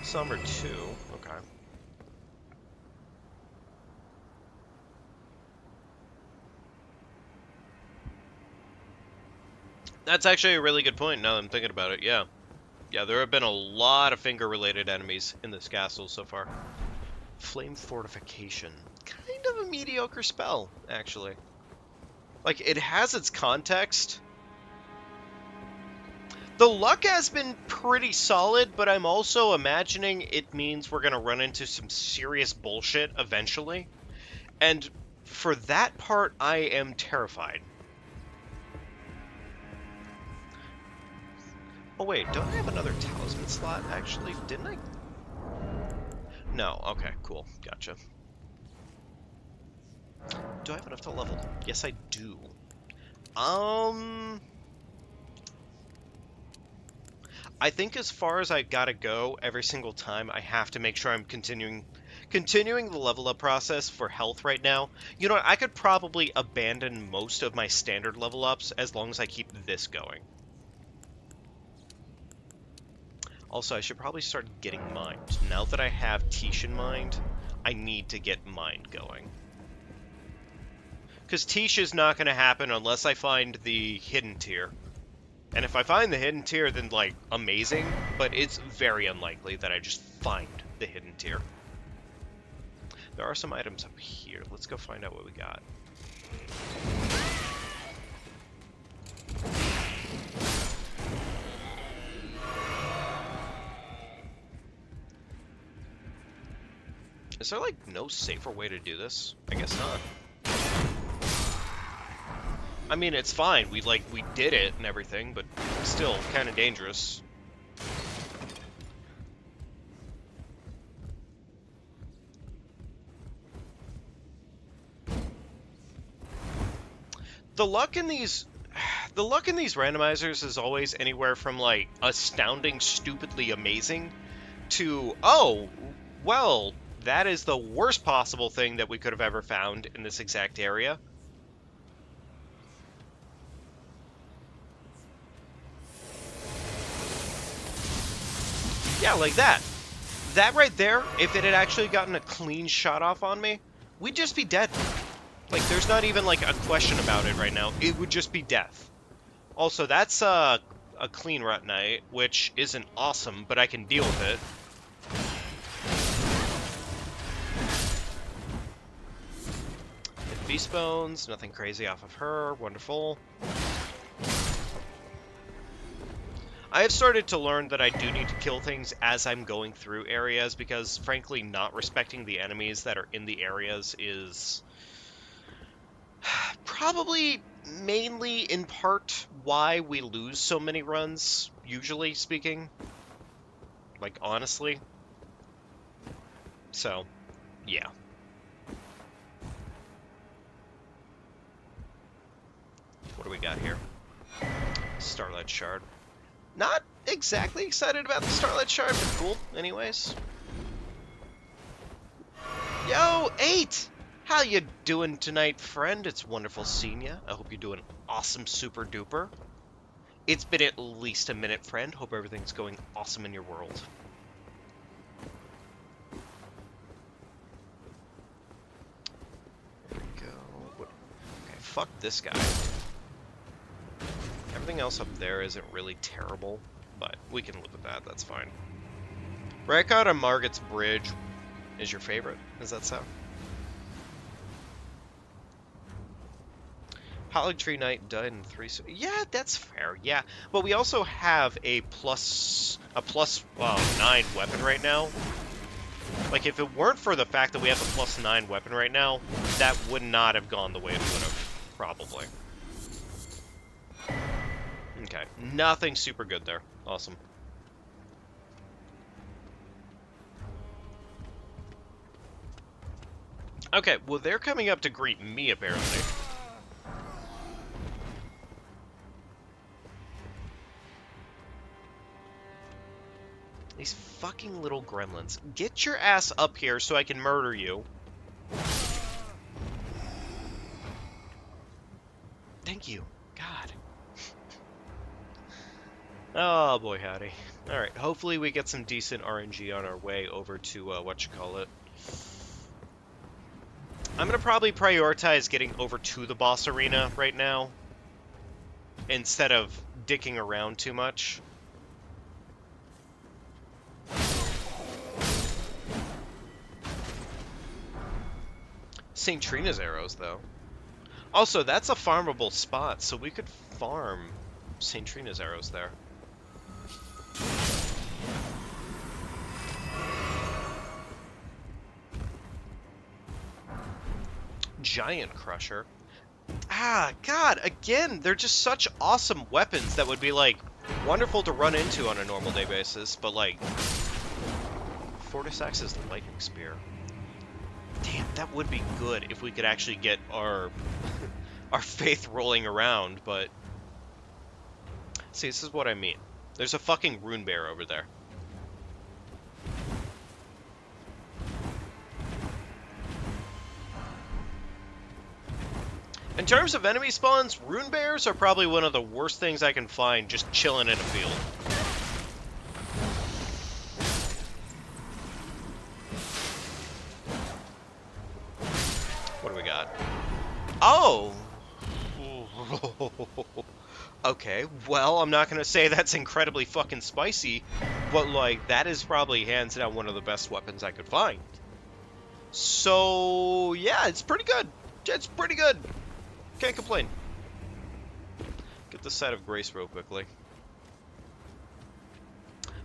Summer 2. Okay. That's actually a really good point now that I'm thinking about it, yeah. Yeah, there have been a lot of finger-related enemies in this castle so far. Flame Fortification. Kind of a mediocre spell, actually. Like, it has its context. The luck has been pretty solid, but I'm also imagining it means we're going to run into some serious bullshit eventually. And for that part, I am terrified. Oh wait, don't I have another talisman slot, actually? Didn't I? No, okay, cool, gotcha. Do I have enough to level? Yes, I do. I think as far as I gotta go every single time, I have to make sure I'm continuing the level up process for health right now. You know what, I could probably abandon most of my standard level ups as long as I keep this going. Also, I should probably start getting mind. Now that I have Tish in mind, I need to get mind going. Because Tish is not going to happen unless I find the hidden tier. And if I find the hidden tier, then, like, amazing. But it's very unlikely that I just find the hidden tier. There are some items up here. Let's go find out what we got. Is there, like, no safer way to do this? I guess not. I mean, it's fine. We did it and everything, but still kind of dangerous. The luck in these The luck in these randomizers is always anywhere from, like, astounding, stupidly amazing to, oh, well, that is the worst possible thing that we could have ever found in this exact area. Yeah, like that. That right there, if it had actually gotten a clean shot off on me, we'd just be dead. Like, there's not even, like, a question about it right now. It would just be death. Also, that's a clean Rut Knight, which isn't awesome, but I can deal with it. Hit Beast Bones, nothing crazy off of her. Wonderful. I have started to learn that I do need to kill things as I'm going through areas, because, frankly, not respecting the enemies that are in the areas is probably mainly in part why we lose so many runs, usually speaking. Like, honestly. So, yeah. What do we got here? Starlight Shard. Not exactly excited about the Starlight Shard, but cool, anyways. Yo, 8! How you doing tonight, friend? It's wonderful seeing ya. I hope you're doing awesome super duper. It's been at least a minute, friend. Hope everything's going awesome in your world. There we go. Okay, fuck this guy. Everything else up there isn't really terrible, but we can live with that. That's fine. Raikkoud on Margot's Bridge is your favorite? Is that so? Holly Tree Knight died in 3... Yeah, that's fair, yeah. But we also have a plus 9 weapon right now. Like, if it weren't for the fact that we have a plus 9 weapon right now, that would not have gone the way it would have, probably. Okay, nothing super good there. Awesome. Okay, well, they're coming up to greet me, apparently. These fucking little gremlins. Get your ass up here so I can murder you. Thank you. God. Oh, boy, howdy. Alright, hopefully we get some decent RNG on our way over to, whatchamacallit. I'm gonna probably prioritize getting over to the boss arena right now, instead of dicking around too much. St. Trina's arrows, though. Also, that's a farmable spot, so we could farm St. Trina's arrows there. Giant Crusher. Ah, God, again, they're just such awesome weapons that would be, like, wonderful to run into on a normal day basis, but, like, Fortis Axe's Lightning Spear. Damn, that would be good if we could actually get our faith rolling around, but... See, this is what I mean. There's a fucking rune bear over there. In terms of enemy spawns, rune bears are probably one of the worst things I can find just chilling in a field. What do we got? Oh! Okay, well, I'm not gonna say that's incredibly fucking spicy, but, like, that is probably hands down one of the best weapons I could find. So, yeah, it's pretty good. It's pretty good. Can't complain. Get the Site of Grace real quickly.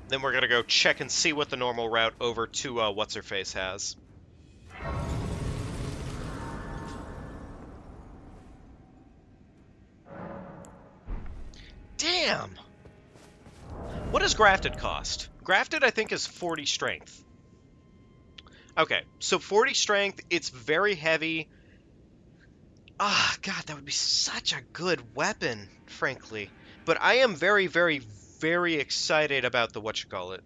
Then we're gonna go check and see what the normal route over to What's-Her-Face has. Damn! What does Grafted cost? Grafted, I think, is 40 strength. Okay, so 40 strength, it's very heavy. Ah, God, that would be such a good weapon, frankly. But I am very, very, very excited about the whatchamacallit.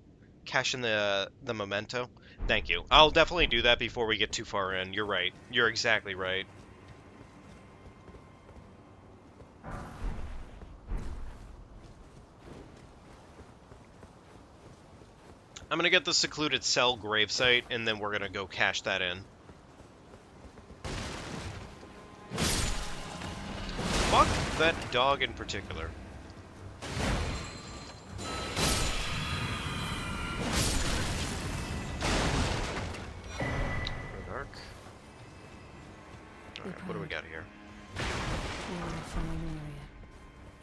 Cashing the memento. Thank you. I'll definitely do that before we get too far in. You're right. You're exactly right. I'm gonna get the secluded cell gravesite, and then we're gonna go cash that in. Fuck that dog in particular. Dark. Alright, what do we got here? You're in a fine area.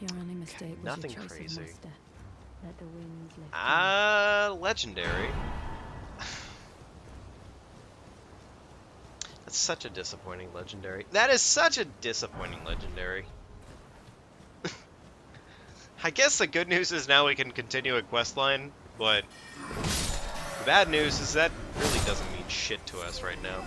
Your only mistake was Nothing your choice crazy. of master. Let the winds lift Legendary. That's such a disappointing legendary. That is such a disappointing legendary. I guess the good news is now we can continue a questline, but the bad news is that really doesn't mean shit to us right now.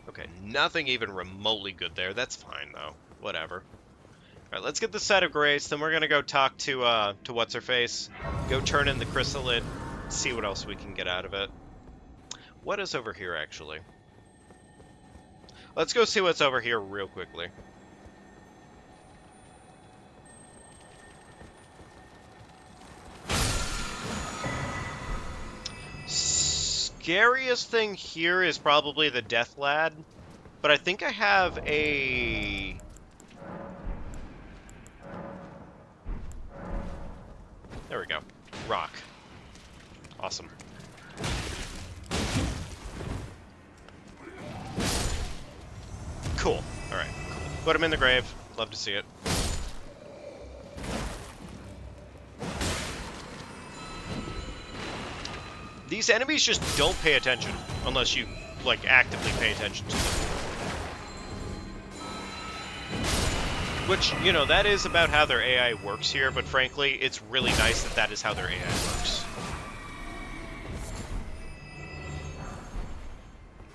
Okay, nothing even remotely good there. That's fine, though. Whatever. Alright, let's get the set of grace, then we're gonna go talk to What's-Her-Face, go turn in the chrysalid, see what else we can get out of it. What is over here, actually? Let's go see what's over here real quickly. Scariest thing here is probably the Death Lad, but I think I have a... There we go. Rock. Awesome. Cool. Alright, cool. Put him in the grave. Love to see it. These enemies just don't pay attention unless you, like, actively pay attention to them. Which, you know, that is about how their AI works here, but frankly, it's really nice that that is how their AI works.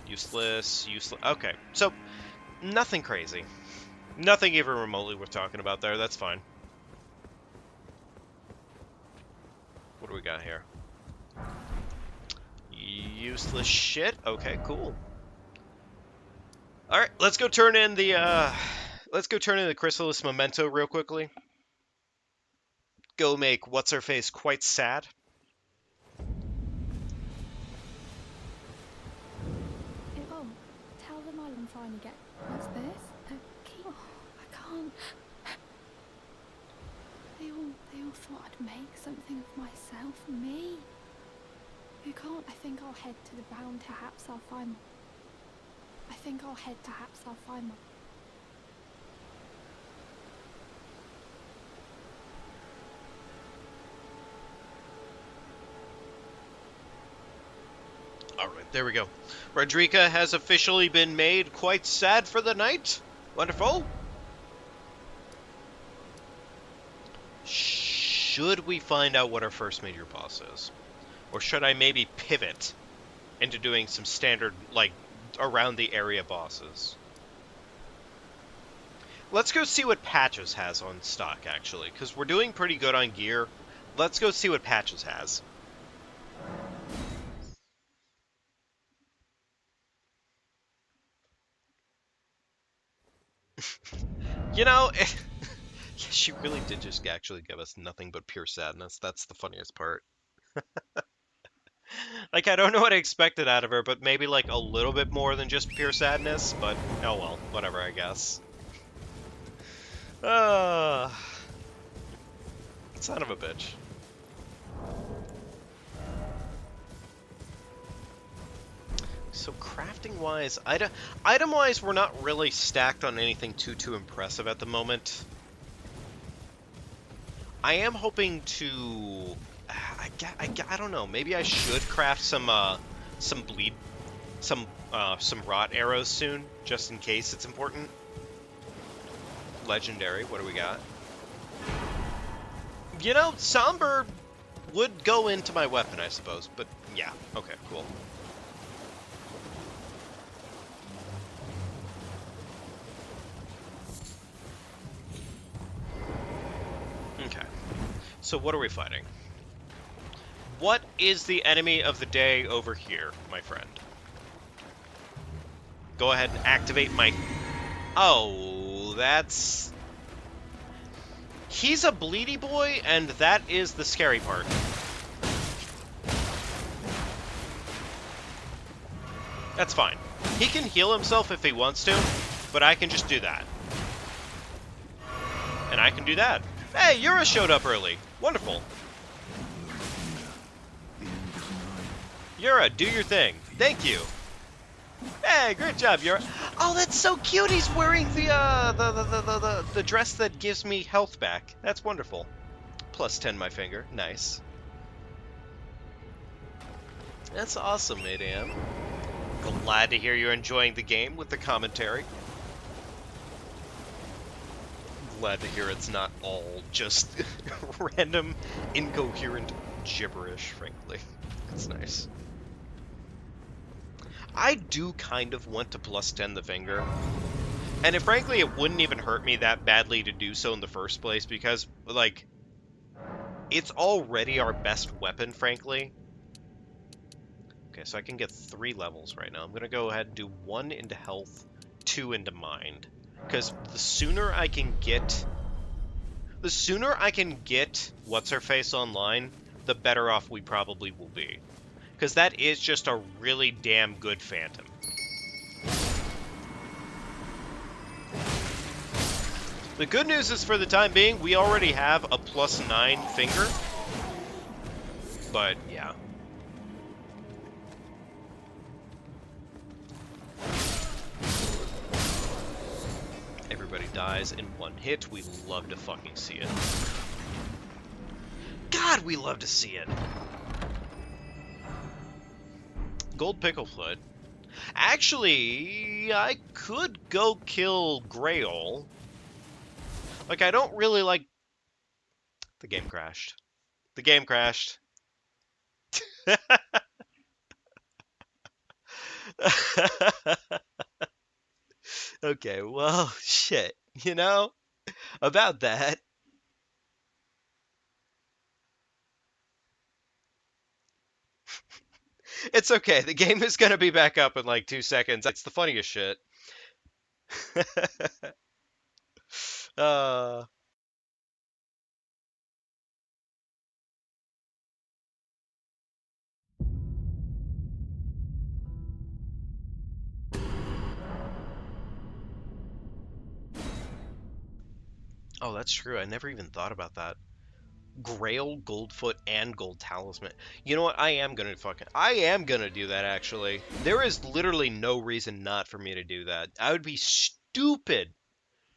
Useless, useless. Okay, so, nothing crazy. Nothing even remotely worth talking about there, that's fine. What do we got here? Useless shit. Okay, cool. All right, let's go turn in the Chrysalis Memento real quickly. Go make What's-Her-Face quite sad. Oh, tell them I'm trying to get. What's this? Oh, I can't. They all thought I'd make something of myself. Me. You can't. I think I'll head to the bound. Perhaps I'll find. I think I'll head. Perhaps I'll find one. Alright, there we go. Rodrika has officially been made quite sad for the night. Wonderful. Should we find out what our first major boss is? Or should I maybe pivot into doing some standard, like, around the area bosses? Let's go see what Patches has on stock, actually, because we're doing pretty good on gear. Let's go see what Patches has. You know, she really did just actually give us nothing but pure sadness. That's the funniest part. Like, I don't know what I expected out of her, but maybe, like, a little bit more than just pure sadness, but oh well, whatever, I guess. Son of a bitch. So crafting-wise, item-wise, we're not really stacked on anything too impressive at the moment. I am hoping to... I don't know. Maybe I should craft some rot arrows soon, just in case it's important. Legendary. What do we got? You know, Somber would go into my weapon, I suppose. But yeah, okay, cool. So what are we fighting? What is the enemy of the day over here, my friend? Go ahead and activate my... Oh, that's... He's a bleedy boy, and that is the scary part. That's fine. He can heal himself if he wants to, but I can just do that. And I can do that. Hey, Yura showed up early. Wonderful. Yura, do your thing. Thank you. Hey, great job, Yura. Oh, that's so cute. He's wearing the dress that gives me health back. That's wonderful. Plus 10 my finger. Nice. That's awesome, Madam. Glad to hear you're enjoying the game with the commentary. Glad to hear it's not all just random, incoherent gibberish, frankly. It's nice. I do kind of want to plus 10 the finger. And frankly, it wouldn't even hurt me that badly to do so in the first place because, like, it's already our best weapon, frankly. Okay, so I can get 3 levels right now. I'm going to go ahead and do 1 into health, 2 into mind. Because the sooner I can get What's-Her-Face online, the better off we probably will be. Because that is just a really damn good Phantom. The good news is, for the time being, we already have a plus 9 finger. But, yeah. Everybody dies in 1 hit. We love to fucking see it. God, we love to see it. Gold Picklefoot. Actually, I could go kill Grail. Like, I don't really like... The game crashed. The game crashed. Okay, well, shit. You know? About that. It's okay. The game is gonna be back up in like 2 seconds. It's the funniest shit. uh... Oh, that's true. I never even thought about that. Grail, Goldfoot, and Gold Talisman. You know what? I am gonna do that, actually. There is literally no reason not for me to do that. I would be stupid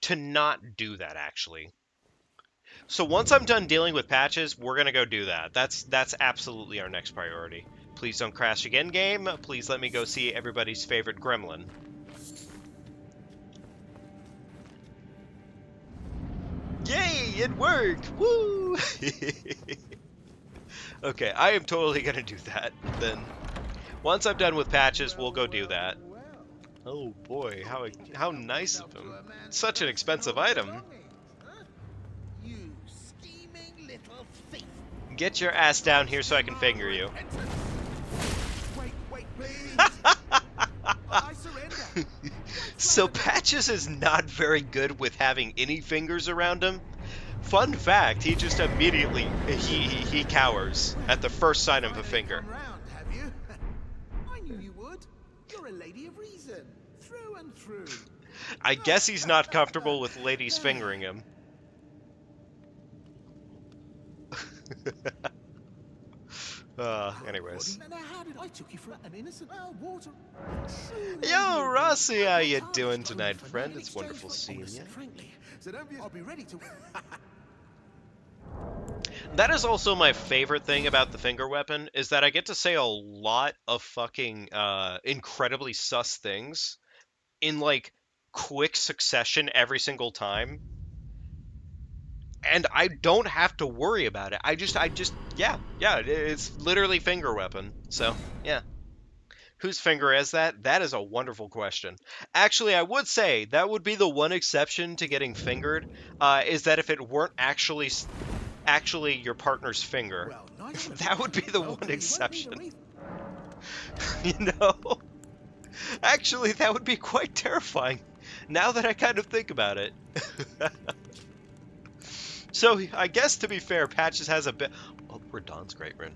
to not do that, actually. So once I'm done dealing with patches, we're gonna go do that. That's absolutely our next priority. Please don't crash again, game. Please let me go see everybody's favorite gremlin. Yay, it worked! Woo! Okay, I am totally gonna do that, then. Once I'm done with patches, we'll go do that. Oh boy, how nice of him. Such an expensive item. You scheming little thief. Get your ass down here so I can finger you. Wait, please. I surrender. So Patches is not very good with having any fingers around him. Fun fact, he just immediately, he cowers at the first sign of a finger. Come round, have you? I knew you would. You're a lady of reason, through and through. I guess he's not comfortable with ladies fingering him. Anyways. Now, how did I took you for an innocent water? Yo, Rossi, how you doing tonight, friend? It's wonderful seeing you. Frankly, so I'll be ready to. That is also my favorite thing about the finger weapon, is that I get to say a lot of fucking incredibly sus things in, like, quick succession every single time. And I don't have to worry about it. Yeah, it's literally finger weapon. So, yeah. Whose finger is that? That is a wonderful question. Actually, I would say that would be the one exception to getting fingered, is that if it weren't actually actually your partner's finger. Well, neither That would be the Well, one you won't need exception. a wreath. You know? Actually, that would be quite terrifying, now that I kind of think about it. So, I guess to be fair, Patches has a bit... Oh, Radahn's Great Rune.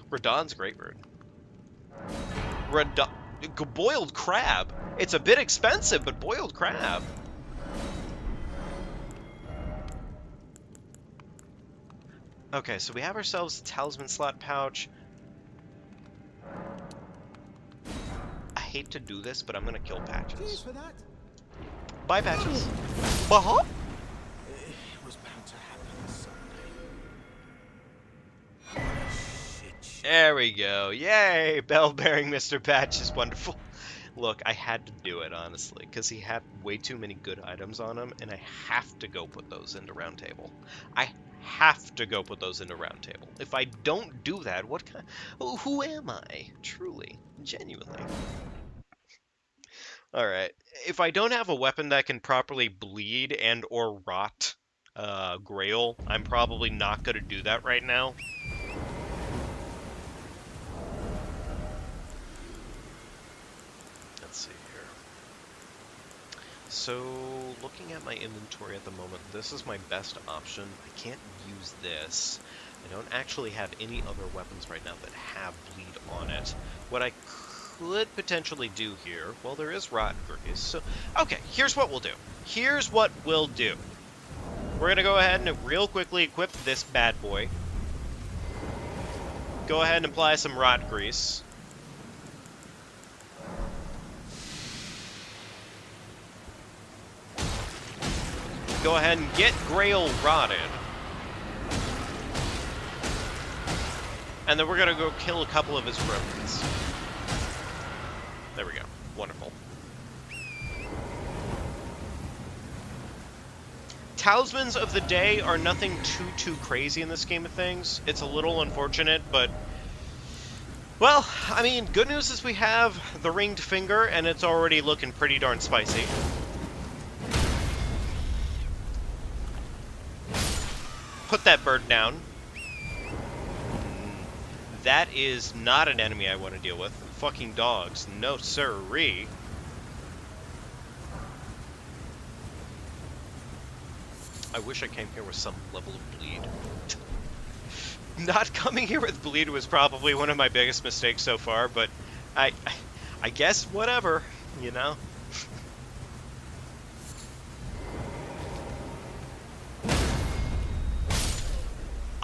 Radahn's Great Rune. Boiled crab. It's a bit expensive, but boiled crab. Okay, so we have ourselves a talisman slot pouch. I hate to do this, but I'm gonna kill Cheers Patches. for that. Bye, Patches. Bah! It was bound to happen someday. What a shit. There we go. Yay! Bell-bearing Mr. Patches. Wonderful. Look, I had to do it, honestly, because he had way too many good items on him, and I have to go put those into Round Table. I have to go put those into Round Table. If I don't do that, what kind... Who am I? Truly. Genuinely. Alright. If I don't have a weapon that can properly bleed and or rot Grail, I'm probably not going to do that right now. Let's see here. So, looking at my inventory at the moment, this is my best option. I can't use this. I don't actually have any other weapons right now that have bleed on it. What I could potentially do here, well, there is Rotten Grease. So, okay, here's what we'll do. Here's what we'll do. We're going to go ahead and real quickly equip this bad boy. Go ahead and apply some Rot Grease. Go ahead and get Grail rotted. And then we're going to go kill a couple of his rodents. There we go. Wonderful. Talismans of the day are nothing too crazy in this game of things. It's a little unfortunate, but... Well, I mean, good news is we have the ringed finger, and it's already looking pretty darn spicy. Put that bird down. That is not an enemy I want to deal with. Fucking dogs. No sirree. I wish I came here with some level of bleed. Not coming here with bleed was probably one of my biggest mistakes so far, but I guess whatever, you know?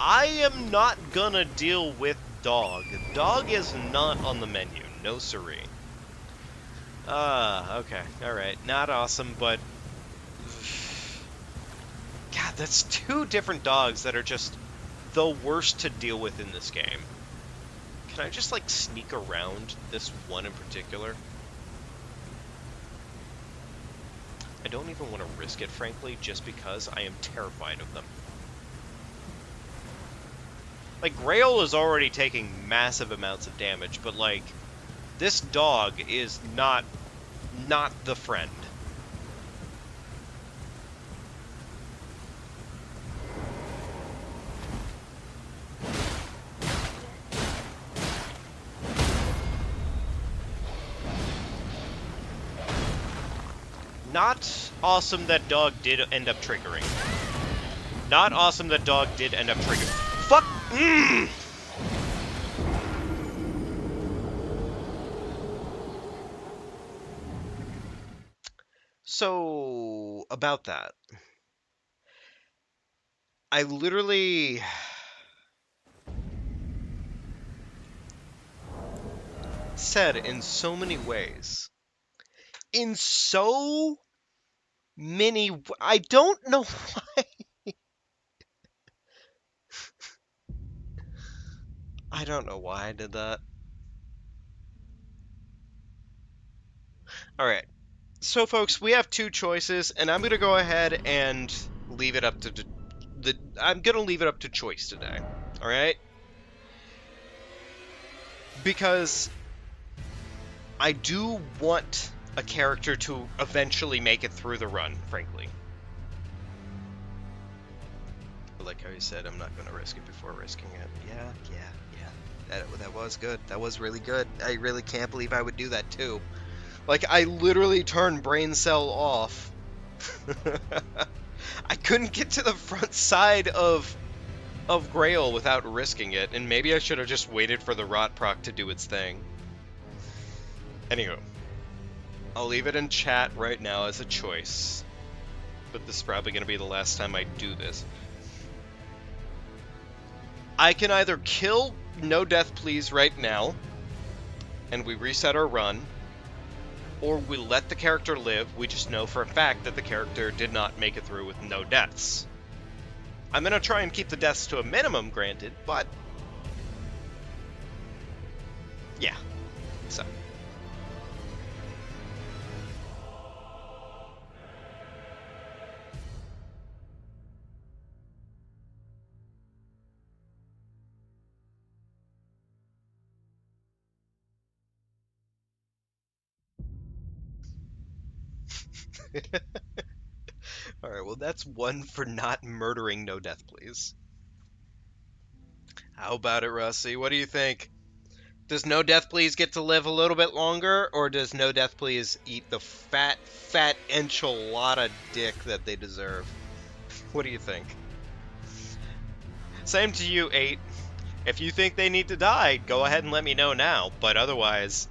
I am not gonna deal with dog. Dog is not on the menu. No siree. Okay. Alright. Not awesome, but... God, that's two different dogs that are just the worst to deal with in this game. Can I just, like, sneak around this one in particular? I don't even want to risk it, frankly, just because I am terrified of them. Like, Grail is already taking massive amounts of damage, but, like, this dog is not the friend. Not awesome that dog did end up triggering. Not awesome that dog did end up triggering. Fuck! So, about that. I literally... said in so many ways. In so many... I don't know why. I don't know why I did that. Alright. So, folks, we have two choices, and I'm going to go ahead and leave it up to I'm going to leave it up to choice today. Alright? Because I do want a character to eventually make it through the run, frankly. like how you said, I'm not gonna risk it before risking it. Yeah. That was good. That was really good. I really can't believe I would do that too. Like, I literally turned brain cell off. I couldn't get to the front side of Grail without risking it, and maybe I should have just waited for the rot proc to do its thing. Anywho, I'll leave it in chat right now as a choice, but this is probably going to be the last time I do this. I can either kill No Death Please right now, and we reset our run, or we let the character live. We just know for a fact that the character did not make it through with no deaths. I'm going to try and keep the deaths to a minimum, granted, but yeah, so. Alright, well that's one for not murdering No Death Please. How about it, Rusty? What do you think? Does No Death Please get to live a little bit longer, or does No Death Please eat the fat enchilada dick that they deserve? What do you think? Same to you, 8. If you think they need to die, go ahead and let me know now, but otherwise...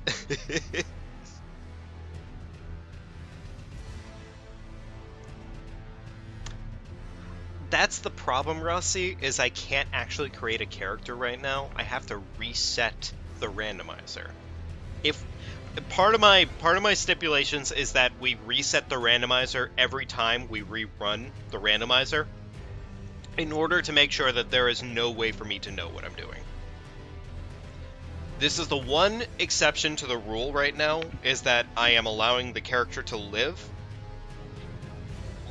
That's the problem, Rossi, is I can't actually create a character right now. I have to reset the randomizer. If part of my stipulations is that we reset the randomizer every time we rerun the randomizer in order to make sure that there is no way for me to know what I'm doing. This is the one exception to the rule right now, is that I am allowing the character to live.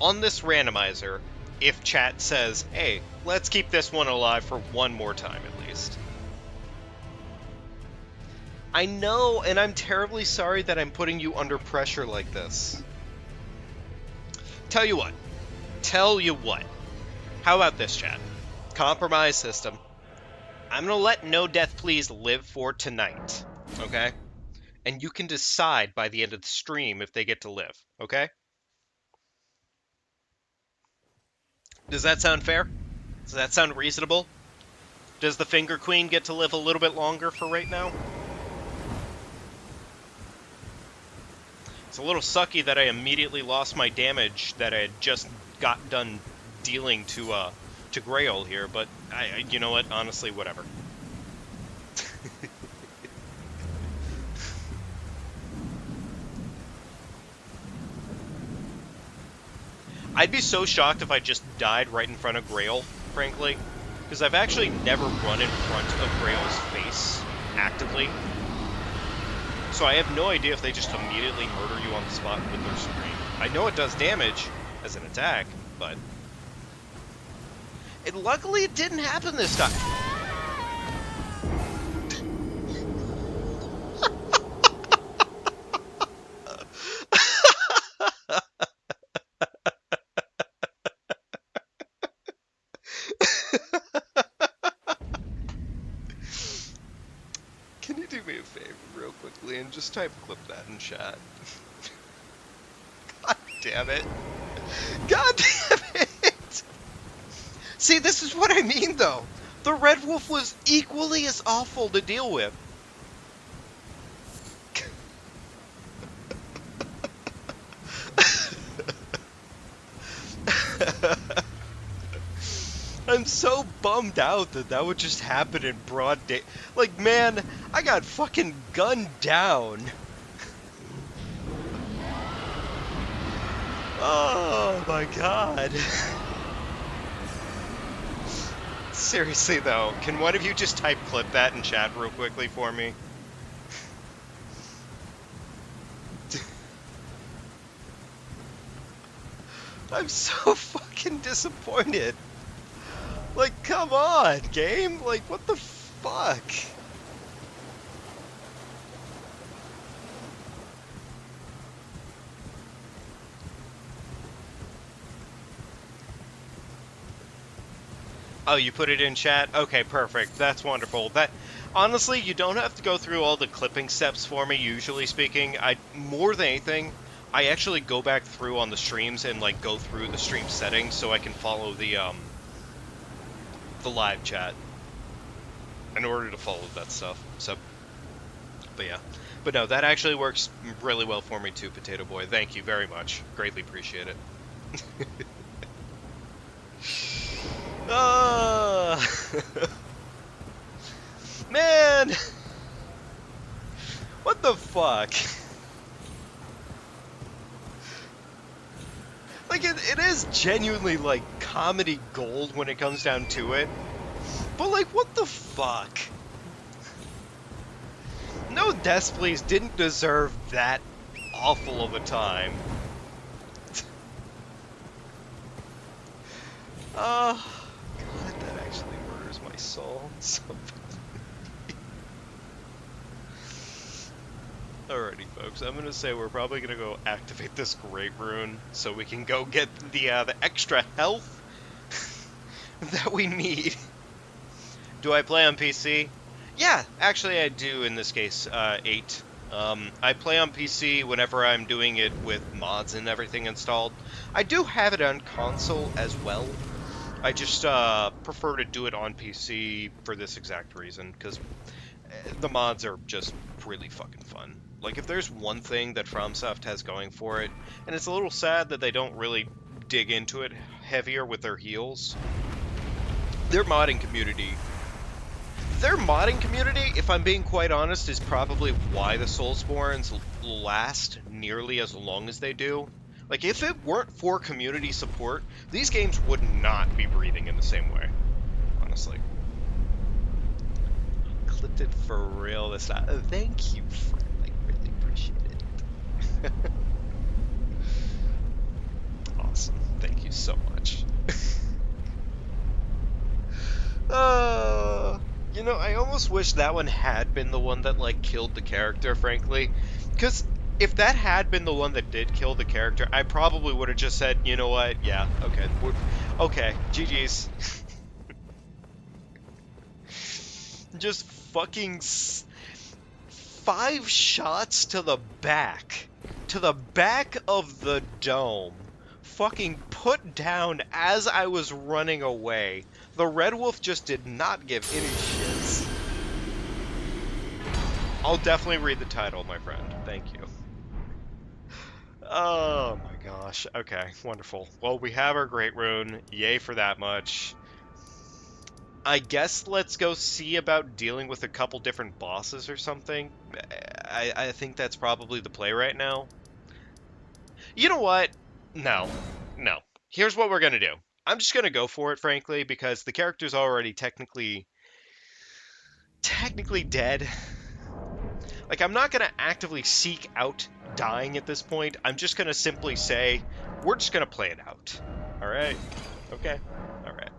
On this randomizer, if chat says, hey, let's keep this one alive for one more time at least. I know, and I'm terribly sorry that I'm putting you under pressure like this. Tell you what. How about this, chat? Compromise system. I'm gonna let No Death Please live for tonight, okay? And you can decide by the end of the stream if they get to live, okay? Does that sound fair? Does that sound reasonable? Does the Finger Queen get to live a little bit longer for right now? It's a little sucky that I immediately lost my damage that I had just got done dealing to Grail here, but you know what? Honestly, whatever. I'd be so shocked if I just died right in front of Grail, frankly, because I've actually never run in front of Grail's face actively. So I have no idea if they just immediately murder you on the spot with their scream. I know it does damage as an attack, but... luckily it didn't happen this time. Can you do me a favor real quickly and just type clip that in chat? God damn it. God damn it! See, this is what I mean, though. The Red Wolf was equally as awful to deal with. I'm so bummed out that that would just happen in broad day. Like, man, I got fucking gunned down. Oh my god. Seriously though, can one of you just type clip that in chat real quickly for me? I'm so fucking disappointed. Like, come on, game? Like, what the fuck? Oh, you put it in chat? Okay, perfect. That's wonderful. That honestly, you don't have to go through all the clipping steps for me, usually speaking. More than anything, I actually go back through on the streams and like go through the stream settings so I can follow the live chat in order to follow that stuff. So, but yeah. But no, that actually works really well for me too, Potato Boy. Thank you very much. Greatly appreciate it. Man! What the fuck? Like, it is genuinely, like, comedy gold when it comes down to it. But, like, what the fuck? No, Death Please didn't deserve that awful of a time. God, that actually murders my soul. So alrighty, folks. I'm gonna say we're probably gonna go activate this Great Rune so we can go get the extra health that we need. Do I play on PC? Yeah, actually I do in this case, 8. I play on PC whenever I'm doing it with mods and everything installed. I do have it on console as well. I just prefer to do it on PC for this exact reason, because the mods are just really fucking fun. Like, if there's one thing that FromSoft has going for it, and it's a little sad that they don't really dig into it heavier with their heals, their modding community, if I'm being quite honest, is probably why the Soulsborns last nearly as long as they do. Like, if it weren't for community support, these games would not be breathing in the same way, honestly. Clipped it for real this time. Oh, thank you, friend. I really appreciate it. Awesome. Thank you so much. You know, I almost wish that one had been the one that, like, killed the character, frankly. Because if that had been the one that did kill the character, I probably would have just said, you know what, yeah, okay, okay, GG's. Just fucking 5 shots to the back of the dome, fucking put down as I was running away. The Red Wolf just did not give any shits. I'll definitely read the title, my friend. Thank you. Oh my gosh. Okay, wonderful. Well, we have our Great Rune. Yay for that much. I guess let's go see about dealing with a couple different bosses or something. I think that's probably the play right now. You know what? No. Here's what we're gonna do. I'm just gonna go for it, frankly, because the character's already technically dead. Like, I'm not gonna actively seek out dying at this point. I'm just gonna simply say, we're just gonna play it out. Alright? Okay. Alright.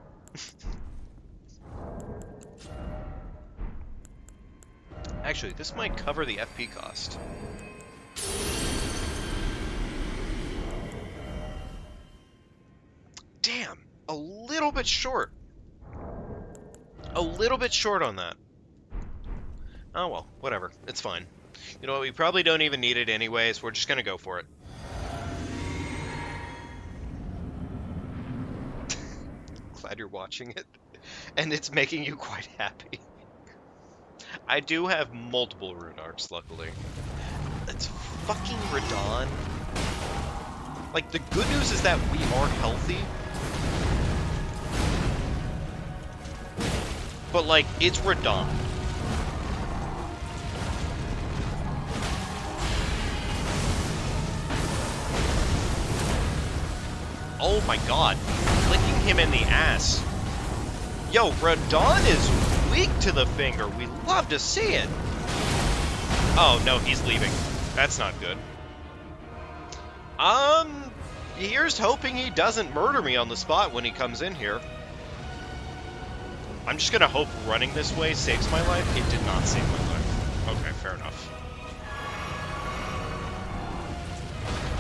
Actually, this might cover the FP cost. Damn! A little bit short. A little bit short on that. Oh well, whatever. It's fine. You know what, we probably don't even need it anyways. We're just gonna go for it. Glad you're watching it. And it's making you quite happy. I do have multiple rune arcs, luckily. It's fucking Radon. Like, the good news is that we are healthy. But, like, it's Radon. Oh my god. Flicking him in the ass. Yo, Radon is weak to the finger. We love to see it. Oh, no, he's leaving. That's not good. Here's hoping he doesn't murder me on the spot when he comes in here. I'm just gonna hope running this way saves my life. It did not save my life. Okay, fair enough.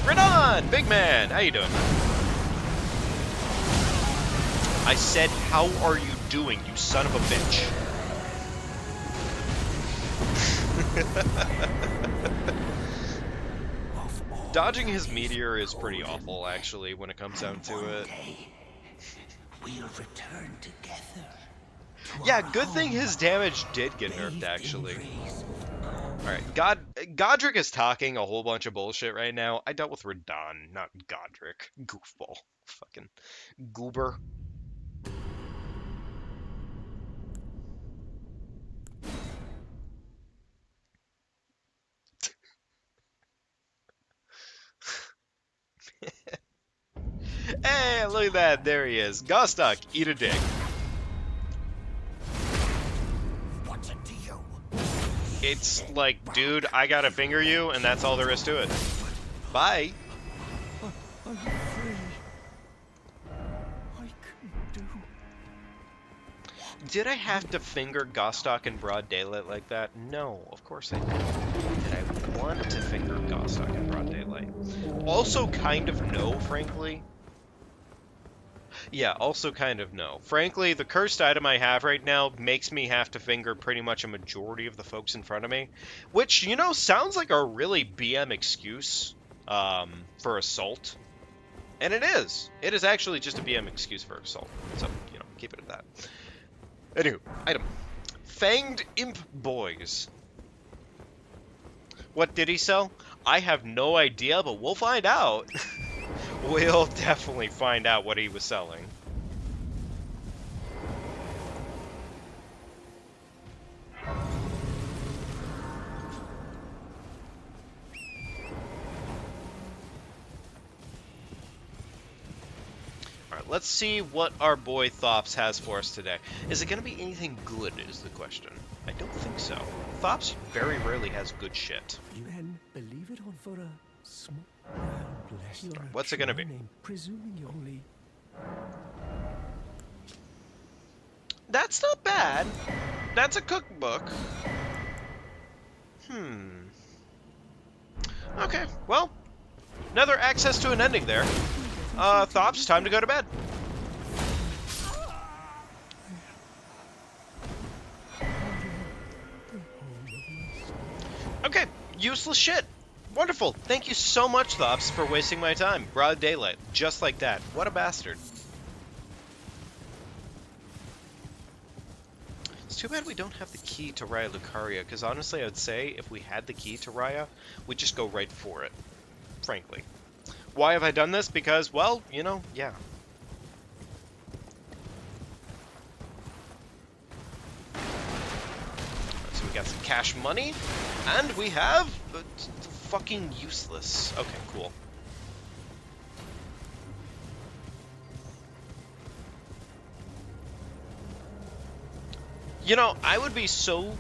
Radon! Big man! How you doing? I said, how are you doing, you son of a bitch? Dodging his meteor is pretty awful, actually, when it comes down to it. We'll return together. Yeah, good thing his damage did get nerfed, actually. Alright, Godric is talking a whole bunch of bullshit right now. I dealt with Radon, not Godric. Goofball. Fucking goober. Hey, look at that. There he is. Gostock, eat a dick. What's it to you? It's like, dude, I gotta finger you, and that's all there is to it. Bye. I'm free. I couldn't do. Did I have to finger Gostock in broad daylight like that? No, of course I didn't. Did I want to finger Gostock in broad daylight? Also kind of no, frankly. Yeah, also kind of no. Frankly, the cursed item I have right now makes me have to finger pretty much a majority of the folks in front of me. Which, you know, sounds like a really BM excuse for assault. And it is. It is actually just a BM excuse for assault. So, you know, keep it at that. Anywho, item. Fanged Imp Boys. What did he sell? I have no idea, but we'll find out. We'll definitely find out what he was selling. Alright, let's see what our boy Thops has for us today. Is it going to be anything good is the question. I don't think so. Thops very rarely has good shit. You then believe it on for a small bless your What's it gonna be? name, presuming you only That's not bad. That's a cookbook. Okay, well, another access to an ending there. Thops, time to go to bed. Okay, useless shit. Wonderful. Thank you so much, Thops, for wasting my time. Broad daylight. Just like that. What a bastard. It's too bad we don't have the key to Raya Lucaria, because honestly, I would say if we had the key to Raya, we'd just go right for it. Frankly. Why have I done this? Because, well, you know, yeah. So we got some cash money, and we have fucking useless. Okay, cool. You know, I would be so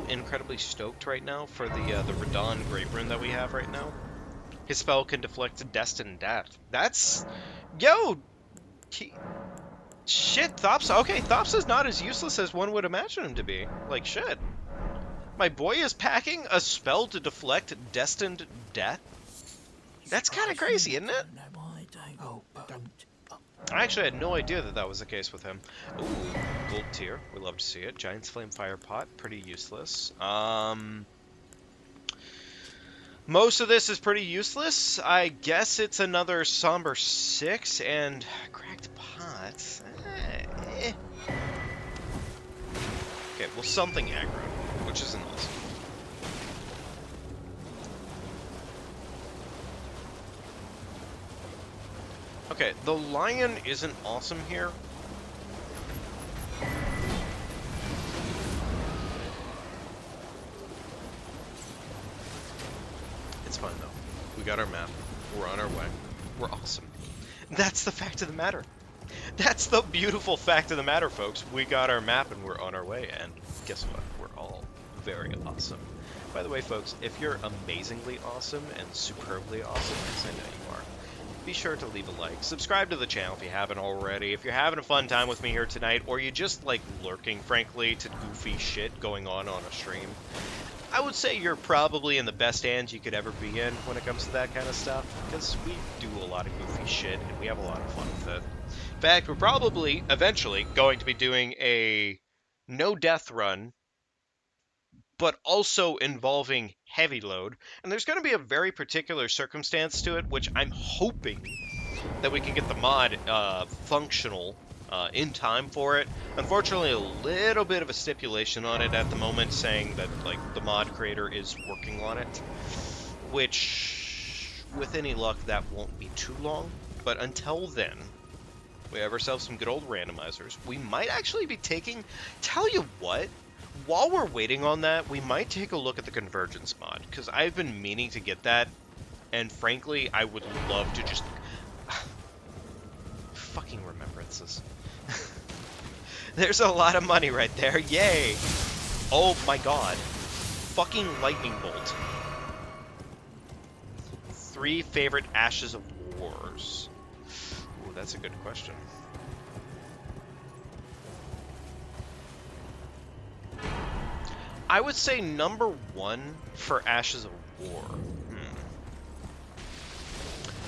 incredibly stoked right now for the Radon Great Rune that we have right now. His spell can deflect destined death. That's... Yo! Shit, Thops... Okay, Thops is not as useless as one would imagine him to be. Like, shit. My boy is packing a spell to deflect destined death? That's kind of crazy, isn't it? No, I don't. Oh, don't. I actually had no idea that that was the case with him. Ooh, gold tier. We love to see it. Giant's Flame Fire Pot. Pretty useless. Most of this is pretty useless. I guess it's another Somber 6 and Cracked Pot. Okay, well, something aggro, which isn't awesome. Okay, the lion isn't awesome here. It's fine, though. We got our map. We're on our way. We're awesome. That's the fact of the matter. That's the beautiful fact of the matter, folks. We got our map and we're on our way, and guess what? We're all very awesome. By the way, folks, if you're amazingly awesome and superbly awesome, as I know you are, be sure to leave a like. Subscribe to the channel if you haven't already. If you're having a fun time with me here tonight, or you just like lurking, frankly, to goofy shit going on a stream, I would say you're probably in the best hands you could ever be in when it comes to that kind of stuff, because we do a lot of goofy shit, and we have a lot of fun with it. In fact, we're probably, eventually, going to be doing a no-death run, but also involving heavy load, and there's going to be a very particular circumstance to it, which I'm hoping that we can get the mod functional in time for it. Unfortunately, a little bit of a stipulation on it at the moment, saying that like the mod creator is working on it, which, with any luck, that won't be too long. But until then, we have ourselves some good old randomizers. We might actually be taking... Tell you what, while we're waiting on that, we might take a look at the convergence mod, because I've been meaning to get that, and frankly, I would love to just... Fucking remembrances. There's a lot of money right there. Yay! Oh my god. Fucking lightning bolt. 3 favorite Ashes of Wars. Ooh, that's a good question. I would say number 1 for Ashes of War.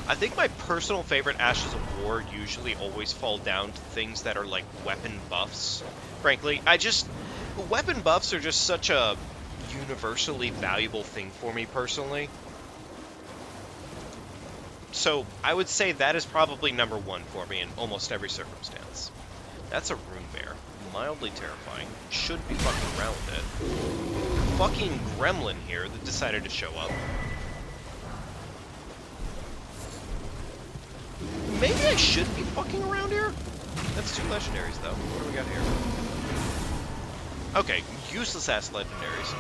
I think my personal favorite Ashes of War usually always fall down to things that are like weapon buffs. Frankly, weapon buffs are just such a universally valuable thing for me personally. So I would say that is probably number 1 for me in almost every circumstance. That's a rune bear. Mildly terrifying. Should be fucking around with it. Fucking gremlin here that decided to show up. Maybe I should be fucking around here? That's 2 legendaries, though. What do we got here? Okay, useless-ass legendaries.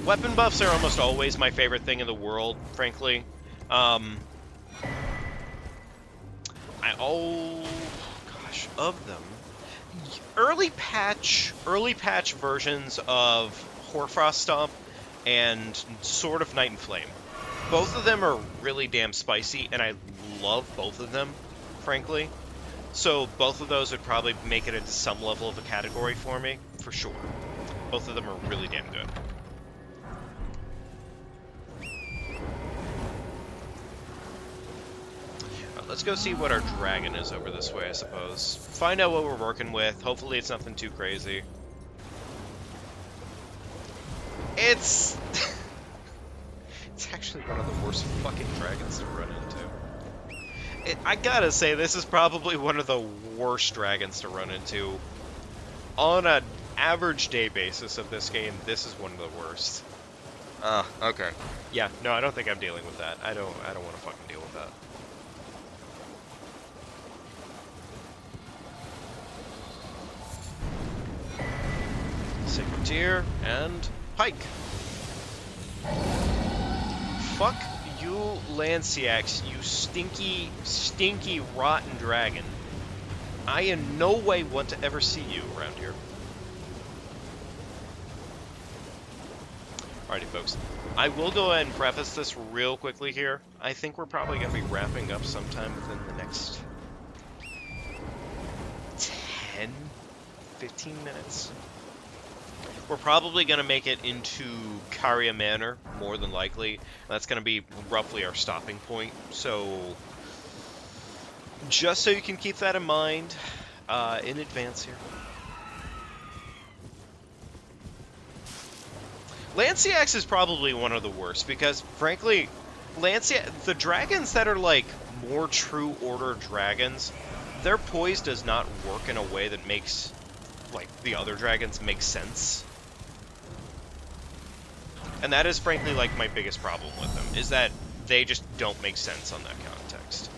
Weapon buffs are almost always my favorite thing in the world, frankly. Of them. Early patch versions of Hoarfrost Stomp and Sword of Night and Flame. Both of them are really damn spicy, and I love both of them, frankly. So both of those would probably make it into some level of a category for me, for sure. Both of them are really damn good. Let's go see what our dragon is over this way, I suppose. Find out what we're working with. Hopefully it's nothing too crazy. It's... It's actually one of the worst fucking dragons to run into. I gotta say, this is probably one of the worst dragons to run into. On an average day basis of this game, this is one of the worst. Okay. Yeah, no, I don't think I'm dealing with that. I don't want to fucking deal with that. Sacred Tear and Pike. Fuck you, Lanciax, you stinky, stinky, rotten dragon. I in no way want to ever see you around here. Alrighty, folks. I will go ahead and preface this real quickly here. I think we're probably going to be wrapping up sometime within the next 10, 15 minutes. We're probably going to make it into Caria Manor, more than likely. That's going to be roughly our stopping point. So, just so you can keep that in mind in advance here. Lanciax is probably one of the worst, because, frankly, the dragons that are, like, more true order dragons, their poise does not work in a way that makes, like, the other dragons make sense. And that is, frankly, like, my biggest problem with them, is that they just don't make sense on that context.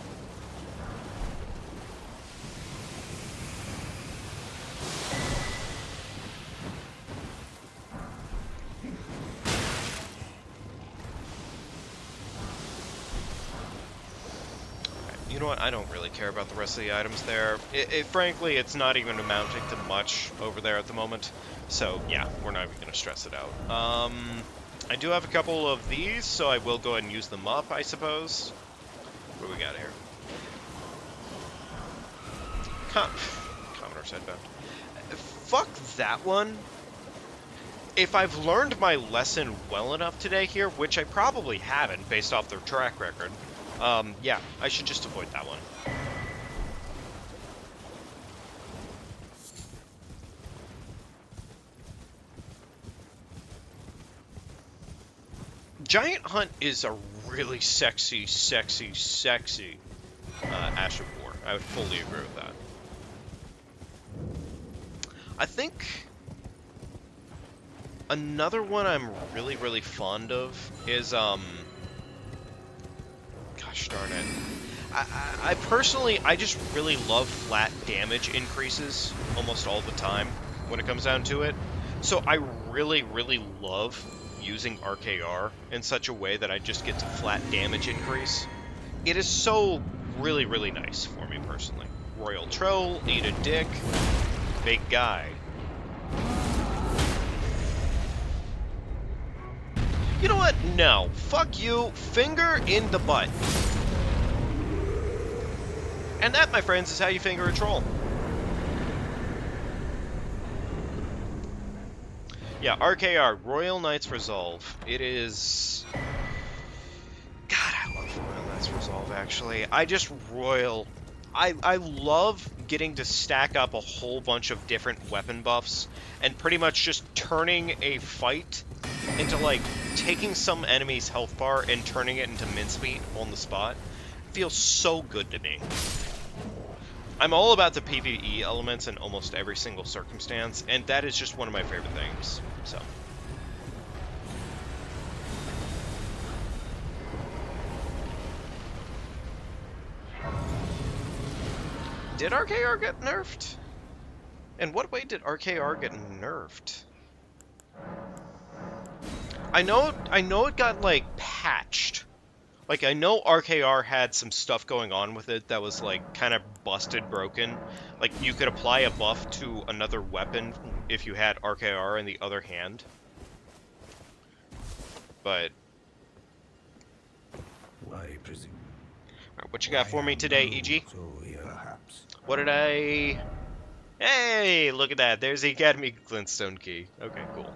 You know what? I don't really care about the rest of the items there. Frankly, it's not even amounting to much over there at the moment. So, yeah, we're not even going to stress it out. I do have a couple of these, so I will go ahead and use them up, I suppose. What do we got here? Riverside Bound. Fuck that one. If I've learned my lesson well enough today here, which I probably haven't based off their track record, yeah, I should just avoid that one. Giant Hunt is a really sexy Ash of War. I would fully agree with that. I think another one I'm really fond of is, gosh darn it. I personally, I just really love flat damage increases almost all the time when it comes down to it. So I really love using RKR in such a way that I just get to flat damage increase. It is so really nice for me personally. Royal Troll, eat a dick, big guy. You know what? No. Fuck you. Finger in the butt. And that, my friends, is how you finger a troll. Yeah, RKR, Royal Knights Resolve. It is... God, I love Royal Knights Resolve, actually. I love getting to stack up a whole bunch of different weapon buffs and pretty much just turning a fight into, like, taking some enemy's health bar and turning it into mincemeat on the spot. It feels so good to me. I'm all about the PvE elements in almost every single circumstance, and that is just one of my favorite things, so. Did RKR get nerfed? In what way did RKR get nerfed? I know it got, like, patched. Like, I know RKR had some stuff going on with it that was, like, kind of busted broken. Like, you could apply a buff to another weapon if you had RKR in the other hand. But... I presume. Alright, what you got for me today, EG? So, yeah, perhaps. What did I... Hey, look at that. There's the Academy Glintstone key. Okay, cool.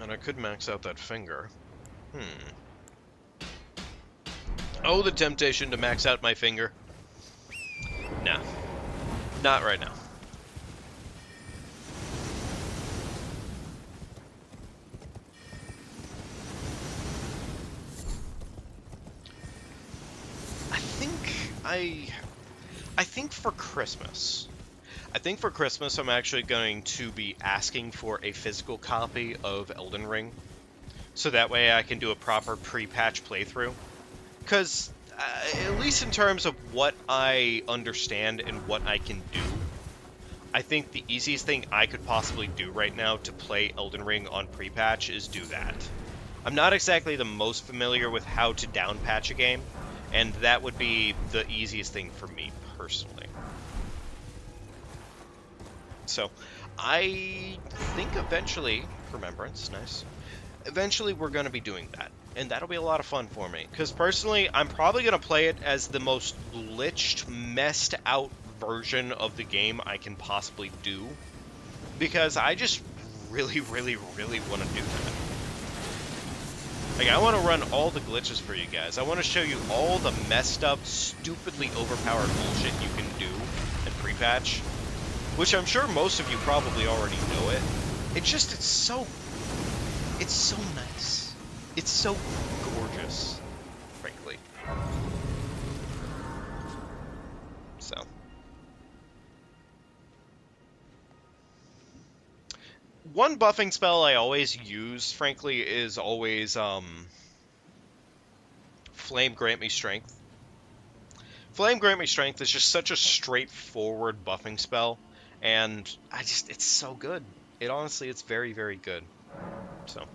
And I could max out that finger. Oh, the temptation to max out my finger. Nah. Not right now. I think for Christmas. I think for Christmas I'm actually going to be asking for a physical copy of Elden Ring. So that way I can do a proper pre-patch playthrough. Because, at least in terms of what I understand and what I can do, I think the easiest thing I could possibly do right now to play Elden Ring on pre-patch is do that. I'm not exactly the most familiar with how to down-patch a game, and that would be the easiest thing for me personally. So, I think eventually, Remembrance, nice. Eventually we're going to be doing that, and that'll be a lot of fun for me. Because personally, I'm probably going to play it as the most glitched, messed out version of the game I can possibly do. Because I just really want to do that. Like, I want to run all the glitches for you guys. I want to show you all the messed up, stupidly overpowered bullshit you can do in pre-patch. Which I'm sure most of you probably already know it. It's so nice. It's so gorgeous, frankly. So. One buffing spell I always use, frankly, is always, Flame Grant Me Strength. Flame Grant Me Strength is just such a straightforward buffing spell, and it's so good. Honestly, it's very good. So.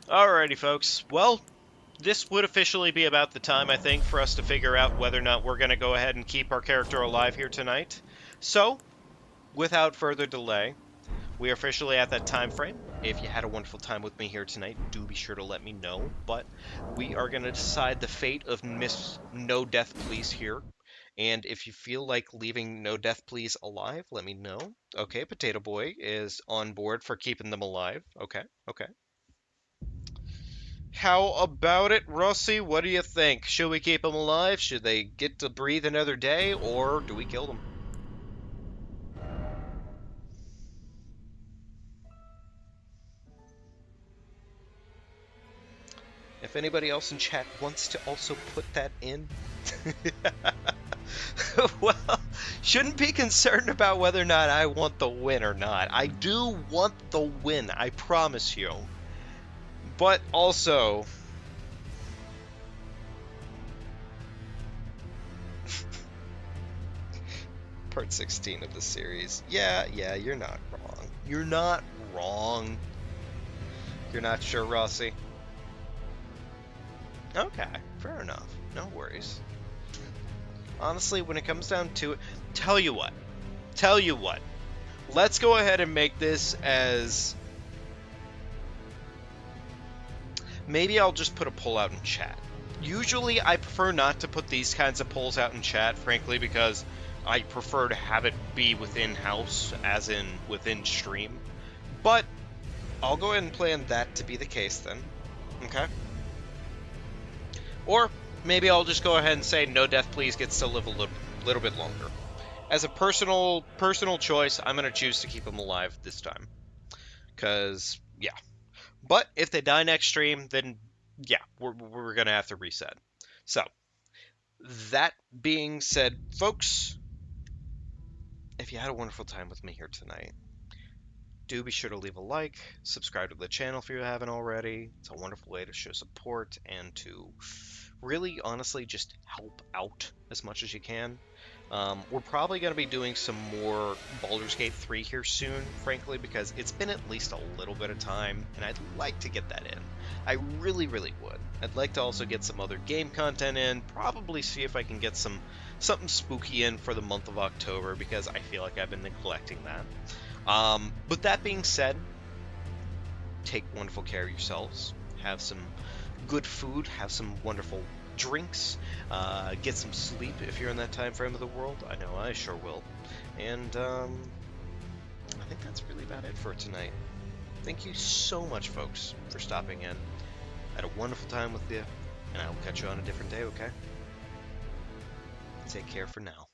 Alrighty, folks. Well, this would officially be about the time, I think, for us to figure out whether or not we're going to go ahead and keep our character alive here tonight. So, without further delay, we are officially at that time frame. If you had a wonderful time with me here tonight, do be sure to let me know. But we are going to decide the fate of Miss No Death Please here. And if you feel like leaving No Death Please alive, let me know. Okay, Potato Boy is on board for keeping them alive. Okay, okay. How about it, Rossi? What do you think? Should we keep them alive? Should they get to breathe another day? Or do we kill them? If anybody else in chat wants to also put that in, well, shouldn't be concerned about whether or not I want the win or not. I do want the win, I promise you. But also, part 16 of the series. Yeah, you're not wrong. You're not wrong. You're not sure, Rossi? Okay, fair enough. No worries. Honestly, when it comes down to it, tell you what. Let's go ahead and make this as... Maybe I'll just put a poll out in chat. Usually, I prefer not to put these kinds of polls out in chat, frankly, because I prefer to have it be within house, as in within stream. But I'll go ahead and plan that to be the case then. Okay? Or maybe I'll just go ahead and say No Death Please gets to live a little bit longer. As a personal choice, I'm going to choose to keep them alive this time. Because, yeah. But if they die next stream, then, yeah, we're going to have to reset. So, that being said, folks, if you had a wonderful time with me here tonight, do be sure to leave a like, subscribe to the channel if you haven't already. It's a wonderful way to show support and to really, honestly, just help out as much as you can. We're probably going to be doing some more Baldur's Gate 3 here soon, frankly, because it's been at least a little bit of time, and I'd like to get that in. I really, really would. I'd like to also get some other game content in, probably see if I can get something spooky in for the month of October, because I feel like I've been neglecting that. But that being said, take wonderful care of yourselves, have some good food, have some wonderful drinks, get some sleep if you're in that time frame of the world. I know I sure will. And I think that's really about it for tonight. Thank you so much, folks, for stopping in. I had a wonderful time with you, and I will catch you on a different day, okay? Take care for now.